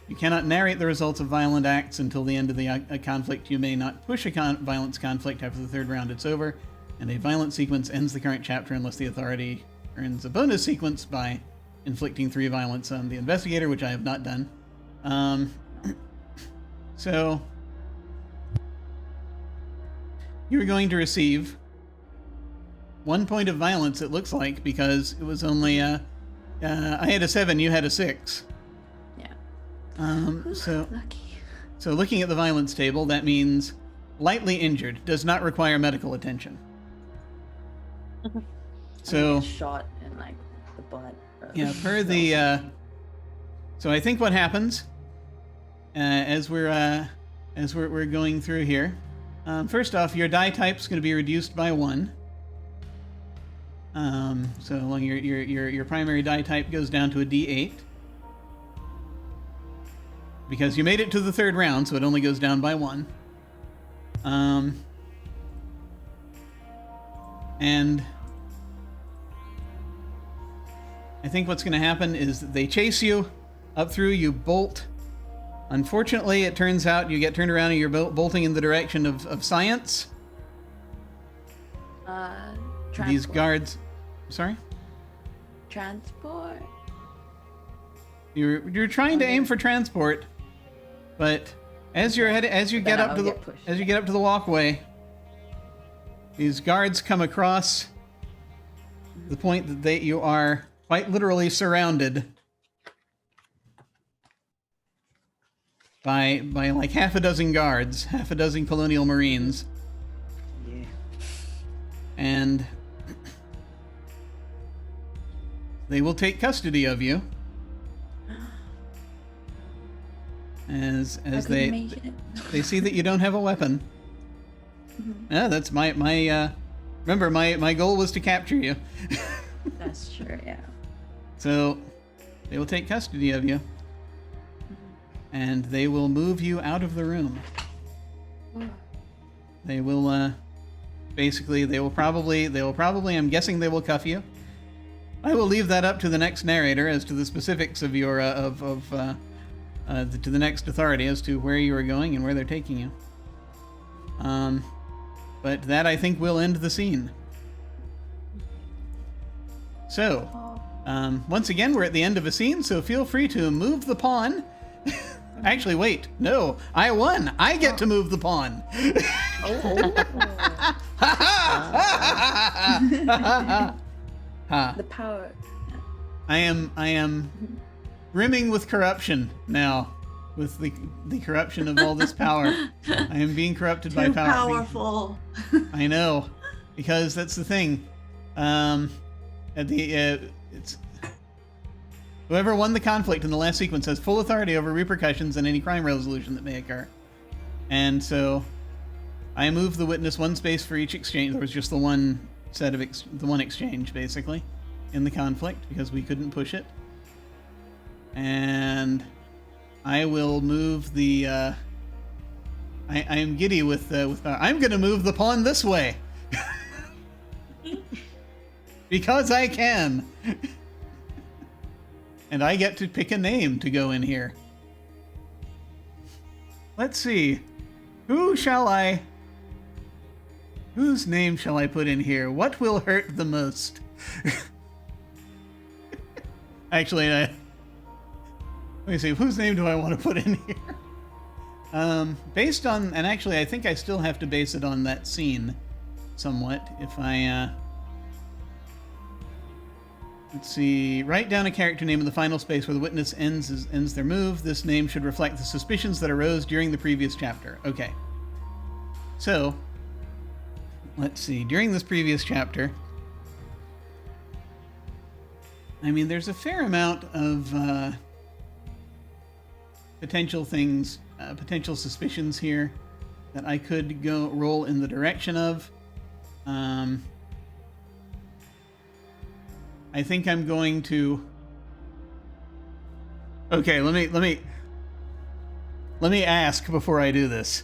You cannot narrate the results of violent acts until the end of the conflict. You may not push a violence conflict after the third round it's over, and a violent sequence ends the current chapter unless the authority earns a bonus sequence by inflicting 3 violence on the investigator, which I have not done. So you're going to receive 1 point of violence, it looks like, because it was only I had a 7, you had a 6. So looking at the violence table, that means lightly injured, does not require medical attention. So shot in like the butt. Yeah, per the. So I think what happens as we're going through here. First off, your die type's going to be reduced by 1. So along your primary die type goes down to a D8. Because you made it to the third round, so it only goes down by 1. And I think what's going to happen is that they chase you up through, you bolt. Unfortunately, it turns out you get turned around and you're bolting in the direction of science. These guards... Sorry? Transport? You're trying to aim for transport, but as you get up to the walkway, these guards come across the point that you are quite literally surrounded by like half a dozen guards, half a dozen colonial marines. Yeah. And they will take custody of you. As they see that you don't have a weapon. Mm-hmm. Yeah, that's my remember my goal was to capture you. That's true, yeah. So they will take custody of you. And they will move you out of the room. They will basically they will probably I'm guessing they will cuff you. to the next authority as to where you are going and where they're taking you. But that, I think, will end the scene. So, once again, we're at the end of a scene, so feel free to move the pawn. Actually, wait. No, I won. I get to move the pawn. The power. I am brimming with corruption now. With the corruption of all this power. I am being corrupted by Too power. powerful. I know. Because that's the thing. It's whoever won the conflict in the last sequence has full authority over repercussions and any crime resolution that may occur. And so I moved the witness one space for each exchange. There was just the one set of the one exchange, basically, in the conflict, because we couldn't push it. And I will move the... I am giddy with I'm going to move the pawn this way. Because I can. And I get to pick a name to go in here. Let's see. Whose name shall I put in here? What will hurt the most? Actually, let me see. Whose name do I want to put in here? Based on, and actually I think I still have to base it on that scene somewhat. If I, let's see, write down a character name in the final space where the witness ends their move. This name should reflect the suspicions that arose during the previous chapter. Okay. So, let's see, during this previous chapter, I mean, there's a fair amount of potential things, potential suspicions here that I could go roll in the direction of. I think I'm going to. Okay, let me ask before I do this.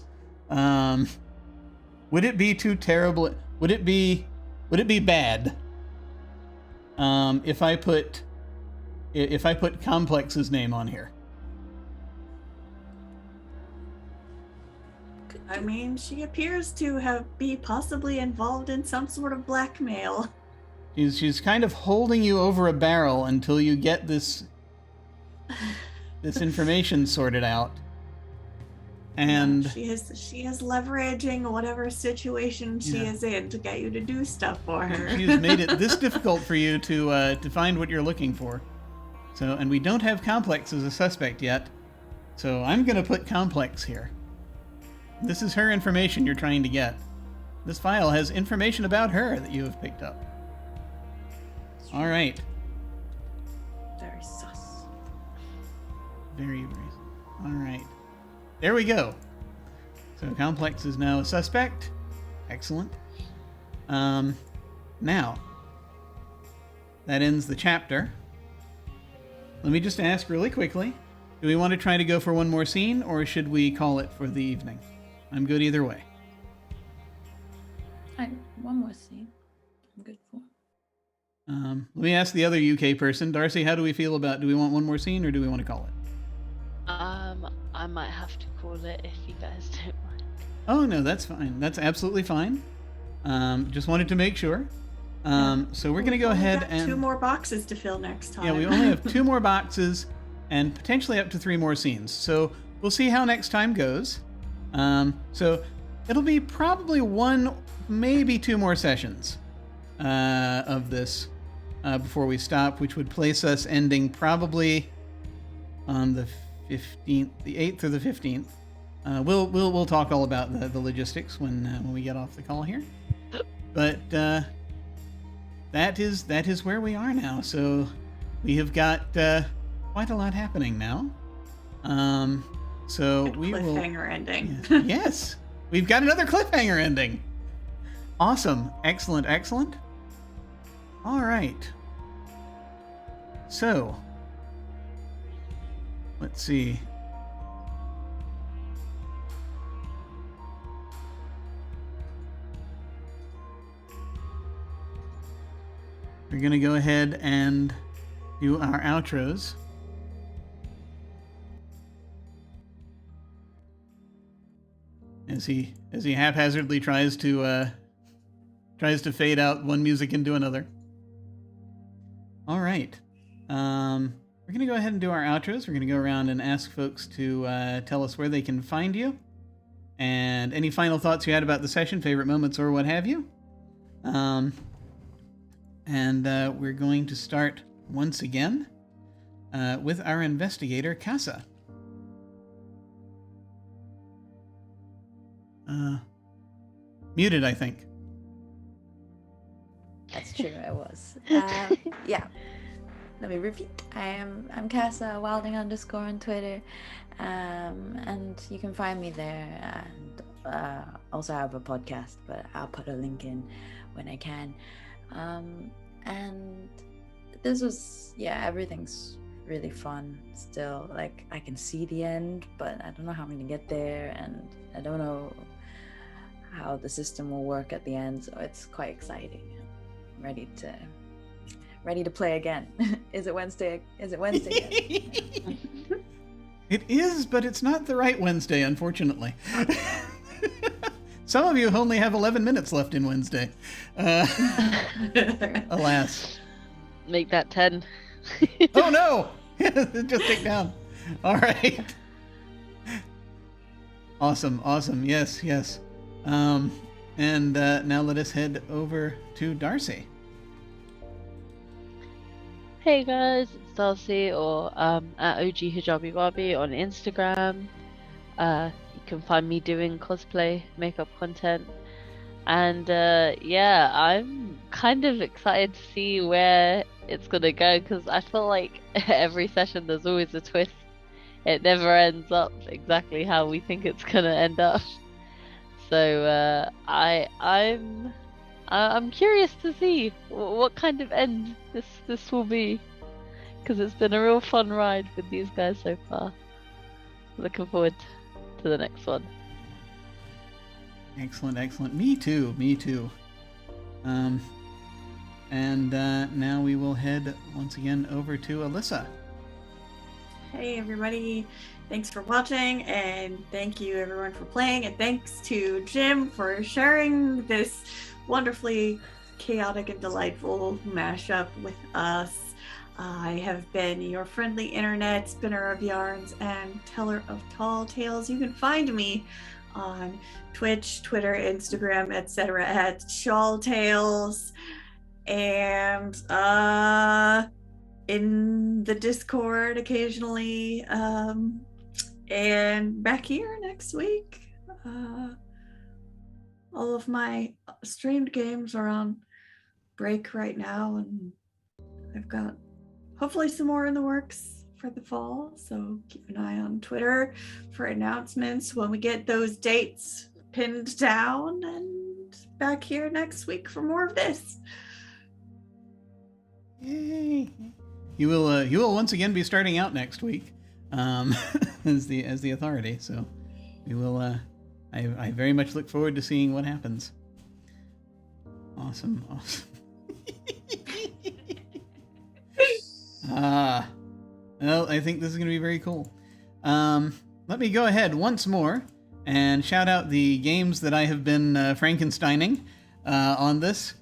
Would it be too terrible? Would it be bad? If I put Complex's name on here. I mean, she appears to be possibly involved in some sort of blackmail. She's kind of holding you over a barrel until you get this information sorted out. And she is leveraging whatever situation she is in to get you to do stuff for her. She has made it this difficult for you to find what you're looking for. So, and we don't have Complex as a suspect yet. So I'm going to put Complex here. This is her information you're trying to get. This file has information about her that you have picked up. All right. Very sus. Very, very. All right. There we go. So Complex is now a suspect. Excellent. Now, that ends the chapter. Let me just ask really quickly. Do we want to try to go for one more scene, or should we call it for the evening? I'm good either way. One more scene. I'm good for. Let me ask the other UK person. Darcy, how do we feel about, do we want one more scene, or do we want to call it? I might have to call it if you guys don't mind. Oh, no, that's fine. That's absolutely fine. Just wanted to make sure. So we're going to go ahead and... 2 more boxes to fill next time. Yeah, we only have 2 more boxes and potentially up to 3 more scenes. So we'll see how next time goes. So it'll be probably 1, maybe 2 more sessions of this before we stop, which would place us ending probably on the 15th, the 8th or the 15th. We'll talk all about the logistics when we get off the call here. But that is where we are now. So we have got quite a lot happening now. So Good we will cliffhanger ending. Yes, we've got another cliffhanger ending. Awesome, excellent. All right. So let's see. We're going to go ahead and do our outros. as he haphazardly tries to fade out one music into another. All right. We're going to go ahead and do our outros. We're going to go around and ask folks to tell us where they can find you and any final thoughts you had about the session, favorite moments, or what have you. And we're going to start once again with our investigator, Casa. Muted, I think. That's true, I was. Yeah. Let me repeat. I'm Casa, Wilding _ on Twitter. And you can find me there. And also I have a podcast, but I'll put a link in when I can. And this was, everything's really fun still. Like, I can see the end, but I don't know how I'm gonna get there, and I don't know how the system will work at the end, so it's quite exciting. I'm ready to play again. Is it Wednesday? Is it Wednesday again? It is, but it's not the right Wednesday, unfortunately. Some of you only have 11 minutes left in Wednesday. Alas. Make that 10. Oh no! Just take down. All right. Awesome. Yes. And now let us head over to Darcy. Hey guys, it's Darcy, or at OG Hijabi Wabi on Instagram. You can find me doing cosplay, makeup content. And I'm kind of excited to see where it's gonna go, because I feel like every session there's always a twist. It never ends up exactly how we think it's gonna end up. So I'm curious to see what kind of end this will be, because it's been a real fun ride with these guys so far. Looking forward to the next one. Excellent. Me too. And now we will head once again over to Alyssa. Hey everybody, thanks for watching, and thank you everyone for playing, and thanks to Jim for sharing this wonderfully chaotic and delightful mashup with us. I have been your friendly internet spinner of yarns and teller of tall tales. You can find me on Twitch, Twitter, Instagram, etc. at Shawl Tales, and in the Discord occasionally, and back here next week. All of my streamed games are on break right now, and I've got hopefully some more in the works for the fall, so keep an eye on Twitter for announcements when we get those dates pinned down, and back here next week for more of this. Yay! You will once again be starting out next week as the authority, so we will I very much look forward to seeing what happens. Awesome. Well, I think this is going to be very cool. Let me go ahead once more and shout out the games that I have been Frankensteining on this.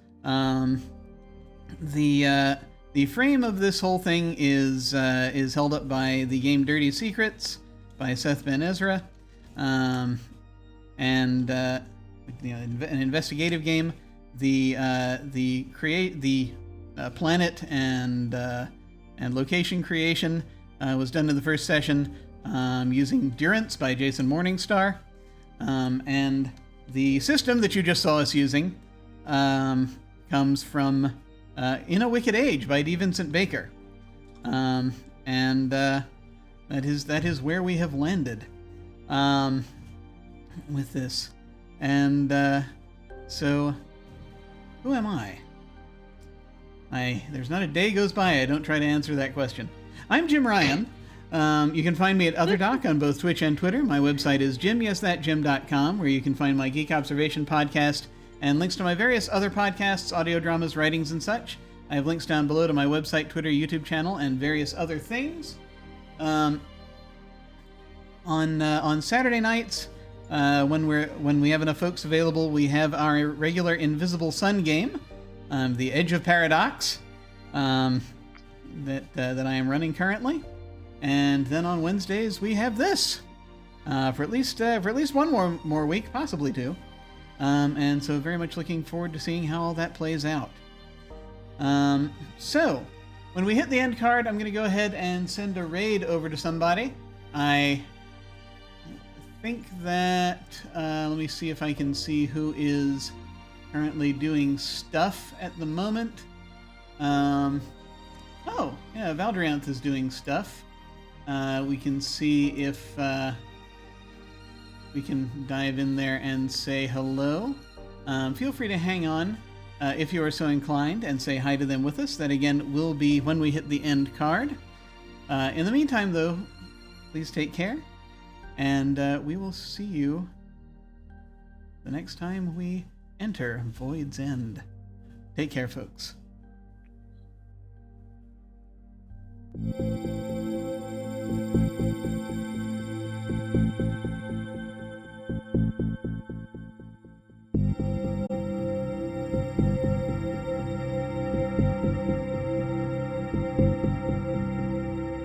The frame of this whole thing is held up by the game Dirty Secrets by Seth Ben-Ezra, and an investigative game. The planet and location creation was done in the first session using Durance by Jason Morningstar, and the system that you just saw us using comes from In a Wicked Age by Vincent Baker, and that is where we have landed with this. And so, who am I? There's not a day goes by I don't try to answer that question. I'm Jim Ryan. You can find me at OtherDoc on both Twitch and Twitter. My website is jimyesthatjim.com, where you can find my Geek Observation podcast and links to my various other podcasts, audio dramas, writings, and such. I have links down below to my website, Twitter, YouTube channel, and various other things. On Saturday nights, when we have enough folks available, we have our regular Invisible Sun game, the Edge of Paradox, that I am running currently, and then on Wednesdays we have this for at least one more week, possibly two, and so very much looking forward to seeing how all that plays out. So when we hit the end card, I'm going to go ahead and send a raid over to somebody. I think that let me see if I can see who is currently doing stuff at the moment. Oh yeah, Durance is doing stuff. We can see if we can dive in there and say hello. Feel free to hang on if you are so inclined and say hi to them with us. That again will be when we hit the end card. In the meantime though, please take care. And we will see you the next time we enter Void's End. Take care, folks.